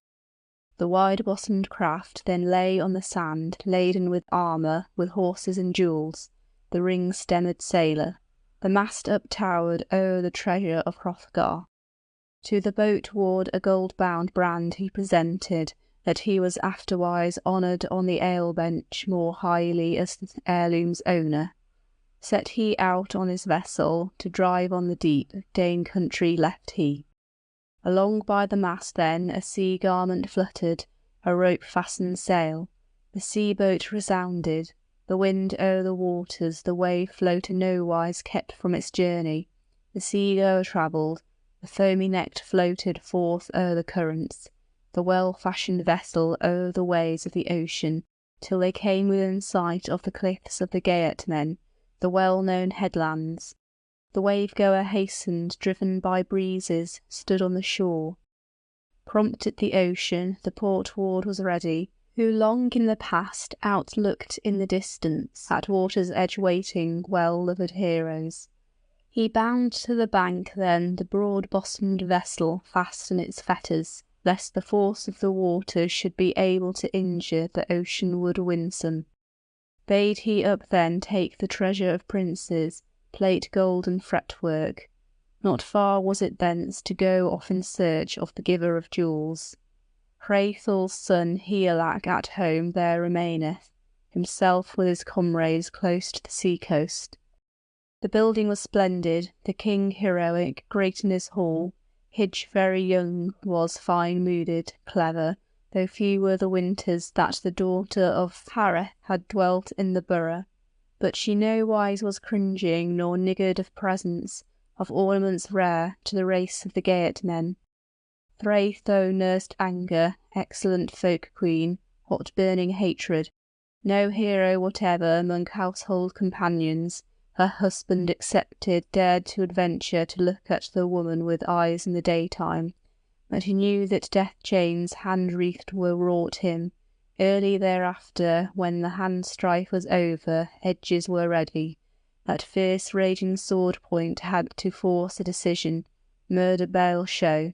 The wide-bottomed craft then lay on the sand, laden with armour, with horses and jewels, the ring-stemmed sailor. The mast up-towered o'er the treasure of Hrothgar. To the boat ward a gold-bound brand he presented, that he was afterwise honoured on the ale-bench more highly as the heirloom's owner. Set he out on his vessel, to drive on the deep, Dane country left he. Along by the mast then a sea-garment fluttered, a rope-fastened sail. The sea-boat resounded, the wind o'er the waters, the wave floater nowise kept from its journey. The sea-goer travelled, the foamy-necked floated forth o'er the currents, the well-fashioned vessel o'er the waves of the ocean, till they came within sight of the cliffs of the Geatmen, the well-known headlands. The wave-goer hastened, driven by breezes, stood on the shore. Prompt at the ocean, the port-ward was ready, who long in the past outlooked in the distance, at water's edge waiting well-loved heroes. He bound to the bank then the broad-bottomed vessel fast in its fetters, lest the force of the waters should be able to injure the oceanward winsome. Bade he up then take the treasure of princes, plate gold and fretwork. Not far was it thence to go off in search of the giver of jewels. Hraethel's son Higelac at home there remaineth, himself with his comrades close to the sea-coast. The building was splendid, the king heroic, great in his hall. Hygge very young was, fine-mooded, clever, though few were the winters that the daughter of Hareth had dwelt in the borough. But she nowise was cringing nor niggard of presents, of ornaments rare, to the race of the Geatmen. Hraetho nursed anger, excellent folk-queen, hot-burning hatred. No hero whatever among household companions, her husband excepted, dared to adventure to look at the woman with eyes in the daytime, but he knew that death chains hand-wreathed were wrought him. Early thereafter, when the hand-strife was over, edges were ready. That fierce raging sword-point had to force a decision, murder bale show.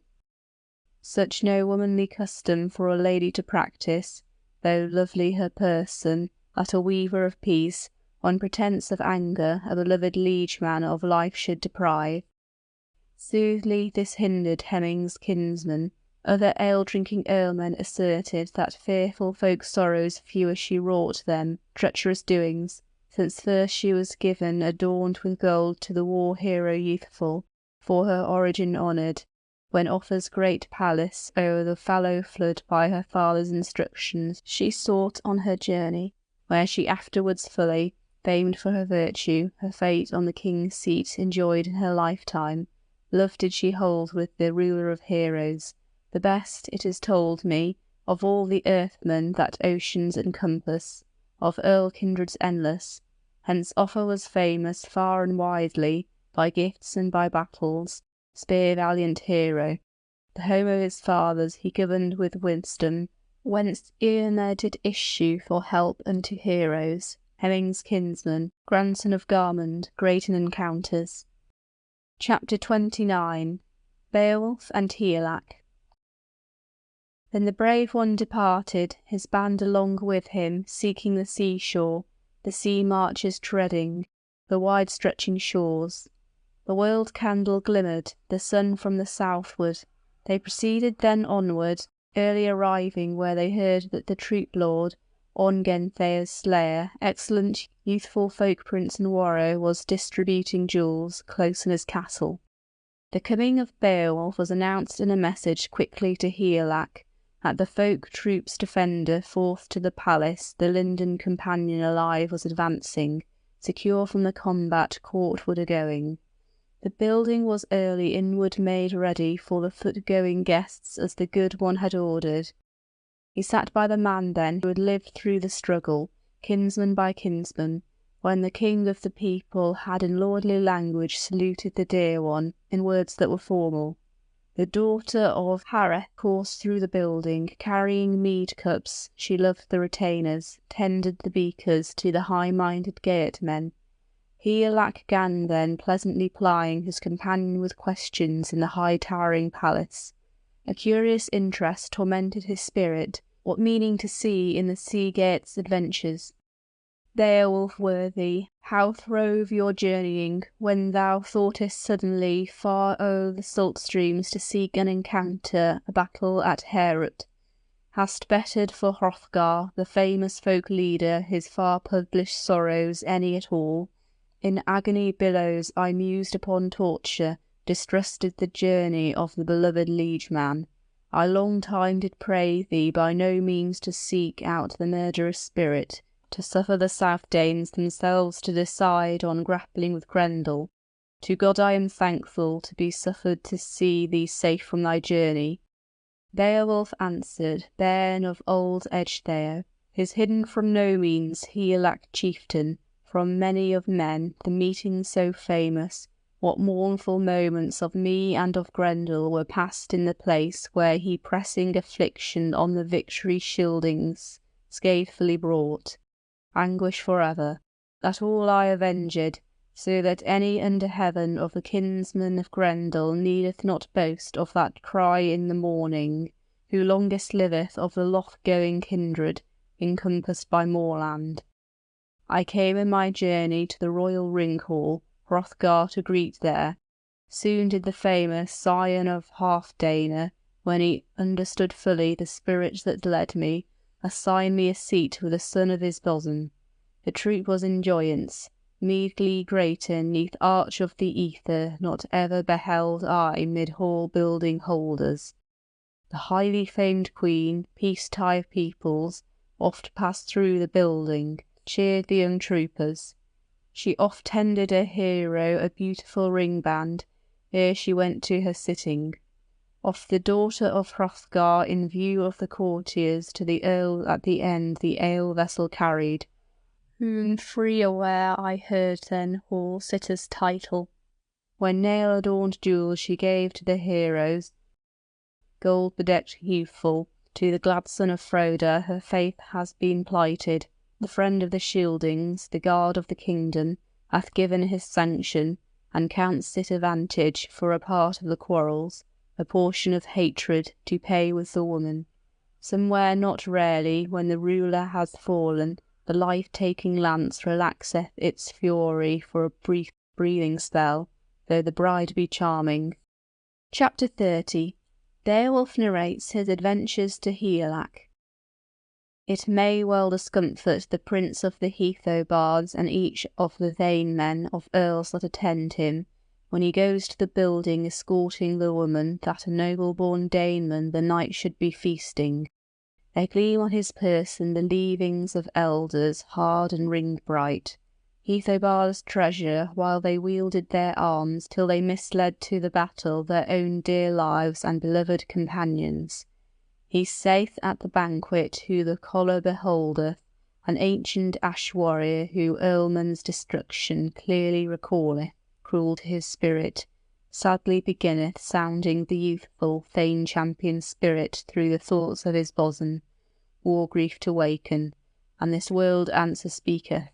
Such no womanly custom for a lady to practise, though lovely her person, that a weaver of peace, on pretence of anger, a beloved liegeman of life should deprive. Soothly this hindered Hemming's kinsman. Other ale-drinking earlmen asserted that fearful folk's sorrows fewer she wrought them, treacherous doings, since first she was given adorned with gold to the war-hero youthful, for her origin honoured, when Offa's great palace o'er the fallow flood by her father's instructions she sought on her journey, where she afterwards fully, famed for her virtue, her fate on the king's seat enjoyed in her lifetime. Love did she hold with the ruler of heroes, the best, it is told me, of all the earthmen that oceans encompass, of earl-kindreds endless. Hence Offa was famous far and widely, by gifts and by battles, spear-valiant hero. The home of his fathers he governed with wisdom, whence Eomer did issue for help unto heroes. Hemming's kinsman, grandson of Garmund, great in encounters. Chapter 29. Beowulf and Higelac. Then the brave one departed, his band along with him, seeking the seashore, the sea marches treading, the wide-stretching shores. The world candle glimmered, the sun from the southward. They proceeded then onward, early arriving where they heard that the troop-lord, Ongentheo's slayer, excellent youthful folk-prince and warrior, was distributing jewels close in his castle. The coming of Beowulf was announced in a message quickly to Higelac, that the folk troop's defender forth to the palace the linden companion alive was advancing, secure from the combat courtward a-going. The building was early inward made ready for the foot-going guests as the good one had ordered. He sat by the man then who had lived through the struggle, kinsman by kinsman, when the king of the people had in lordly language saluted the dear one, in words that were formal. The daughter of Hareth coursed through the building, carrying mead-cups. She loved the retainers, tendered the beakers to the high-minded Geatmen. Higelac gan then pleasantly plying his companion with questions in the high-towering palace. A curious interest tormented his spirit, what meaning to see in the sea-Geats' adventures. Beowulf worthy, how throve your journeying, when thou thoughtest suddenly far o'er the salt streams to seek and encounter a battle at Heorot? Hast bettered for Hrothgar, the famous folk leader, his far-published sorrows any at all? In agony billows I mused upon torture, distrusted the journey of the beloved liegeman. I long time did pray thee by no means to seek out the murderous spirit, to suffer the South Danes themselves to decide on grappling with Grendel. To God I am thankful to be suffered to see thee safe from thy journey. Beowulf answered, bairn of old Ecgtheow, His hidden from no means Helac chieftain, from many of men, the meeting so famous, what mournful moments of me and of Grendel were passed in the place where he pressing affliction on the victory shieldings scatefully brought, anguish for ever, that all I avenged, so that any under heaven of the kinsmen of Grendel needeth not boast of that cry in the morning, who longest liveth of the loth-going kindred, encompassed by moorland. I came in my journey to the royal ring hall, Hrothgar to greet there. Soon did the famous scion of Halfdana, when he understood fully the spirit that led me, assign me a seat with the son of his bosom. The troop was in joyance, mead glee greater neath arch of the ether not ever beheld I mid hall building holders. The highly famed queen, peace-tide peoples, oft passed through the building, cheered the young troopers. She oft tendered her hero a beautiful ring-band, ere she went to her sitting. Oft the daughter of Hrothgar in view of the courtiers to the earl at the end the ale-vessel carried, whom free aware I heard then hall-sitter's title. When nail-adorned jewels she gave to the heroes, gold-bedecked youthful, to the glad son of Froda her faith has been plighted. The friend of the shieldings, the guard of the kingdom, hath given his sanction, and counts it advantage for a part of the quarrels, a portion of hatred, to pay with the woman. Somewhere not rarely, when the ruler has fallen, the life-taking lance relaxeth its fury for a brief breathing spell, though the bride be charming. Chapter 30. Beowulf narrates his adventures to Helac. It may well discomfort the prince of the Heathobards and each of the vain men of earls that attend him, when he goes to the building escorting the woman that a noble-born Daneman the night should be feasting. There gleam on his person the leavings of elders hard and ring-bright, Heathobards' treasure, while they wielded their arms till they misled to the battle their own dear lives and beloved companions. He saith at the banquet who the collar beholdeth, an ancient ash warrior who Earlman's destruction clearly recalleth, cruel to his spirit, sadly beginneth sounding the youthful Thane champion spirit through the thoughts of his bosom, war grief to waken, and this world answer speaketh.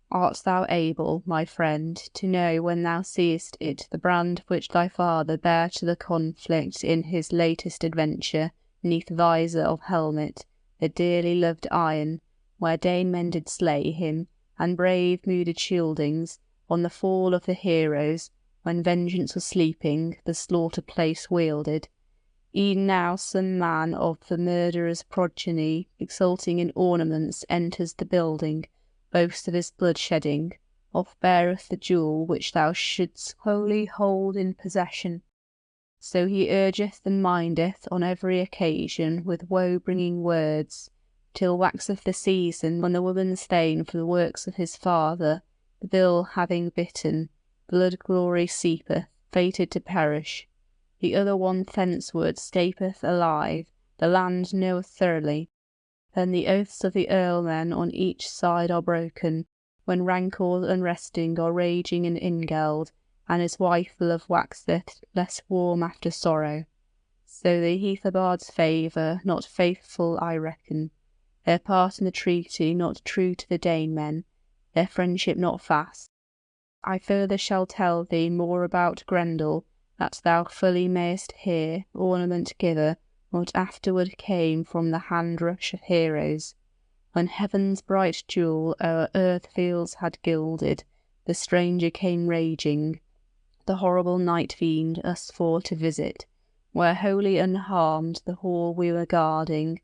Art thou able, my friend, to know when thou seest it the brand which thy father bare to the conflict in his latest adventure, neath visor of helmet, the dearly loved iron, where Danemen did slay him, and brave mooded shieldings, on the fall of the heroes, when vengeance was sleeping, the slaughter-place wielded. E'en now some man of the murderer's progeny, exulting in ornaments, enters the building, boasts of his blood-shedding, oft beareth the jewel which thou shouldst wholly hold in possession. So he urgeth and mindeth on every occasion with woe-bringing words, till waxeth the season when the woman's thane for the works of his father, the bill having bitten, blood-glory seepeth, fated to perish. The other one thenceward scapeth alive, the land knoweth thoroughly. Then the oaths of the earlmen on each side are broken, when rancors unresting are raging in Ingeld, and his wife love waxeth less warm after sorrow. So the Heathobards' favour not faithful I reckon, their part in the treaty not true to the Danemen, their friendship not fast. I further shall tell thee more about Grendel, that thou fully mayest hear, ornament giver, what afterward came from the hand-rush of heroes. When heaven's bright jewel o'er earth fields had gilded, the stranger came raging, the horrible night-fiend us for to visit, where wholly unharmed the hall we were guarding.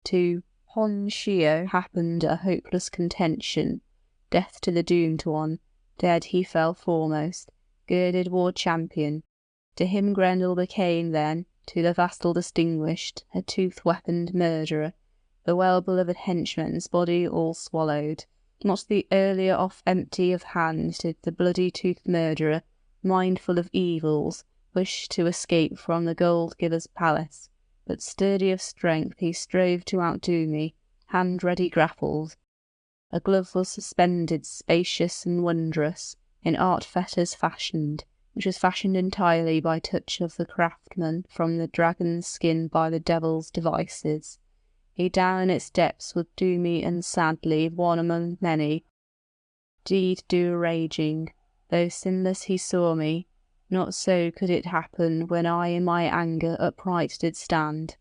To Honshio happened a hopeless contention, death to the doomed one, dead he fell foremost, girded war champion. To him Grendel became then, to the vassal distinguished, a tooth-weaponed murderer, the well-beloved henchman's body all swallowed. Not the earlier off empty of hand did the bloody-toothed murderer, mindful of evils, wish to escape from the gold-giver's palace, but sturdy of strength he strove to outdo me, hand ready grappled. A glove was suspended, spacious and wondrous, in art fetters fashioned, which was fashioned entirely by touch of the craftsman from the dragon's skin by the devil's devices. He down in its depths would do me unsadly, one among many, deed do raging, though sinless he saw me, not so could it happen when I in my anger upright did stand.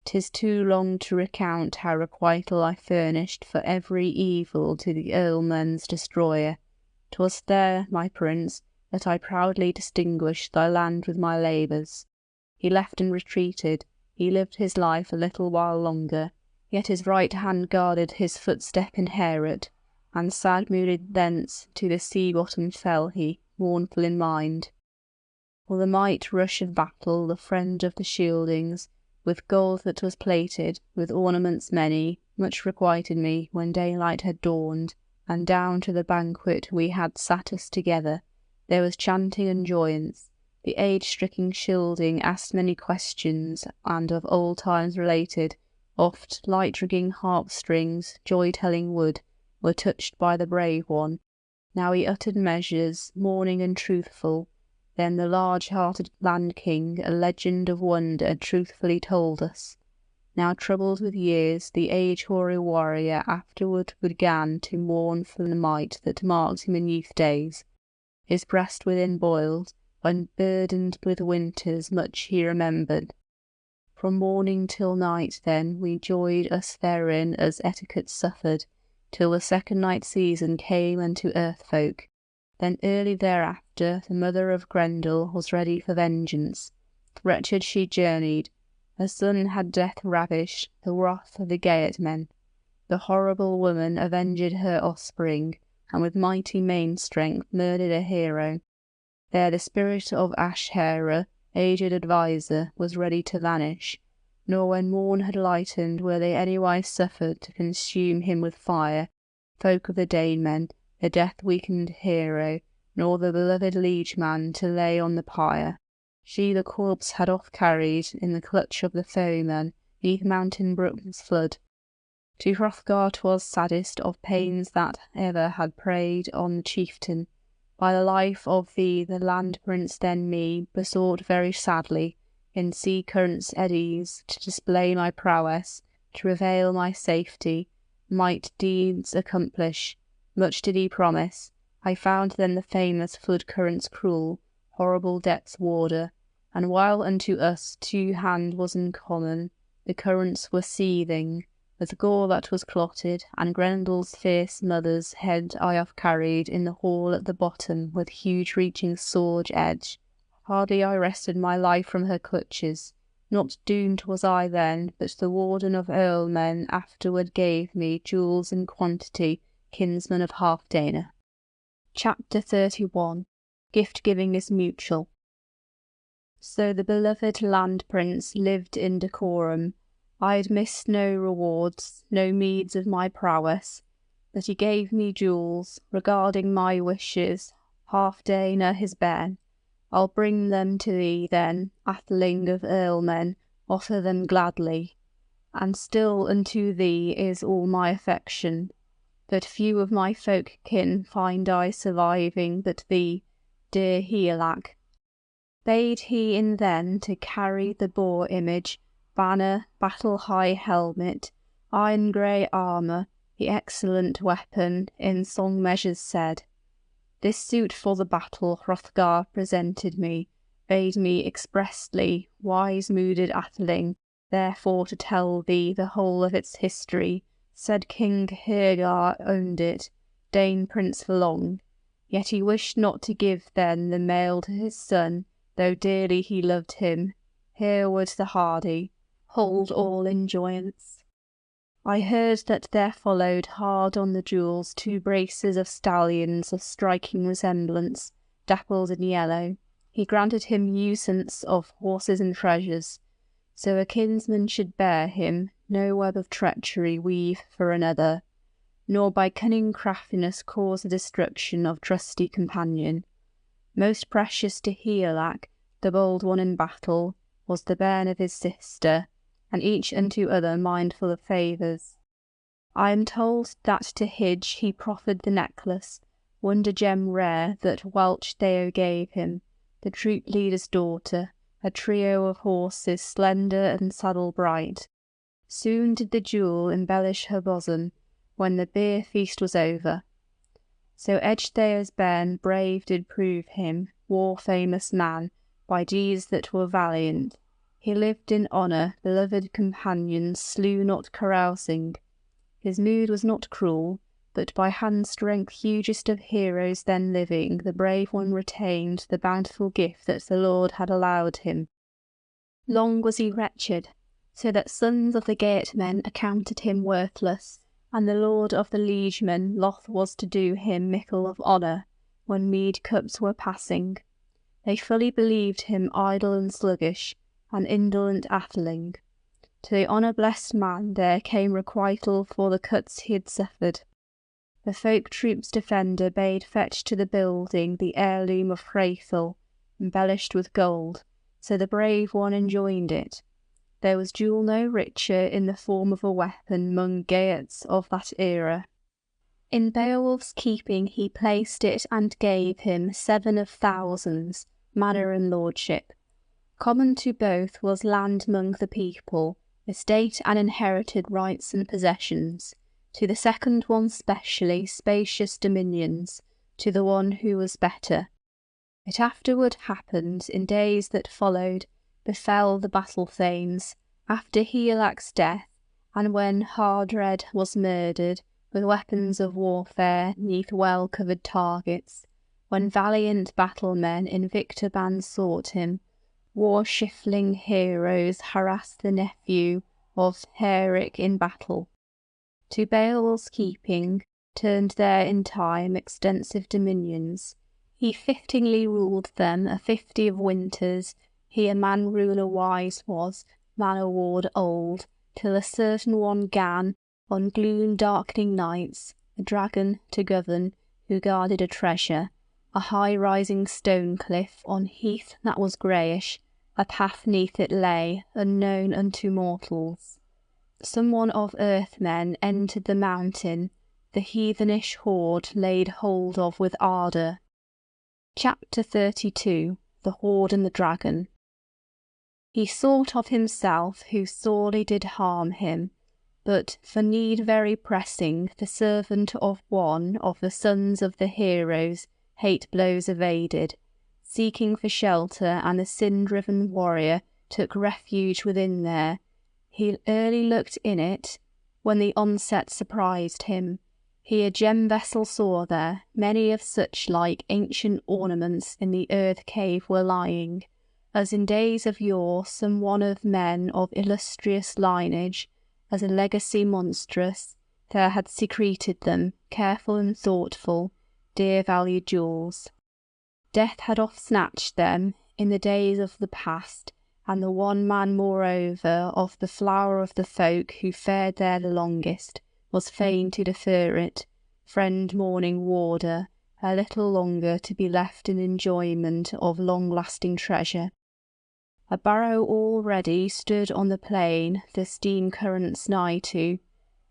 'Tis too long to recount how requital I furnished for every evil to the earlman's destroyer. 'Twas there, my prince, that I proudly distinguished thy land with my labours. He left and retreated, he lived his life a little while longer, yet his right hand guarded his footstep in Heorot, and sad-mooded thence to the sea-bottom fell he, mournful in mind. For the might rush of battle, the friend of the shieldings, with gold that was plated, with ornaments many, much requited me when daylight had dawned, and down to the banquet we had sat us together. There was chanting and joyance. The age-stricken shielding asked many questions, and of old times related. Oft light-rigging harp-strings, joy-telling wood, were touched by the brave one. Now he uttered measures, mourning and truthful. Then the large-hearted land-king a legend of wonder truthfully told us. Now troubled with years, the age-hoary warrior afterward began to mourn for the might that marked him in youth days. His breast within boiled, when burdened with winters much he remembered. From morning till night then we joyed us therein as etiquette suffered, till the second night season came unto earth-folk. Then early thereafter the mother of Grendel was ready for vengeance. Wretched she journeyed. Her son had death ravished, the wrath of the Geatmen. The horrible woman avenged her offspring, and with mighty main-strength murdered a hero. There the spirit of Ashera, aged adviser, was ready to vanish. Nor when morn had lightened were they anywise suffered to consume him with fire, folk of the Danemen, the death-weakened hero, nor the beloved liegeman to lay on the pyre. She the corpse had off carried in the clutch of the foeman, 'neath mountain brook's flood. To Hrothgar 'twas saddest of pains that ever had preyed on the chieftain. By the life of thee the land prince then me besought very sadly, in sea currents eddies, to display my prowess, to reveal my safety, might deeds accomplish. Much did he promise. I found then the famous flood current's cruel, horrible depths warder, and while unto us 2 hand was in common, the currents were seething, with gore that was clotted, and Grendel's fierce mother's head I off carried in the hall at the bottom with huge reaching sword edge. Hardly I wrested my life from her clutches. Not doomed was I then, but the warden of earlmen afterward gave me jewels in quantity, kinsman of Halfdane. Chapter 31. Gift-giving is mutual. So the beloved land prince lived in decorum. I'd missed no rewards, no meeds of my prowess, but he gave me jewels, regarding my wishes, Halfdane his bairn. I'll bring them to thee then, atheling of earlmen, offer them gladly. And still unto thee is all my affection. But few of my folk-kin find I surviving but thee, dear Higelac. Bade he in then to carry the boar-image, banner, battle-high helmet, iron-grey armour, the excellent weapon, in song measures said. This suit for the battle Hrothgar presented me, bade me expressly, wise-mooded atheling, therefore to tell thee the whole of its history. Said King Hrothgar owned it, Dane prince for long, yet he wished not to give then the mail to his son, though dearly he loved him. Hereward the hardy, hold all in joyance. I heard that there followed hard on the jewels 2 braces of stallions of striking resemblance, dappled in yellow. He granted him usance of horses and treasures. So a kinsman should bear him, no web of treachery weave for another, nor by cunning craftiness cause the destruction of trusty companion. Most precious to Higelac, the bold one in battle, was the bairn of his sister, and each unto other mindful of favours. I am told that to Hige he proffered the necklace, wonder gem rare, that Welch Theo gave him, the troop leader's daughter, a trio of horses slender and saddle bright. Soon did the jewel embellish her bosom, when the beer feast was over. So Ecgtheow's bairn brave did prove him, war-famous man, by deeds that were valiant. He lived in honour, beloved companions slew not carousing. His mood was not cruel, but by hand-strength hugest of heroes then living, the brave one retained the bountiful gift that the Lord had allowed him. Long was he wretched, so that sons of the Geatmen accounted him worthless, and the lord of the liegemen loth was to do him mickle of honour, when mead cups were passing. They fully believed him idle and sluggish, an indolent atheling. To the honour-blessed man there came requital for the cuts he had suffered. The folk troop's defender bade fetch to the building the heirloom of Hrethel, embellished with gold, so the brave one enjoined it. There was jewel no richer in the form of a weapon 'mong Geats of that era. In Beowulf's keeping he placed it and gave him 7 of thousands, manor and lordship. Common to both was land 'mong the people, estate and inherited rights and possessions. To the second one specially spacious dominions, to the one who was better. It afterward happened, in days that followed, befell the battle-thanes, after Higelac's death, and when Hardred was murdered, with weapons of warfare, 'neath well-covered targets, when valiant battle-men in victor bands sought him, war-shifling heroes harassed the nephew of Heric in battle. To Beowulf's keeping, turned there in time extensive dominions. He fittingly ruled them a 50 of winters, he a man-ruler wise was, man-award old, till a certain one gan, on gloom-darkening nights, a dragon to govern, who guarded a treasure, a high-rising stone-cliff on heath that was greyish, a path 'neath it lay, unknown unto mortals. Some one of earthmen entered the mountain, the heathenish horde laid hold of with ardour. Chapter 32 The Horde and the Dragon. He sought of himself who sorely did harm him, but, for need very pressing, the servant of one of the sons of the heroes hate blows evaded, seeking for shelter, and the sin-driven warrior took refuge within there. He early looked in it, when the onset surprised him. He a gem-vessel saw there, many of such like ancient ornaments in the earth-cave were lying, as in days of yore some one of men of illustrious lineage, as a legacy monstrous, there had secreted them, careful and thoughtful, dear-valued jewels. Death had oft snatched them, in the days of the past, and the one man moreover of the flower of the folk who fared there the longest, was fain to defer it, friend mourning warder, a little longer to be left in enjoyment of long-lasting treasure. A barrow all ready stood on the plain, the steam-currents nigh to,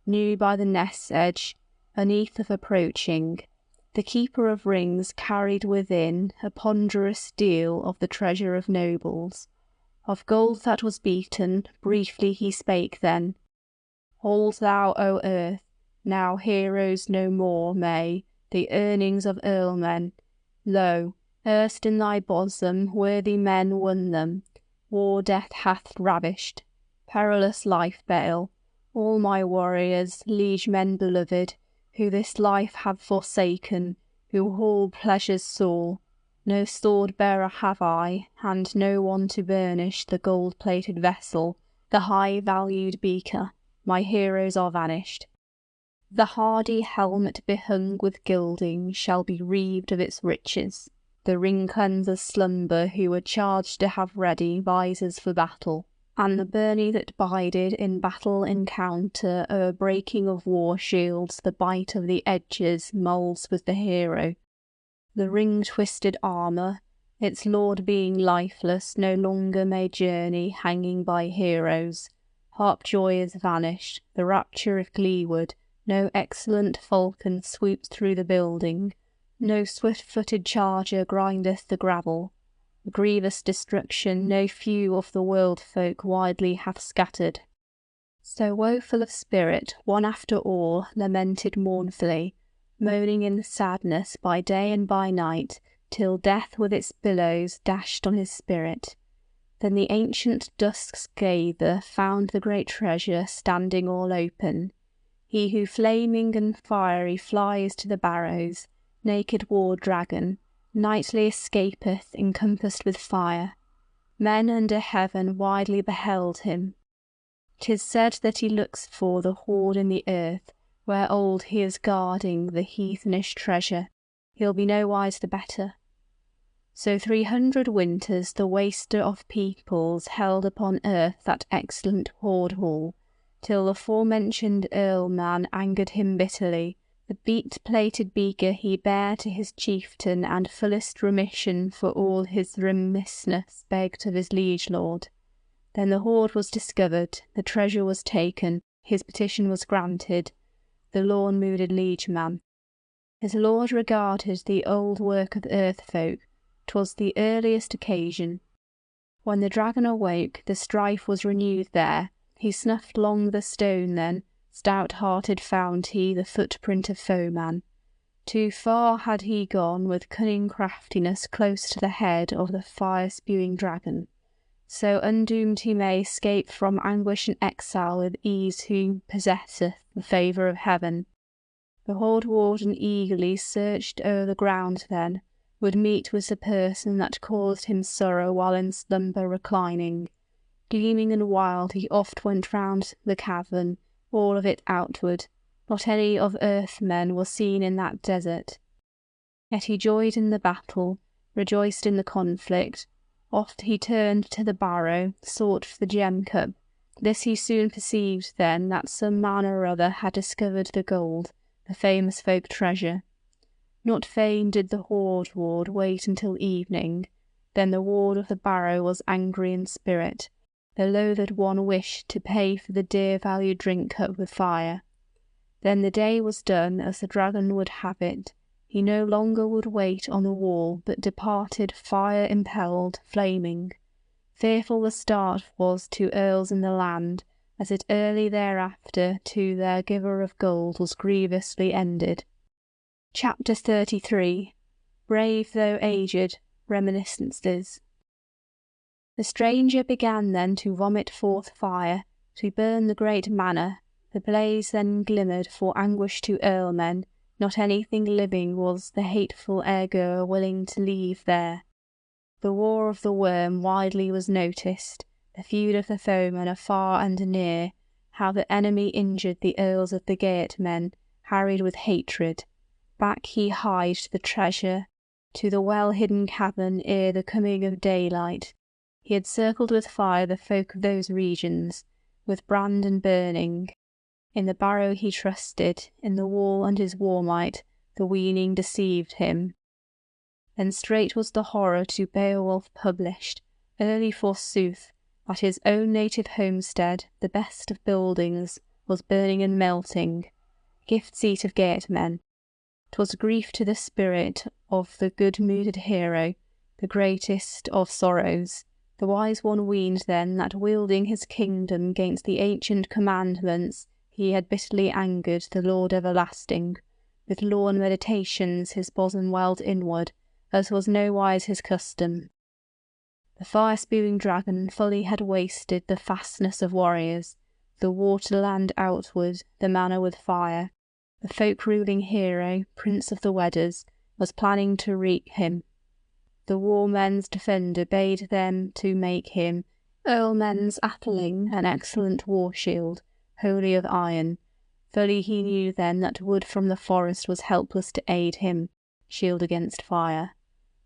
new by the ness edge, uneath of approaching. The keeper of rings carried within a ponderous deal of the treasure of nobles. Of gold that was beaten, briefly he spake then. Hold thou, O earth, now heroes no more may, the earnings of earlmen. Lo, erst in thy bosom worthy men won them, war death hath ravished. Perilous life bale, all my warriors, liegemen beloved, who this life have forsaken, who haul pleasures sore. No sword-bearer have I, and no one to burnish the gold-plated vessel, the high-valued beaker. My heroes are vanished. The hardy helmet behung with gilding shall be reaved of its riches. The ring-cleansers slumber who were charged to have ready visors for battle, and the byrnie that bided in battle encounter o'er breaking of war-shields the bite of the edges moulds with the hero. The ring-twisted armour, its lord being lifeless, no longer may journey hanging by heroes. Harp joy is vanished, the rapture of gleewood, No excellent falcon swoops through the building, no swift-footed charger grindeth the gravel. A grievous destruction no few of the world folk widely hath scattered. So woeful of spirit, one after all lamented mournfully, moaning in sadness by day and by night, till death with its billows dashed on his spirit. Then the ancient dusk's gaither found the great treasure standing all open. He who flaming and fiery flies to the barrows, naked war-dragon, nightly escapeth encompassed with fire. Men under heaven widely beheld him. 'Tis said that he looks for the hoard in the earth, where old he is guarding the heathenish treasure. He'll be nowise the better. So 300 winters the waster of peoples held upon earth that excellent hoard-hall, till the forementioned earl-man angered him bitterly. The beat-plated beaker he bare to his chieftain, and fullest remission for all his remissness begged of his liege lord. Then the hoard was discovered, the treasure was taken, his petition was granted, the lorn-mooded liegeman. His lord regarded the old work of earth-folk. 'Twas the earliest occasion. When the dragon awoke, the strife was renewed there. He snuffed long the stone then, stout-hearted found he the footprint of foeman. Too far had he gone with cunning craftiness close to the head of the fire-spewing dragon. So undoomed he may escape from anguish and exile with ease who possesseth the favour of heaven. The hoard-warden eagerly searched o'er the ground then, would meet with the person that caused him sorrow while in slumber reclining. Gleaming and wild he oft went round the cavern, all of it outward. Not any of earth-men was seen in that desert. Yet he joyed in the battle, rejoiced in the conflict. Oft he turned to the barrow, sought for the gem-cup. This he soon perceived then, that some man or other had discovered the gold, the famous folk treasure. Not fain did the hoard-ward wait until evening. Then the ward of the barrow was angry in spirit. The loathed one wished to pay for the dear-valued drink-cup with fire. Then the day was done as the dragon would have it. He no longer would wait on the wall, but departed fire-impelled, flaming. Fearful the start was to earls in the land, as it early thereafter to their giver of gold was grievously ended. Chapter 33. Brave though aged, Reminiscences. The stranger began then to vomit forth fire, to burn the great manor. The blaze then glimmered for anguish to earlmen. Not anything living was the hateful ergo willing to leave there. The war of the worm widely was noticed, the feud of the foemen afar and near, how the enemy injured the earls of the Geatmen, harried with hatred. Back he hied the treasure, to the well-hidden cavern ere the coming of daylight. He had circled with fire the folk of those regions, with brand and burning. In the barrow he trusted, in the wall and his war-might, the weaning deceived him. Then straight was the horror to Beowulf published, early forsooth, that his own native homestead, the best of buildings, was burning and melting, gift-seat of Geatmen. 'Twas grief to the spirit of the good-mooded hero, the greatest of sorrows. The wise one weened then that wielding his kingdom 'gainst the ancient commandments he had bitterly angered the Lord everlasting. With lorn meditations his bosom welled inward, as was nowise his custom. The fire-spewing dragon fully had wasted the fastness of warriors, the waterland outward, the manor with fire. The folk-ruling hero, prince of the Wedders, was planning to wreak him. The war-men's defender bade them to make him earl-men's atheling, an excellent war-shield, wholly of iron. Fully he knew then that wood from the forest was helpless to aid him, shield against fire.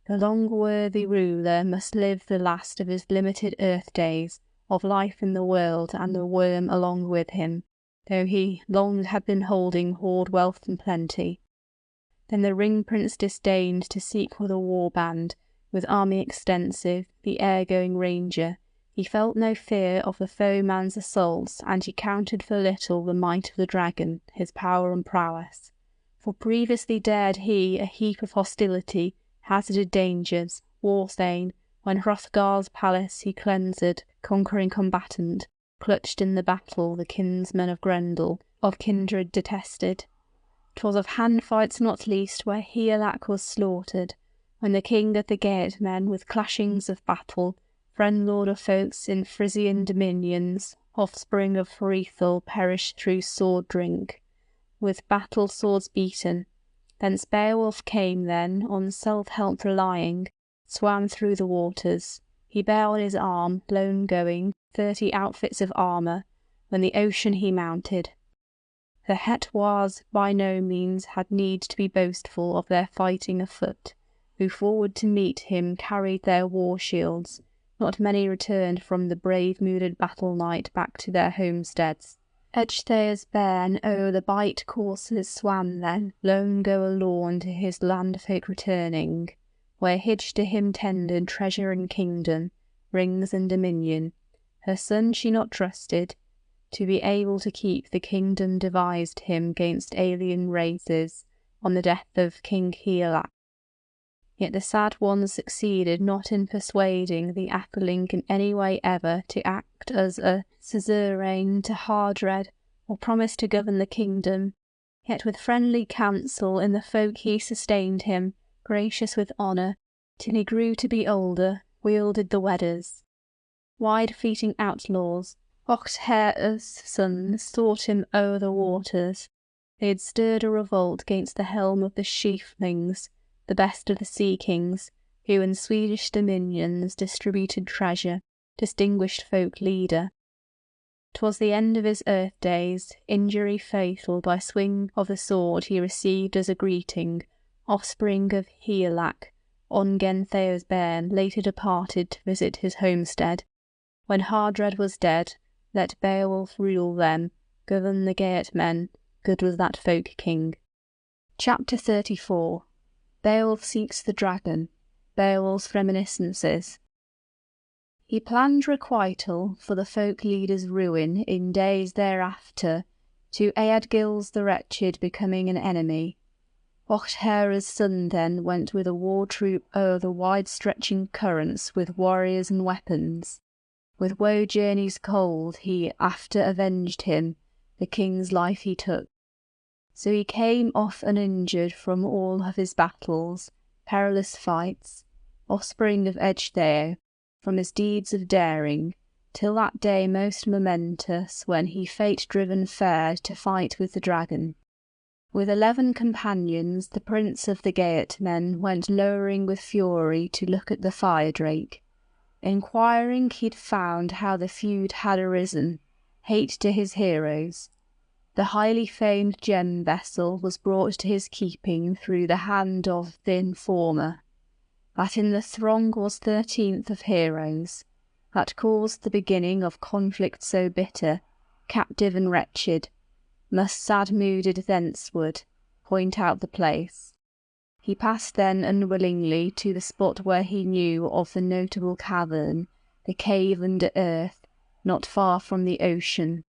The long-worthy ruler must live the last of his limited earth-days, of life in the world and the worm along with him, though he long had been holding hoard wealth and plenty. Then the ring-prince disdained to seek for the war-band, with army extensive, the air-going ranger. He felt no fear of the foeman's assaults, and he counted for little the might of the dragon, his power and prowess. For previously dared he a heap of hostility, hazarded dangers, war-stain, when Hrothgar's palace he cleansed, conquering combatant, clutched in the battle the kinsmen of Grendel, of kindred detested. 'Twas of hand-fights not least where Higelac was slaughtered, when the king of the Geatmen with clashings of battle, friend lord of folks in Frisian dominions, offspring of Hrethel perished through sword drink, with battle swords beaten. Thence Beowulf came then, on self-help relying, swam through the waters. He bare on his arm, lone going, 30 outfits of armour, when the ocean he mounted. The Hetwars by no means had need to be boastful of their fighting afoot, who forward to meet him carried their war-shields. Not many returned from the brave-mooded battle-night back to their homesteads. Ecgtheow's bairn o'er the bight courses swam then, lone goer-lorn to his land-folk returning, where hid to him tendered treasure and kingdom, rings and dominion. Her son she not trusted, to be able to keep the kingdom devised him gainst alien races, on the death of King Higelac. Yet the sad ones succeeded not in persuading the atheling in any way ever to act as a suzerain to Hardred, or promise to govern the kingdom. Yet with friendly counsel in the folk he sustained him, gracious with honour, till he grew to be older, wielded the Weders. Wide-fleeting outlaws, Ochther's sons, sought him o'er the waters. They had stirred a revolt gainst the helm of the Sheaflings, the best of the sea-kings, who in Swedish dominions distributed treasure, distinguished folk leader. 'Twas the end of his earth days, injury fatal by swing of the sword he received as a greeting, offspring of Higelac, Ongentheow's bairn, later departed to visit his homestead. When Hardred was dead, let Beowulf rule them, govern the Geatmen, good was that folk king. Chapter 34. Beowulf seeks the dragon. Beowulf's reminiscences. He planned requital for the folk leader's ruin in days thereafter, to Eadgils the wretched becoming an enemy. Ochther's son then went with a war troop o'er the wide-stretching currents with warriors and weapons. With woe journeys cold he after avenged him, the king's life he took. So he came off uninjured from all of his battles, perilous fights, offspring of Ecgtheow, from his deeds of daring, till that day most momentous when he fate-driven fared to fight with the dragon. With 11 companions the prince of the Geatmen went lowering with fury to look at the fire-drake. Inquiring he'd found how the feud had arisen, hate to his heroes. The highly famed gem vessel was brought to his keeping through the hand of the informer, that in the throng was 13th of heroes, that caused the beginning of conflict so bitter, captive and wretched, must sad-mooded thenceward point out the place. He passed then unwillingly to the spot where he knew of the notable cavern, the cave under earth, not far from the ocean.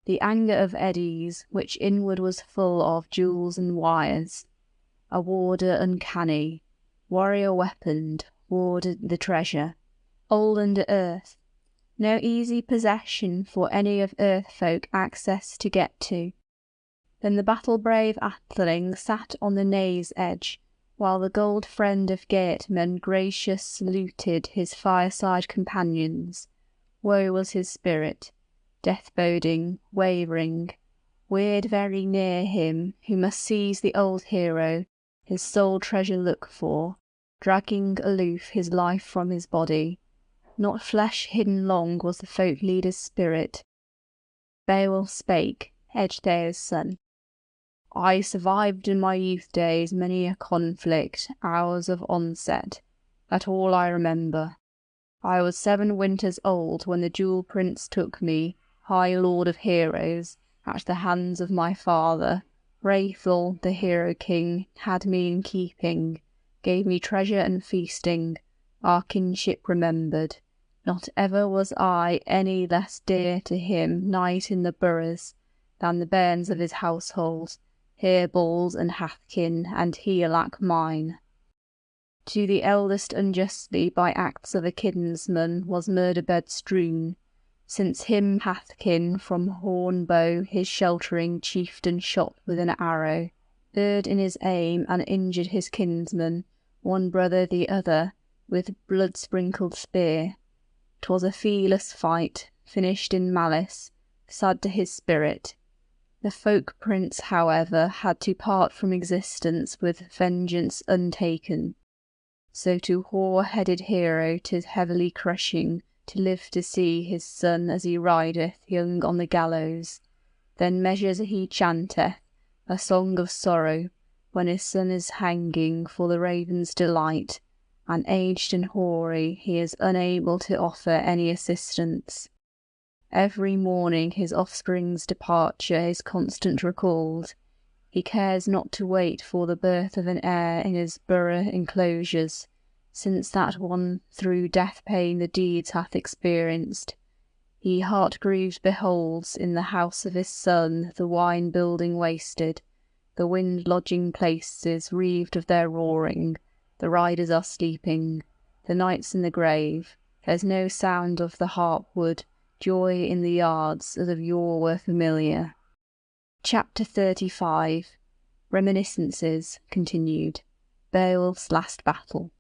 The anger of eddies, which inward was full of jewels and wires. A warder uncanny, warrior-weaponed, warded the treasure. Old under earth, no easy possession for any of earth-folk access to get to. Then the battle-brave atheling sat on the nave's edge, while the gold friend of Geatmen gracious saluted his fireside companions. Woe was his spirit, death-boding, wavering, weird very near him, who must seize the old hero, his sole treasure look for, dragging aloof his life from his body. Not flesh hidden long was the folk leader's spirit. Beowulf spake, Ecgtheow's son. I survived in my youth days many a conflict, hours of onset, that all I remember. I was 7 winters old when the Jewel Prince took me, high lord of heroes, at the hands of my father. Hrethel, the hero king, had me in keeping, gave me treasure and feasting, our kinship remembered. Not ever was I any less dear to him knight in the boroughs than the bairns of his household, Herebald and Hathkin, and he alack mine. To the eldest unjustly by acts of a kinsman was murder bed strewn, since him Hathkin from horn bow his sheltering chieftain shot with an arrow, erred in his aim and injured his kinsman, one brother the other, with blood-sprinkled spear. 'Twas a feeless fight, finished in malice, sad to his spirit. The folk prince, however, had to part from existence with vengeance untaken. So to hoar-headed hero 'tis heavily crushing to live to see his son as he rideth young on the gallows. Then measures he chanteth a song of sorrow when his son is hanging for the raven's delight, and aged and hoary he is unable to offer any assistance. Every morning his offspring's departure is constant recalled. He cares not to wait for the birth of an heir in his borough enclosures, since that one through death pain the deeds hath experienced. He heart-grieved beholds in the house of his son the wine-building wasted, the wind-lodging places reaved of their roaring, the riders are sleeping, the knight's in the grave, there's no sound of the harp-wood, joy in the yards as of yore were familiar. Chapter 35 Reminiscences continued. Beowulf's last battle.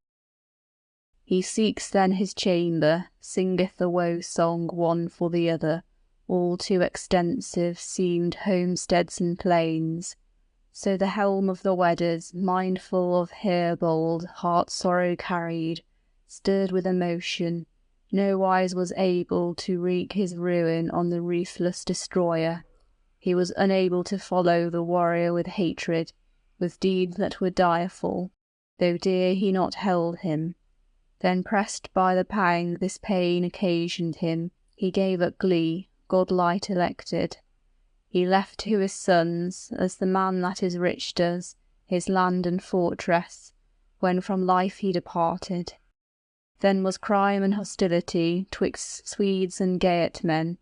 He seeks then his chamber, singeth the woe song one for the other, all too extensive seemed homesteads and plains. So the helm of the wedders, mindful of Herebald, heart sorrow carried, stirred with emotion, nowise was able to wreak his ruin on the ruthless destroyer. He was unable to follow the warrior with hatred, with deeds that were direful, though dear he not held him. Then pressed by the pang this pain occasioned him, he gave up glee, godlight elected. He left to his sons, as the man that is rich does, his land and fortress, when from life he departed. Then was crime and hostility twixt Swedes and Geatmen.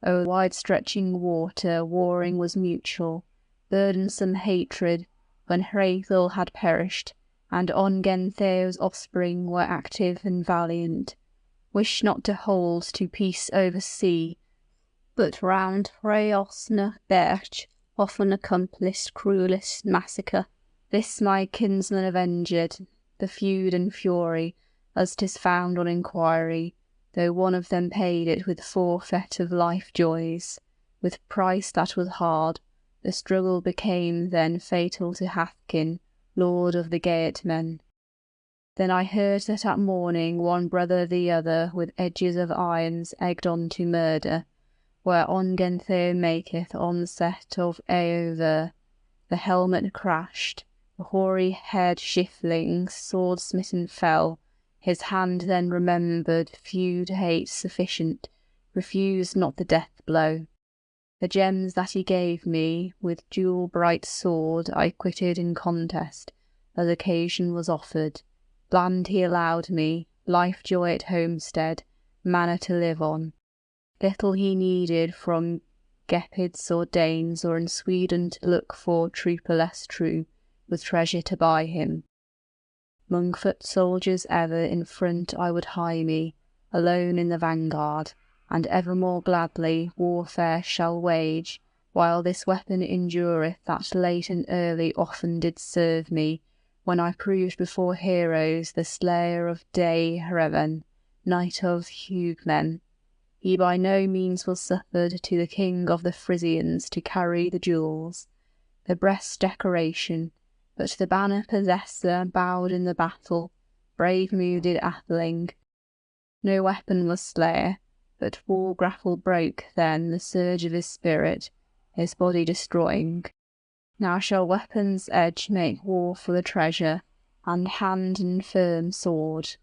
O'er wide-stretching water warring was mutual, burdensome hatred, when Hraethel had perished, and Ongentheow's offspring were active and valiant, wished not to hold to peace over sea, but round Hreosna Berch often accomplished cruelest massacre. This my kinsman avenged, the feud and fury, as 'tis found on inquiry, though one of them paid it with forfeit of life joys, with price that was hard. The struggle became then fatal to Hathkin, lord of the Geatmen. Then I heard that at morning one brother the other with edges of irons egged on to murder, where Ongentheow maketh onset of Eover. The helmet crashed, the hoary head shifling, sword-smitten fell. His hand then remembered feud hate sufficient, refused not the death-blow. The gems that he gave me, with jewel-bright sword, I quitted in contest, as occasion was offered. Land he allowed me, life-joy at homestead, manor to live on. Little he needed from Gepids or Danes or in Sweden to look for trooper less true, with treasure to buy him. 'Mong foot soldiers ever in front I would hie me, alone in the vanguard, and evermore gladly warfare shall wage, while this weapon endureth that late and early often did serve me, when I proved before heroes the slayer of Dehreven, knight of Hugmen. He by no means was suffered to the king of the Frisians to carry the jewels, the breast decoration, but the banner possessor bowed in the battle, brave mooded Atheling. No weapon was slayer, but war grapple broke then the surge of his spirit, his body destroying. Now shall weapon's edge make war for the treasure, and hand and firm sword.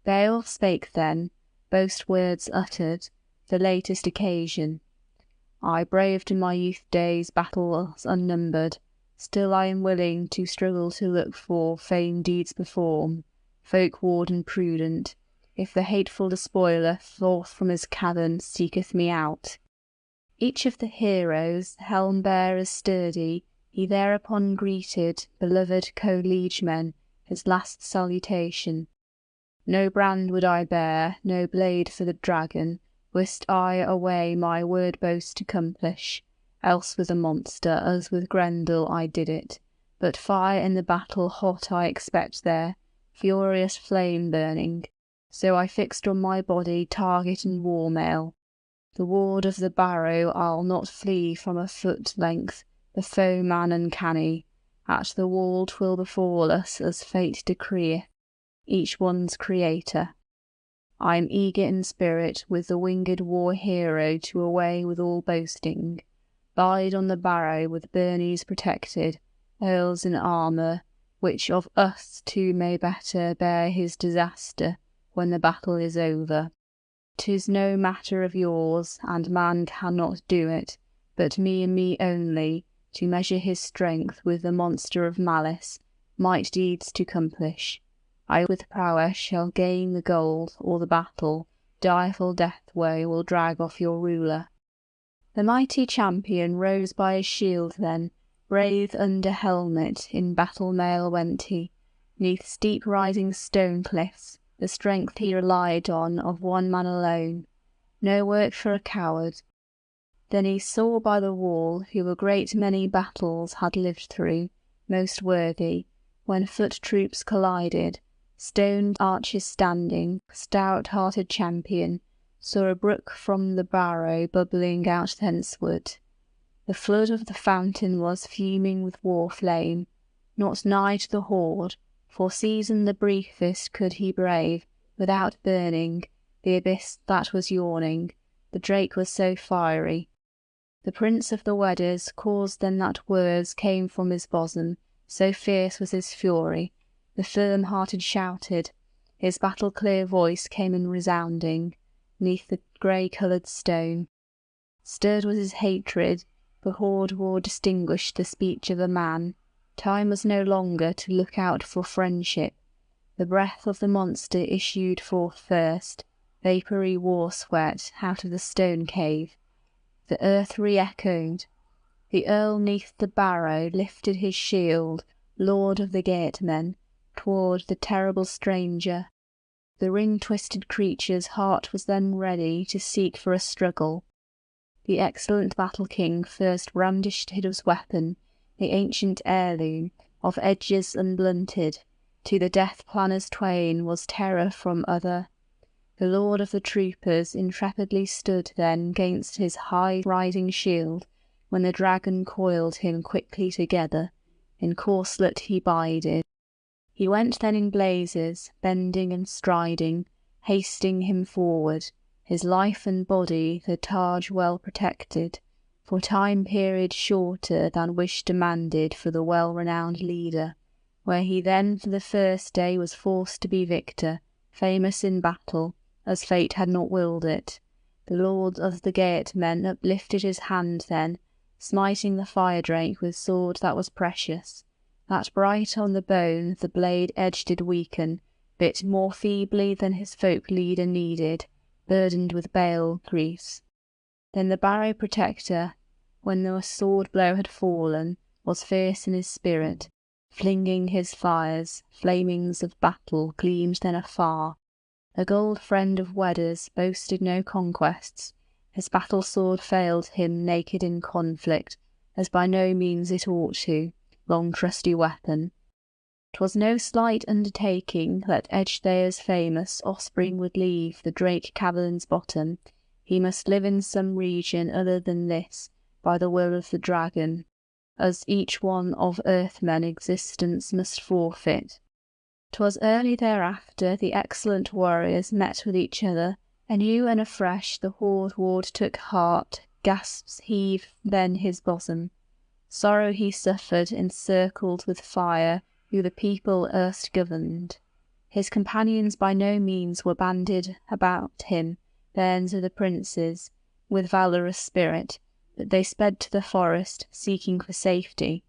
Beowulf spake then, boast words uttered, the latest occasion. I braved in my youth days battles unnumbered, still I am willing to struggle to look for famed deeds perform, folk ward and prudent. if the hateful despoiler forth from his cavern seeketh me out. Each of the heroes, helm-bearers sturdy, he thereupon greeted, beloved co-liegemen, his last salutation. No brand would I bear, no blade for the dragon, wist I away my word boast accomplish, else with a monster, as with Grendel I did it. But fire in the battle hot I expect there, furious flame burning. So I fixed on my body target and war-mail. The ward of the barrow I'll not flee from a foot length, the foeman uncanny. At the wall 'twill befall us as fate decreeth, each one's creator. I am eager in spirit with the winged war-hero to away with all boasting. Bide on the barrow with Byrnies protected, earls in armour, which of us two may better bear his disaster when the battle is over. 'Tis no matter of yours, and man cannot do it, but me and me only, to measure his strength with the monster of malice, might deeds to accomplish. I with prowess shall gain the gold, or the battle, direful death way will drag off your ruler. The mighty champion rose by his shield then, brave under helmet, in battle mail went he, 'neath steep rising stone cliffs, the strength he relied on of one man alone, no work for a coward. Then he saw by the wall who a great many battles had lived through, most worthy, when foot troops collided, stoned archers standing, stout-hearted champion, saw a brook from the barrow bubbling out thenceward. The flood of the fountain was fuming with war flame, not nigh to the hoard, for season the briefest could he brave, without burning, the abyss that was yawning, the drake was so fiery. The prince of the Weders caused then that words came from his bosom, so fierce was his fury, the firm-hearted shouted, his battle-clear voice came in resounding, 'neath the grey-coloured stone. Stirred was his hatred, the hoard war distinguished the speech of a man. Time was no longer to look out for friendship. The breath of the monster issued forth first, vapoury war-sweat, out of the stone cave. The earth re-echoed. The earl 'neath the barrow lifted his shield, lord of the Geatmen, toward the terrible stranger. The ring-twisted creature's heart was then ready to seek for a struggle. The excellent battle-king first brandished his weapon, the ancient heirloom, of edges unblunted, to the death-planners twain was terror from other. The lord of the troopers intrepidly stood then 'gainst his high-rising shield, when the dragon coiled him quickly together, in corslet he bided. He went then in blazes, bending and striding, hasting him forward, his life and body the targe well protected, for time period shorter than wish demanded for the well-renowned leader, where he then for the first day was forced to be victor, famous in battle, as fate had not willed it. The lord of the Geatmen uplifted his hand then, smiting the fire-drake with sword that was precious, that bright on the bone the blade edge did weaken, bit more feebly than his folk-leader needed, burdened with bale grease. Then the barrow protector, when the sword-blow had fallen, was fierce in his spirit, flinging his fires, flamings of battle gleamed then afar. A gold friend of Weders boasted no conquests, his battle-sword failed him naked in conflict, as by no means it ought to, long trusty weapon. 'Twas no slight undertaking that Ecgtheow's famous offspring would leave the Drake cavern's bottom. He must live in some region other than this, by the will of the dragon, as each one of earthmen existence must forfeit. 'Twas early thereafter the excellent warriors met with each other, anew and afresh the hoard ward took heart, gasps heaved then his bosom. Sorrow he suffered, encircled with fire, who the people erst governed. His companions by no means were banded about him, bairns of the princes, with valorous spirit, but they sped to the forest, seeking for safety.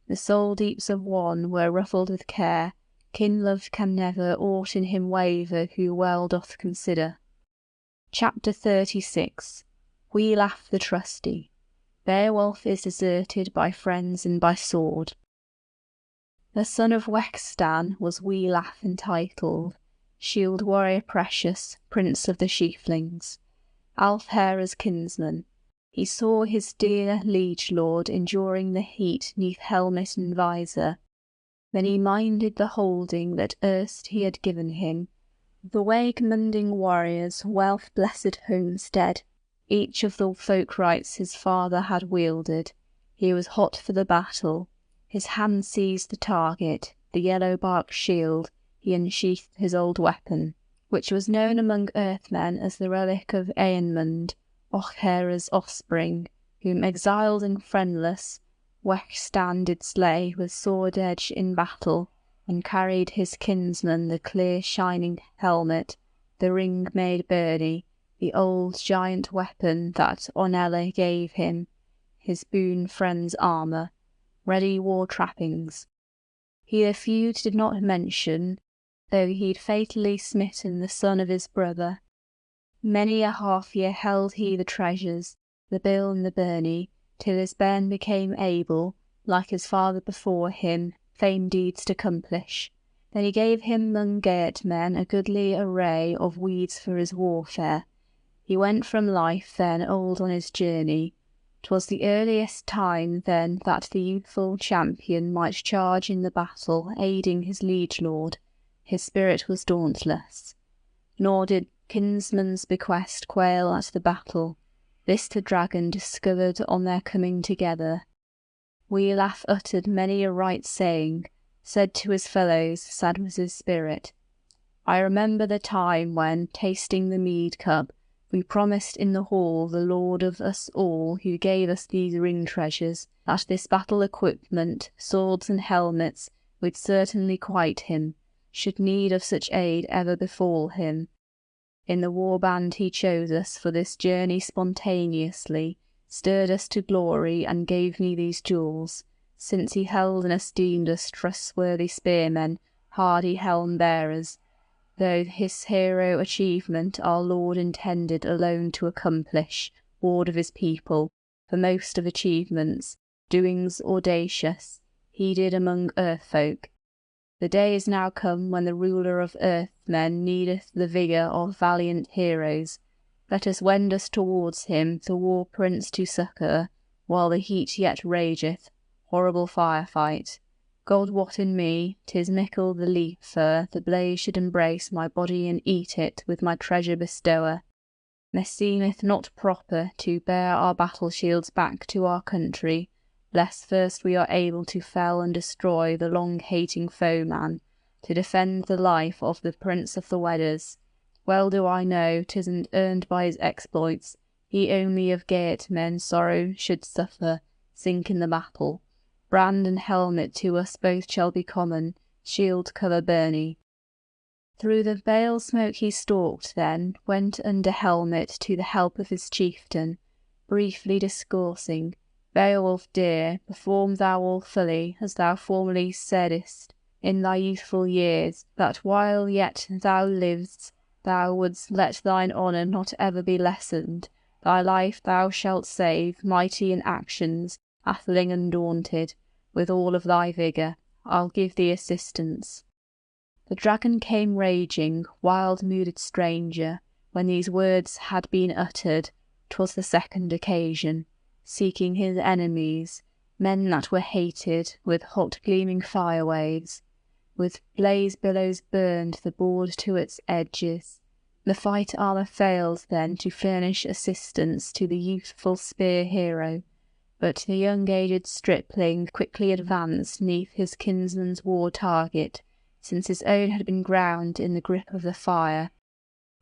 The soul-deeps of one were ruffled with care, Kin-love can never aught in him waver who well doth consider. Chapter 36. Wealaf the Trusty. Beowulf is deserted by friends and by sword. The son of Wehstan was Wealaf entitled, shield warrior precious, prince of the Sheaflings, Alfhera's kinsman. He saw his dear liege lord enduring the heat 'neath helmet and visor. Then he minded the holding that erst he had given him, the way-commanding warriors' wealth-blessed homestead. Each of the folk rights his father had wielded. He was hot for the battle. His hand seized the target, the yellow-bark shield. He unsheathed his old weapon, which was known among earthmen as the relic of Eanmund, Ohera's offspring, whom exiled and friendless Wehstan did slay with sword edge in battle, and carried his kinsman the clear shining helmet, the ring made burnie, the old giant weapon that Onela gave him, his boon friend's armour, ready war trappings. He the feud did not mention, though he'd fatally smitten the son of his brother. Many a half year held he the treasures, the bill and the burnie, till his bairn became able, like his father before him, fame deeds to accomplish. Then he gave him 'mong Geatmen a goodly array of weeds for his warfare. He went from life then old on his journey. 'Twas the earliest time then that the youthful champion might charge in the battle, aiding his liege lord. His spirit was dauntless. Nor did kinsman's bequest quail at the battle. This the dragon discovered on their coming together. Wealaf uttered many a right saying, said to his fellows, sad was his spirit. I remember the time when, tasting the mead cup, we promised in the hall the lord of us all who gave us these ring treasures, that this battle equipment, swords and helmets, would certainly quite him, should need of such aid ever befall him. In the war band he chose us for this journey spontaneously, stirred us to glory, and gave me these jewels, since he held and esteemed us trustworthy spearmen, hardy helm-bearers, though his hero achievement our Lord intended alone to accomplish, ward of his people, for most of achievements, doings audacious, he did among earth-folk. The day is now come when the ruler of earth-men needeth the vigour of valiant heroes. Let us wend us towards him, the war-prince to succour, while the heat yet rageth, horrible fire-fight. God wot in me, 'tis mickle the liefer the blaze should embrace my body and eat it with my treasure bestower. Meseemeth not proper to bear our battle-shields back to our country, lest first we are able to fell and destroy the long-hating foeman, to defend the life of the prince of the Weders. Well do I know 'tisn't earned by his exploits, he only of Geatmen sorrow should suffer, sink in the battle. Brand and helmet to us both shall be common, shield cover burnie. Through the veil smoke he stalked then, went under helmet to the help of his chieftain, briefly discoursing, Beowulf dear, perform thou all fully, as thou formerly saidst in thy youthful years, that while yet thou liv'st thou wouldst let thine honour not ever be lessened. Thy life thou shalt save, mighty in actions, atheling undaunted, with all of thy vigour. I'll give thee assistance. The dragon came raging, wild-mooded stranger, when these words had been uttered. 'Twas the second occasion, seeking his enemies, men that were hated, with hot gleaming fire-waves. With blaze billows burned the board to its edges. The fight armour failed then to furnish assistance to the youthful spear hero, but the young aged stripling quickly advanced 'neath his kinsman's war target, since his own had been ground in the grip of the fire.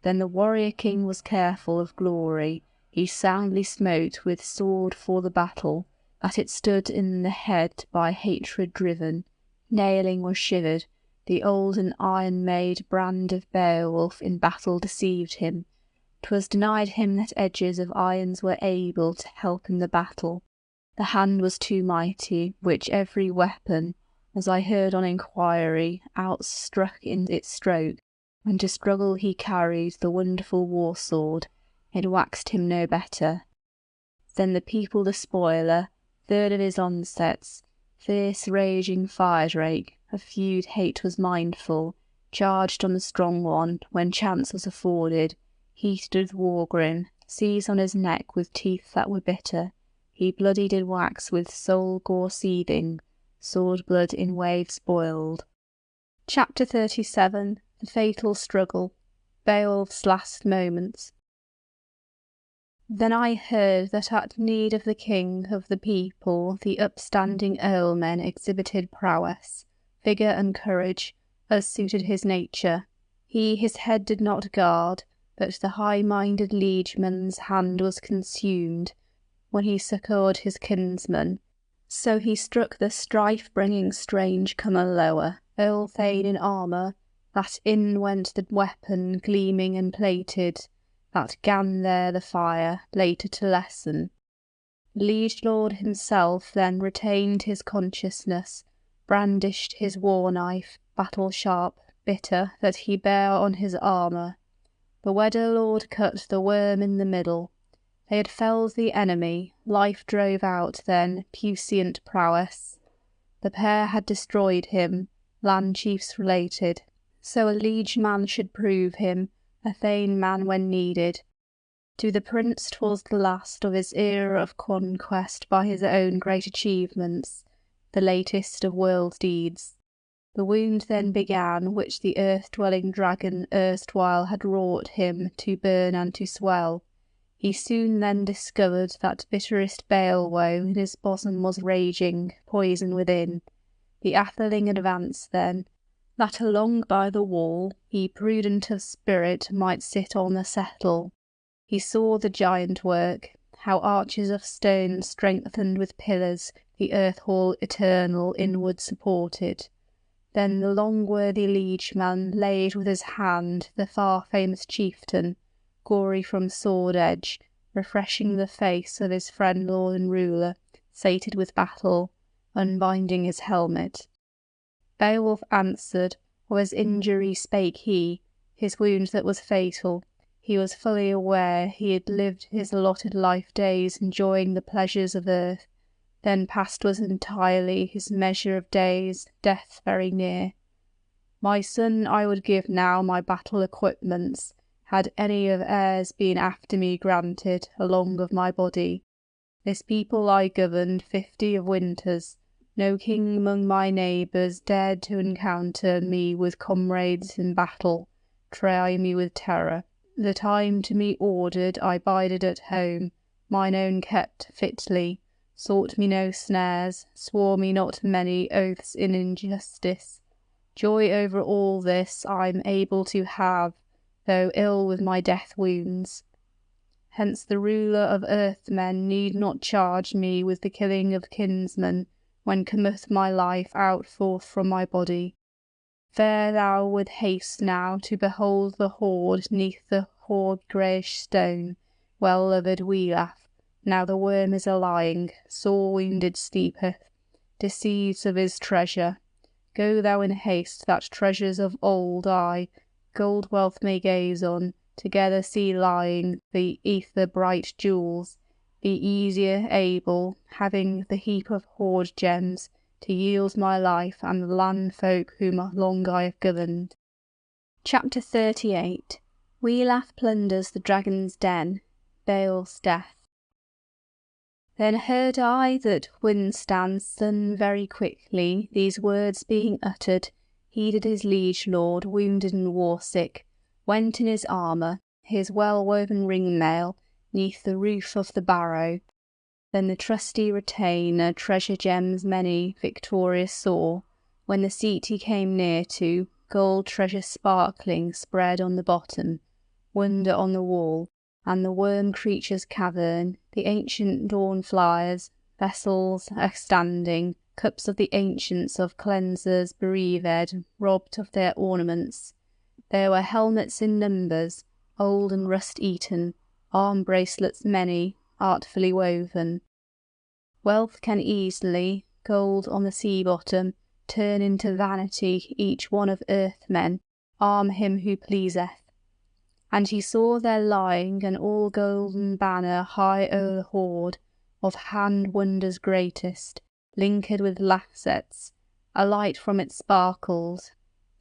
Then the warrior king was careful of glory. He soundly smote with sword for the battle, that it stood in the head by hatred driven. Nailing was shivered. The old and iron-made brand of Beowulf in battle deceived him. 'Twas denied him that edges of irons were able to help in the battle. The hand was too mighty, which every weapon, as I heard on inquiry, outstruck in its stroke, when to struggle he carried the wonderful war-sword, it waxed him no better. Then the people the spoiler, third of his onsets, fierce raging fire-drake, of feud hate was mindful, charged on the strong one, when chance was afforded, heated with war-grin, seized on his neck with teeth that were bitter, he bloody did wax with soul-gore seething, sword-blood in waves boiled. Chapter 37. The Fatal Struggle. Beowulf's Last Moments. Then I heard that at need of the king of the people the upstanding earlmen exhibited prowess, vigour and courage, as suited his nature. He his head did not guard, but the high-minded liegeman's hand was consumed, when he succoured his kinsman. So he struck the strife-bringing strange-comer lower, earl-thane in armour, that in went the weapon gleaming and plated, that gan there the fire, later to lessen. The liege lord himself then retained his consciousness, brandished his war-knife, battle-sharp, bitter, that he bare on his armour. The Wedder lord cut the worm in the middle. They had felled the enemy, life drove out then puissant prowess. The pair had destroyed him, land chiefs related. So a liege man should prove him, a thane man when needed. To the prince 'twas the last of his era of conquest by his own great achievements, the latest of world deeds. The wound then began which the earth-dwelling dragon erstwhile had wrought him to burn and to swell. He soon then discovered that bitterest bale woe in his bosom was raging, poison within. The atheling advanced then, that along by the wall he prudent of spirit might sit on the settle. He saw the giant work, how arches of stone strengthened with pillars the earth-hall eternal inward supported. Then the long-worthy liegeman laid with his hand the far-famous chieftain, gory from sword-edge, refreshing the face of his friend lord and ruler, sated with battle, unbinding his helmet. Beowulf answered, of his injury spake he, his wound that was fatal. He was fully aware he had lived his allotted life-days enjoying the pleasures of earth, then past was entirely his measure of days, death very near. My son, I would give now my battle equipments, had any of heirs been after me granted, along of my body. This people I governed 50 of winters. No king among my neighbours dared to encounter me with comrades in battle, try me with terror. The time to me ordered I bided at home, mine own kept fitly, sought me no snares, swore me not many oaths in injustice. Joy over all this I'm able to have, though ill with my death wounds. Hence the ruler of earthmen need not charge me with the killing of kinsmen, when cometh my life out forth from my body. Fare thou with haste now to behold the hoard neath the hoard greyish stone, well-loved Beowulf. Now the worm is a-lying, sore wounded sleepeth, deceived of his treasure. Go thou in haste, that treasures of old I, gold wealth may gaze on, together see lying the ether bright jewels, be easier able, having the heap of hoard gems, to yield my life and the land folk whom long I have governed. Chapter 38. Beowulf plunders the dragon's den. Beowulf's death. Then heard I that Winstan's son very quickly, these words being uttered, heeded his liege lord wounded and war-sick, went in his armour, his well-woven ring-mail, neath the roof of the barrow. Then the trusty retainer treasure gems many victorious saw, when the seat he came near to, gold treasure sparkling spread on the bottom, wonder on the wall, and the worm creature's cavern, the ancient dawn-flyers, vessels a-standing, cups of the ancients of cleansers bereaved, robbed of their ornaments. There were helmets in numbers, old and rust-eaten, arm-bracelets many, artfully woven. Wealth can easily, gold on the sea-bottom, turn into vanity each one of earthmen, arm him who pleaseth. And he saw there lying an all-golden banner high o'er the hoard, of hand wonders greatest, linked with lancets, a light from it sparkled,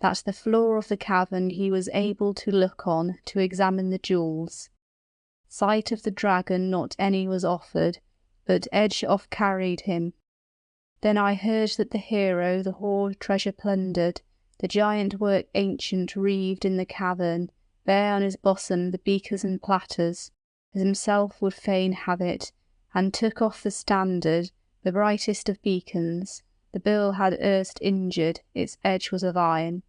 that the floor of the cavern he was able to look on to examine the jewels. Sight of the dragon not any was offered, but edge off carried him. Then I heard that the hero the hoard treasure plundered, the giant work ancient reeved in the cavern, bare on his bosom the beakers and platters, as himself would fain have it, and took off the standard, the brightest of beacons. The bill had erst injured, its edge was of iron,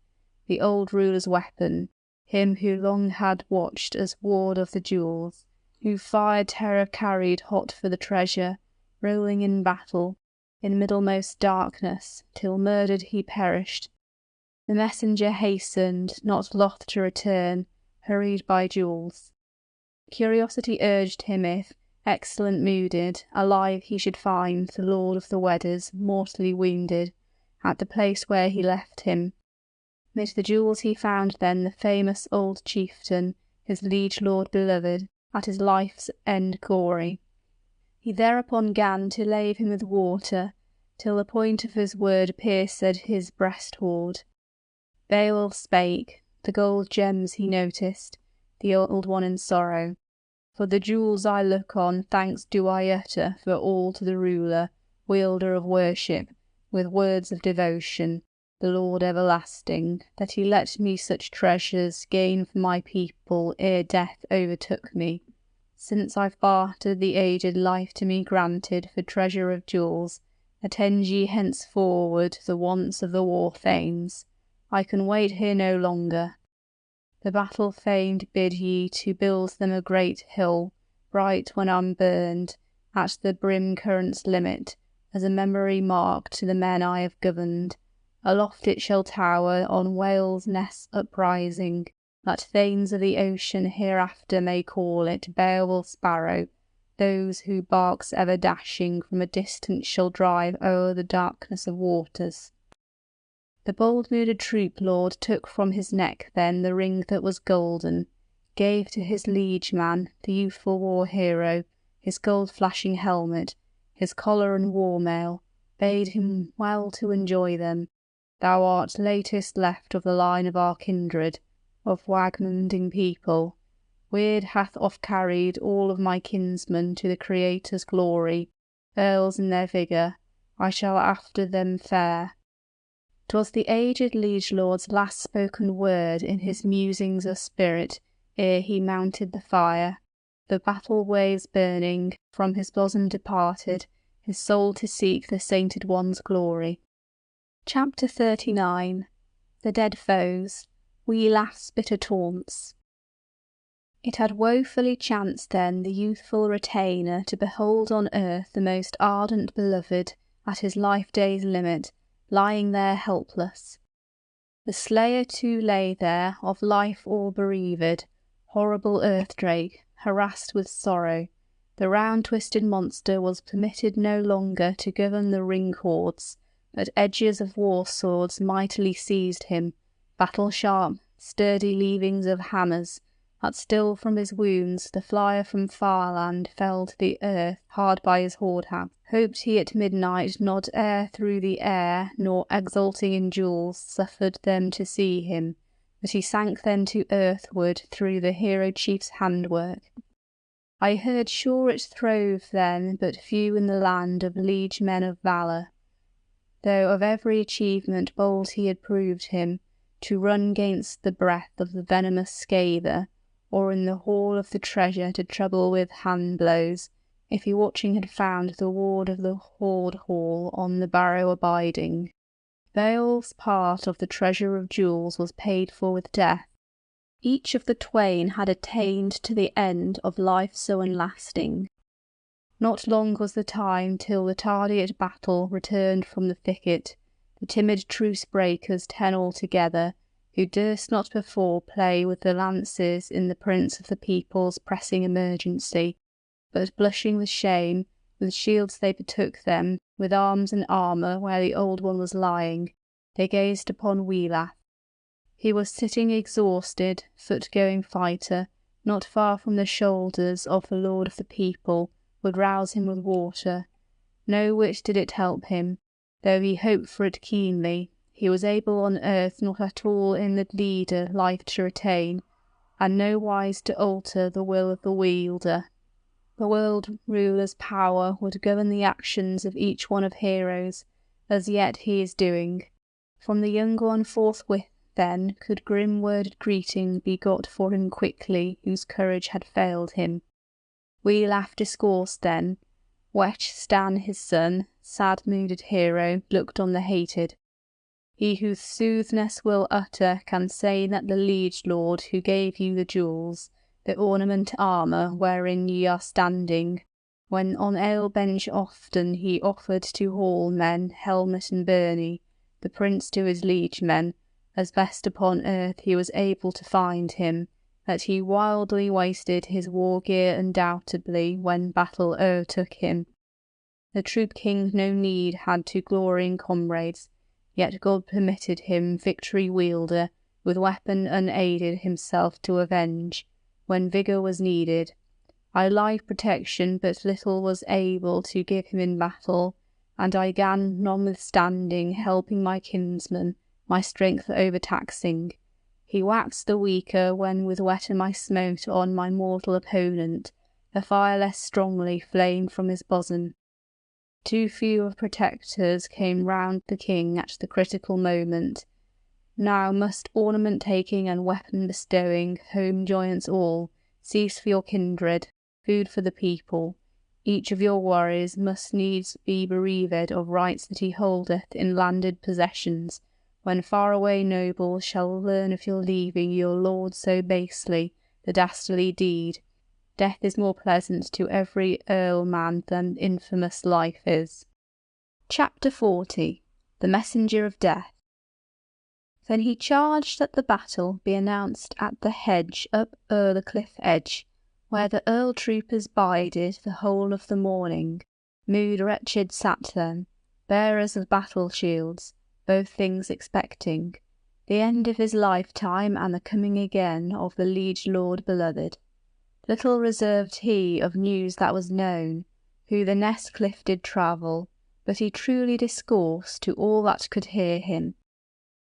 the old ruler's weapon, him who long had watched as ward of the jewels, who fired terror carried hot for the treasure, rolling in battle, in middlemost darkness, till murdered he perished. The messenger hastened, not loth to return, hurried by jewels. Curiosity urged him if, excellent-mooded, alive he should find the lord of the Weders mortally wounded, at the place where he left him. Mid the jewels he found then the famous old chieftain, his liege lord beloved, at his life's end gory. He thereupon gan to lave him with water, till the point of his word pierced his breast hoard. Beowulf spake, the gold gems he noticed, the old one in sorrow. For the jewels I look on, thanks do I utter for all to the ruler, wielder of worship, with words of devotion, the Lord everlasting, that he let me such treasures gain for my people ere death overtook me. Since I've bartered the aged life to me granted for treasure of jewels, attend ye henceforward the wants of the war-thanes. I can wait here no longer. The battle-famed bid ye to build them a great hill, bright when unburned, at the brim current's limit, as a memory mark to the men I have governed. Aloft it shall tower on whales' nests uprising, that thanes of the ocean hereafter may call it Beowulf's Barrow. Those who barks ever dashing from a distance shall drive o'er the darkness of waters. The bold-mooded troop-lord took from his neck then the ring that was golden, gave to his liege-man, the youthful war-hero, his gold-flashing helmet, his collar and war-mail, bade him well to enjoy them. Thou art latest left of the line of our kindred, of Wagmunding people. Weird hath oft carried all of my kinsmen to the Creator's glory, earls in their vigour, I shall after them fare. 'Twas the aged liege lord's last spoken word in his musings of spirit, ere he mounted the fire. The battle waves burning, from his bosom departed, his soul to seek the sainted one's glory. Chapter 39. The Dead Foes, Wee Laughs Bitter Taunts. It had woefully chanced then the youthful retainer to behold on earth the most ardent beloved, at his life-day's limit, lying there helpless. The slayer too lay there, of life all bereaved, horrible earth-drake, harassed with sorrow. The round-twisted monster was permitted no longer to govern the ring-cords, but edges of war-swords mightily seized him, battle-sharp, sturdy leavings of hammers, that still from his wounds the flyer from Farland fell to the earth hard by his hoard-house. Hoped he at midnight not ere through the air, nor exulting in jewels suffered them to see him, but he sank then to earthward through the hero-chief's handwork. I heard sure it throve then but few in the land of liege men of valour, though of every achievement bold he had proved him, to run 'gainst the breath of the venomous scather, or in the hall of the treasure to trouble with hand-blows, if he watching had found the ward of the hoard hall on the barrow abiding. Beowulf's part of the treasure of jewels was paid for with death. Each of the twain had attained to the end of life so unlasting. Not long was the time till the tardy at battle returned from the thicket, the timid truce-breakers 10 altogether, who durst not before play with the lances in the prince of the people's pressing emergency, but blushing with shame, with shields they betook them, with arms and armour where the old one was lying, they gazed upon Beowulf. He was sitting exhausted, foot-going fighter, not far from the shoulders of the lord of the people, would rouse him with water. No whit did it help him, though he hoped for it keenly. He was able on earth not at all in the leader life to retain, and no wise to alter the will of the wielder. The world ruler's power would govern the actions of each one of heroes, as yet he is doing. From the young one forthwith, then, could grim-worded greeting be got for him quickly, whose courage had failed him. Beowulf discoursed then. Stan his son, sad-mooded hero, looked on the hated. He whose soothness will utter can say that the liege lord who gave you the jewels, the ornament armour wherein ye are standing, when on ale bench often he offered to all men helmet and byrnie, the prince to his liegemen, as best upon earth he was able to find him, that he wildly wasted his war gear undoubtedly when battle o'ertook him. The troop king no need had to glorying comrades, yet God permitted him victory wielder, with weapon unaided himself to avenge, when vigour was needed. I live protection but little was able to give him in battle, and I gan notwithstanding helping my kinsman, my strength overtaxing. He waxed the weaker when with wetter I smote on my mortal opponent, a fire less strongly flamed from his bosom. Too few of protectors came round the king at the critical moment. Now must ornament taking and weapon bestowing, home joyance all, cease for your kindred, food for the people. Each of your warriors must needs be bereaved of rights that he holdeth in landed possessions, when far-away nobles shall learn of your leaving your lord so basely, the dastardly deed. Death is more pleasant to every earl-man than infamous life is. Chapter 40. The Messenger of Death. Then he charged that the battle be announced at the hedge up o'er the cliff edge, where the earl troopers bided the whole of the morning. Mood wretched sat them, bearers of battle shields, both things expecting, the end of his lifetime and the coming again of the liege lord beloved. Little reserved he of news that was known, who the nest cliff did travel, but he truly discoursed to all that could hear him.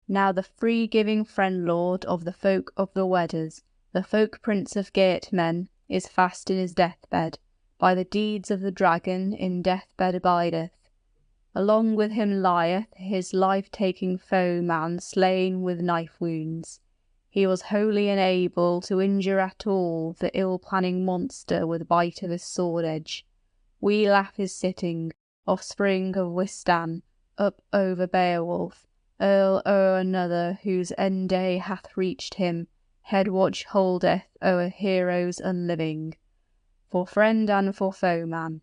Now the free-giving friend lord of the folk of the Weders, the folk prince of Geatmen, is fast in his deathbed, by the deeds of the dragon in deathbed abideth. Along with him lieth his life-taking foeman slain with knife wounds. He was wholly unable to injure at all the ill-planning monster with bite of his sword-edge. Beowulf is sitting, offspring of Wistan, up over Beowulf, earl o'er another whose end day hath reached him, head watch holdeth o'er heroes unliving, for friend and for foeman.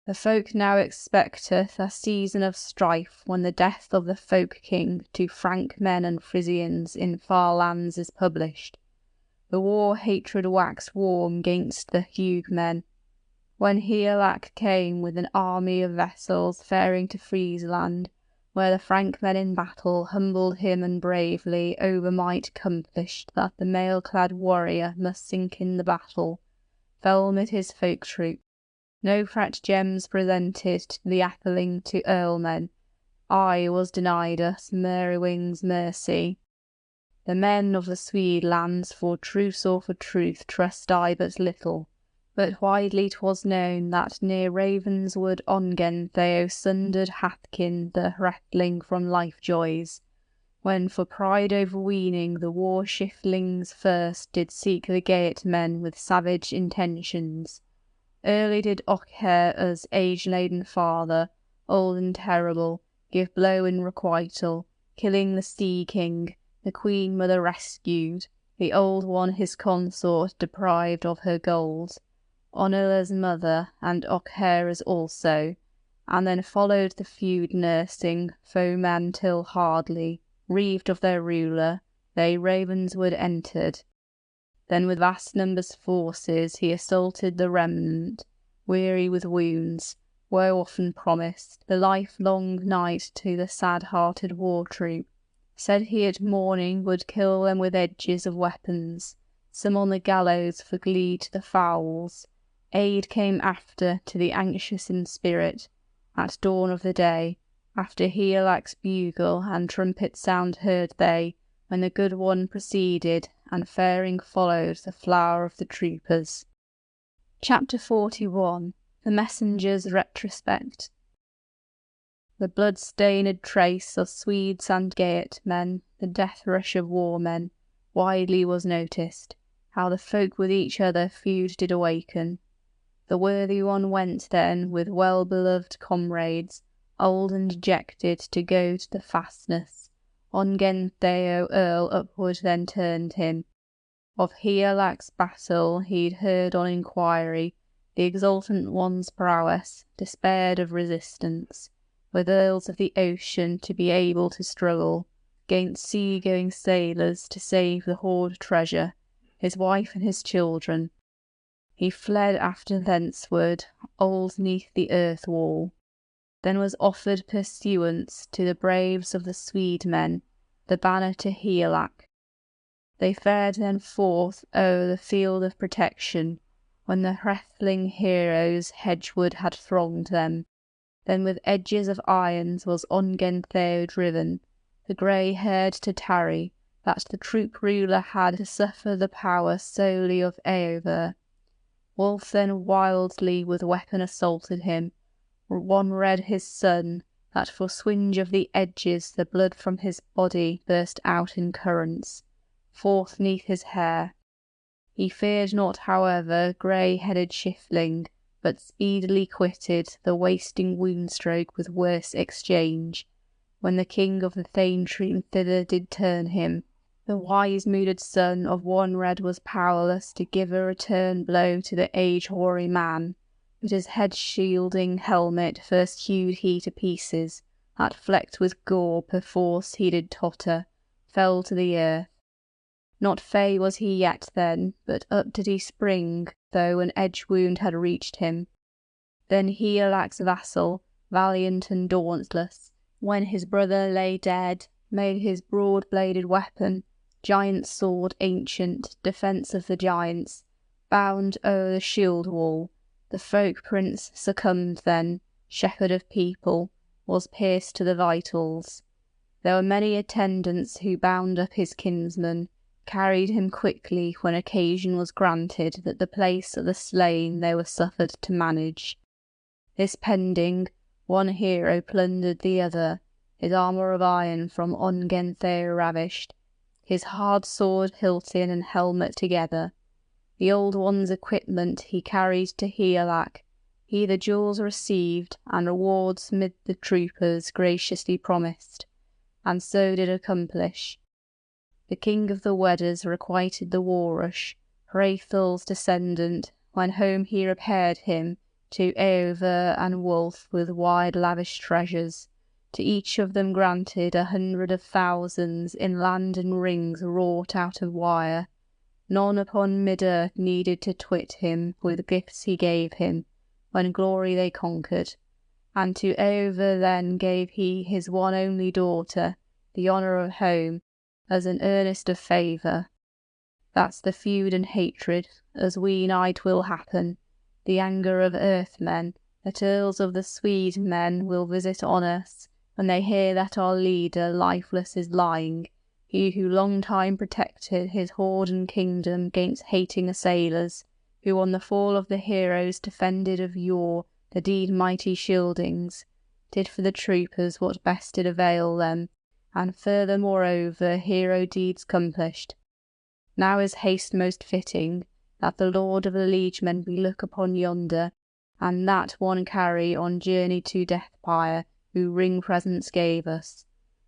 The folk now expecteth a season of strife, when the death of the folk king to Frank men and Frisians in far lands is published. The war hatred waxed warm gainst the Hugh men, when Higelac came with an army of vessels faring to Friesland, where the Frank men in battle humbled him and bravely overmight accomplished that the mail-clad warrior must sink in the battle, fell mid his folk troop. No fret gems presented to the atheling to earlmen. I was denied us Merewing's mercy. The men of the Swede lands for truce or for truth trust I but little, but widely 'twas known that near Ravenswood ongen they sundered Hathkin the Hretling from life-joys, when for pride overweening the war-shiftlings first did seek the Geatmen with savage intentions. Early did Ockhera's age-laden father, old and terrible, give blow in requital, killing the sea-king, the queen-mother rescued, the old one his consort deprived of her gold, Onula's mother, and Ockhera's also, and then followed the feud-nursing foemen till hardly, reaved of their ruler, they Ravenswood entered. Then with vast numbers forces he assaulted the remnant, weary with wounds, woe often promised, the lifelong night to the sad-hearted war-troop. Said he at morning would kill them with edges of weapons, some on the gallows for glee to the fowls. Aid came after to the anxious in spirit, at dawn of the day. After Higelac's bugle and trumpet sound heard they, when the good one proceeded, and faring followed the flower of the troopers. Chapter 41. The Messenger's Retrospect. The blood-stained trace of Swedes and Geatmen, the death-rush of war-men, widely was noticed, how the folk with each other feud did awaken. The worthy one went then with well-beloved comrades, old and dejected, to go to the fastness. On Gentheo Earl upward then turned him. Of Higelac's battle he'd heard on inquiry, the exultant one's prowess, despaired of resistance, with earls of the ocean to be able to struggle, 'gainst sea-going sailors to save the hoard treasure, his wife and his children. He fled after thenceward, old 'neath the earth-wall. Then was offered pursuance to the braves of the Swede-men, the banner to Higelac. They fared then forth o'er the field of protection, when the Hrethling heroes hedgeward had thronged them. Then with edges of irons was on Gentheo driven, the grey-haired to tarry, that the troop ruler had to suffer the power solely of Eofor. Wulf then wildly with weapon assaulted him, one red his son, that for swinge of the edges the blood from his body burst out in currents, forth 'neath his hair. He feared not, however, grey-headed shifling, but speedily quitted the wasting wound-stroke with worse exchange, when the king of the Thane-troop thither did turn him. The wise-mooded son of one red was powerless to give a return blow to the age-hoary man, but his head-shielding helmet first hewed he to pieces, that flecked with gore perforce he did totter, fell to the earth. Not fey was he yet then, but up did he spring, though an edge-wound had reached him. Then Higelac's vassal, valiant and dauntless, when his brother lay dead, made his broad-bladed weapon, giant sword ancient, defence of the giants, bound o'er the shield-wall. The folk-prince succumbed then, shepherd of people, was pierced to the vitals. There were many attendants who bound up his kinsman, carried him quickly when occasion was granted that the place of the slain they were suffered to manage. This pending, one hero plundered the other, his armour of iron from on Gentheo ravished, his hard sword hilton and helmet together. The old one's equipment he carried to Higelac. He the jewels received, and rewards mid the troopers graciously promised, and so did accomplish. The king of the Weders requited the war-rush, Hraethul's descendant, when home he repaired him, to Eofor and Wulf with wide lavish treasures, to each of them granted 100 of thousands in land and rings wrought out of wire. None upon mid-earth needed to twit him with gifts he gave him, when glory they conquered. And to Eofor then gave he his one only daughter, the honour of home, as an earnest of favour. That's the feud and hatred, as we nigh 'twill happen, the anger of earthmen, that earls of the Swede men will visit on us, when they hear that our leader lifeless is lying, he who long time protected his hoard and kingdom 'gainst hating assailers, who on the fall of the heroes defended of yore the deed mighty Scyldings, did for the troopers what best did avail them, and further moreover hero deeds accomplished. Now is haste most fitting, that the lord of the liegemen we look upon yonder, and that one carry on journey to Deathpire, who ring presents gave us.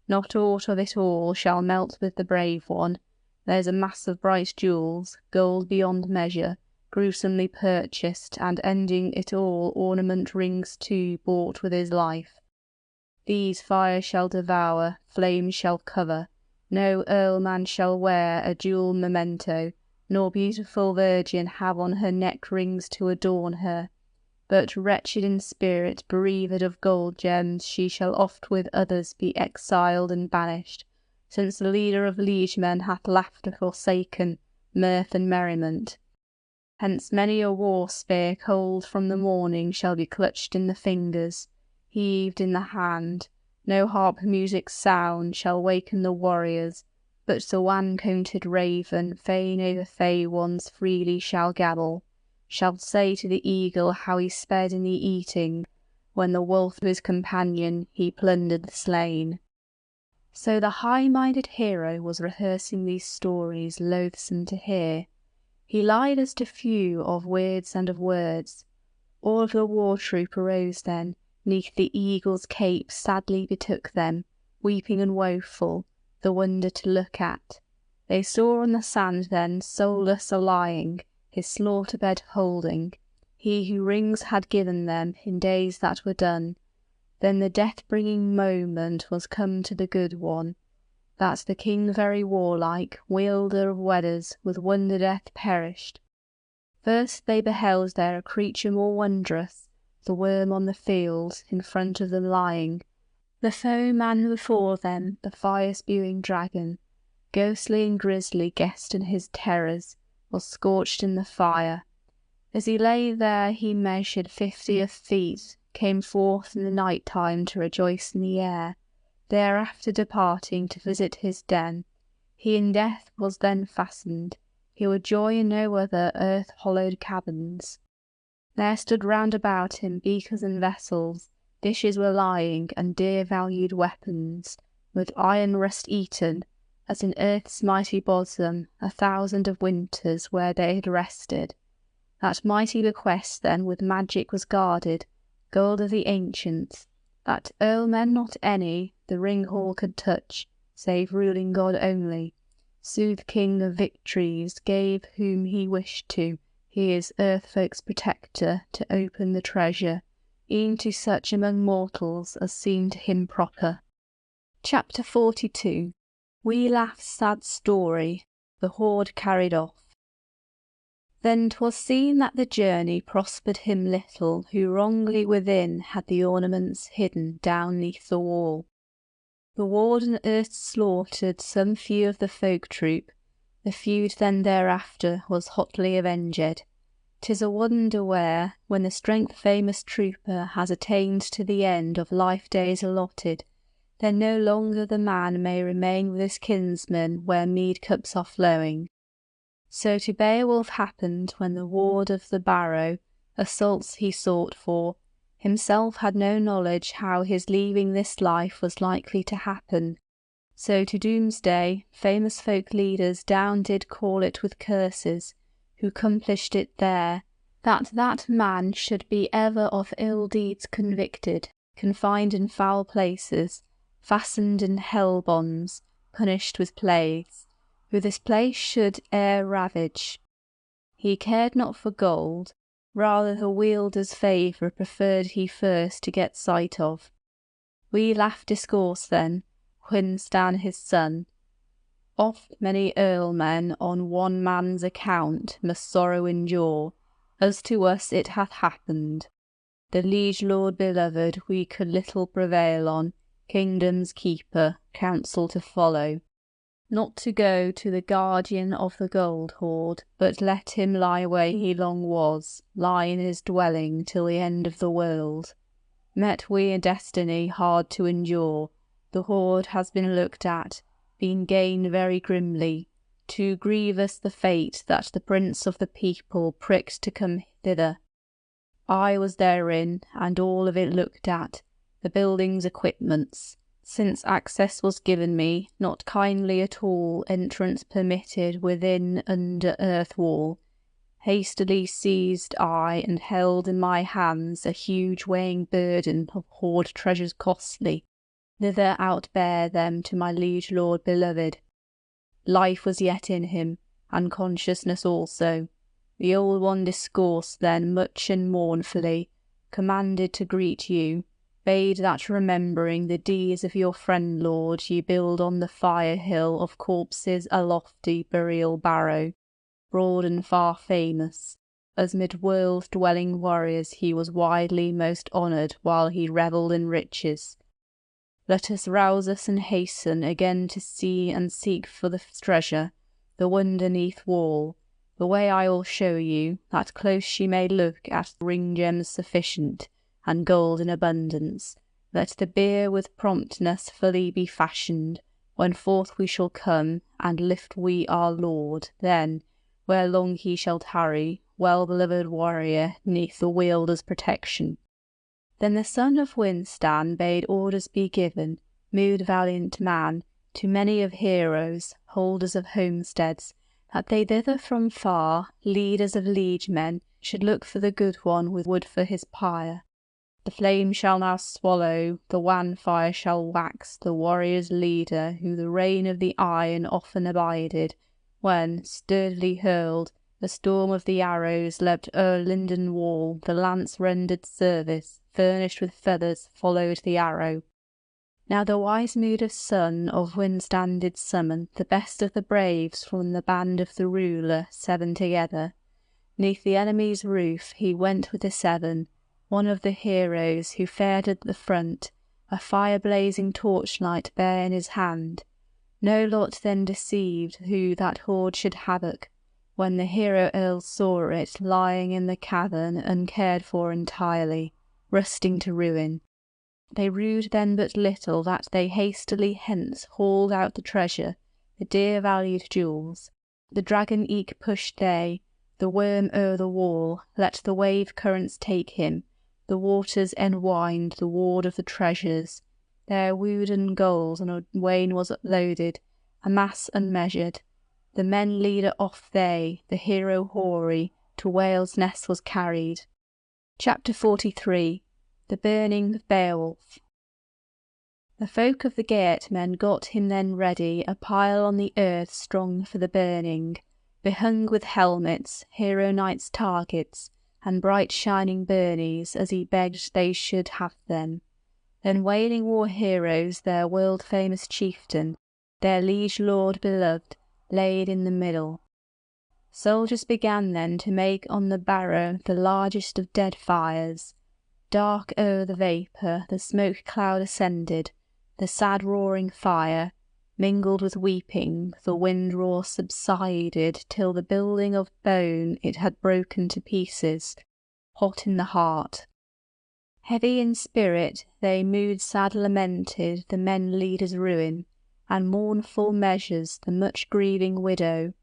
Not aught of it all shall melt with the brave one. There's a mass of bright jewels, gold beyond measure, gruesomely purchased, and ending it all ornament rings too bought with his life. These fire shall devour, flames shall cover, no earlman shall wear a jewel memento, nor beautiful virgin have on her neck rings to adorn her. But wretched in spirit, bereaved of gold gems, she shall oft with others be exiled and banished, since the leader of liegemen hath laughter forsaken, mirth and merriment. Hence many a war spear cold from the morning shall be clutched in the fingers, heaved in the hand. No harp music's sound shall waken the warriors, but the wan-coated raven fain over fey ones freely shall gabble, shall say to the eagle how he sped in the eating, when the wolf of his companion he plundered the slain. So the high-minded hero was rehearsing these stories loathsome to hear. He lied as to few of weirds and of words. All of the war troop arose then, neath the eagle's cape sadly betook them, weeping and woeful, the wonder to look at. They saw on the sand then, soulless a lying, his slaughter-bed holding, he who rings had given them in days that were done. Then the death-bringing moment was come to the good one, that the king very warlike, wielder of wedders, with wonder death perished. First they beheld there a creature more wondrous, the worm on the field, in front of them lying. The foeman before them, the fire-spewing dragon, ghostly and grisly guessed in his terrors, was scorched in the fire. As he lay there he measured 50 feet, came forth in the night time to rejoice in the air, thereafter departing to visit his den. He in death was then fastened, he would joy in no other earth-hollowed cabins. There stood round about him beakers and vessels, dishes were lying, and dear-valued weapons, with iron rust eaten, as in earth's mighty bosom 1,000 of winters where they had rested. That mighty bequest then with magic was guarded, gold of the ancients, that earlmen not any the ring hall could touch, save ruling God only, sooth king of victories, gave whom he wished to, he is earth-folk's protector, to open the treasure, e'en to such among mortals as seemed to him proper. Chapter 42. We Laugh's sad story, the horde carried off. Then 'twas seen that the journey prospered him little, who wrongly within had the ornaments hidden down neath the wall. The warden erst slaughtered some few of the folk troop, the feud then thereafter was hotly avenged. 'Tis a wonder where, when the strength-famous trooper has attained to the end of life-days allotted, then no longer the man may remain with his kinsman where mead-cups are flowing. So to Beowulf happened when the ward of the barrow assaults he sought for, himself had no knowledge how his leaving this life was likely to happen. So to doomsday famous folk leaders down did call it with curses, who accomplished it there, that that man should be ever of ill deeds convicted, confined in foul places, fastened in hell bonds, punished with plagues, who this place should e'er ravage. He cared not for gold, rather the wielder's favour preferred he first to get sight of. We laugh discourse then, Whinstan his son. Oft many earlmen on one man's account must sorrow endure, as to us it hath happened. The liege lord beloved we could little prevail on, kingdom's keeper, counsel to follow. Not to go to the guardian of the gold hoard, but let him lie where he long was, lie in his dwelling till the end of the world. Met we a destiny hard to endure, the hoard has been looked at, been gained very grimly, too grievous the fate that the prince of the people pricked to come thither. I was therein, and all of it looked at, the building's equipments. Since access was given me, not kindly at all entrance permitted within under earth wall. Hastily seized I and held in my hands a huge weighing burden of hoard treasures costly, thither outbear them to my liege lord beloved. Life was yet in him, and consciousness also. The old one discoursed then much and mournfully, commanded to greet you, bade that remembering the deeds of your friend lord ye build on the fire-hill of corpses a lofty burial barrow, broad and far famous, as mid world-dwelling warriors he was widely most honoured while he revelled in riches. Let us rouse us and hasten again to see and seek for the treasure, the wonder 'neath wall. The way I will show you, that close ye may look at ring gems sufficient, and gold in abundance. Let the bier with promptness fully be fashioned, when forth we shall come, and lift we our lord, then, where long he shall tarry, well-beloved warrior, 'neath the wielder's protection. Then the son of Winstan bade orders be given, mood valiant man, to many of heroes, holders of homesteads, that they thither from far, leaders of liegemen, should look for the good one with wood for his pyre. The flame shall now swallow, the wan fire shall wax the warrior's leader who the reign of the iron often abided, when, sturdily hurled, the storm of the arrows leapt o'er linden wall, the lance rendered service, furnished with feathers, followed the arrow. Now the wise mood of son of Winstan did summon the best of the braves from the band of the ruler, 7 together. 'Neath the enemy's roof he went with the 7, one of the heroes who fared at the front, a fire-blazing torchlight bare in his hand. No lot then deceived who that horde should havoc, when the hero earls saw it lying in the cavern uncared for entirely, rusting to ruin. They rued then but little that they hastily hence hauled out the treasure, the dear-valued jewels. The dragon eke pushed they, the worm o'er the wall, let the wave-currents take him, the waters enwined the ward of the treasures. There wooden gold on a wain was uploaded, a mass unmeasured. The men leader off they, the hero hoary, to Whale's Nest was carried. Chapter 43. The burning of Beowulf. The folk of the Geatmen got him then ready a pile on the earth strong for the burning, behung with helmets, hero knights' targets, and bright shining burnies, as he begged they should have them. Then wailing war heroes their world-famous chieftain, their liege lord beloved, laid in the middle. Soldiers began then to make on the barrow the largest of dead fires. Dark o'er the vapour the smoke cloud ascended, the sad roaring fire, mingled with weeping, the wind roar subsided till the building of bone it had broken to pieces, hot in the heart. Heavy in spirit they mood sad lamented the men leader's ruin, and mournful measures the much grieving widow.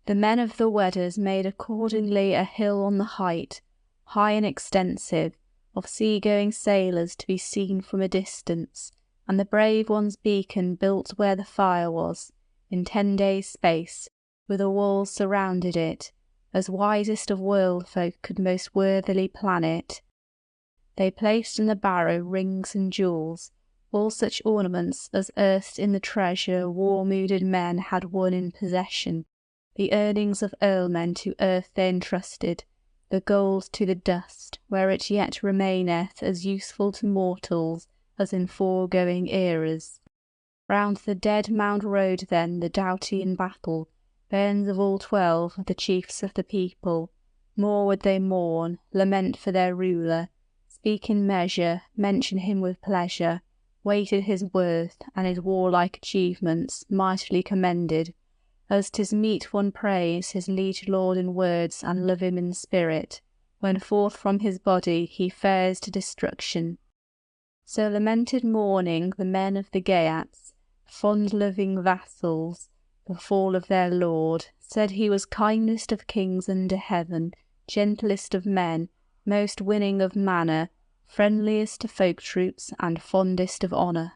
The men of the Weders made accordingly a hill on the height, high and extensive, of sea-going sailors to be seen from a distance, and the brave one's beacon built where the fire was, in 10 days' space, with a wall surrounded it, as wisest of world folk could most worthily plan it. They placed in the barrow rings and jewels, all such ornaments as erst in the treasure war-mooded men had won in possession. The earnings of earlmen to earth they entrusted, the gold to the dust, where it yet remaineth as useful to mortals as in foregoing eras. Round the dead mound rode then the doughty in battle, bairns of all 12 of the chiefs of the people. More would they mourn, lament for their ruler, speak in measure, mention him with pleasure, weighted his worth and his warlike achievements, mightily commended, as 'tis meet one praise his liege lord in words and love him in spirit, when forth from his body he fares to destruction. So lamented mourning the men of the Geats, fond loving vassals, the fall of their lord, said he was kindest of kings under heaven, gentlest of men, most winning of manner, friendliest to folk troops, and fondest of honour.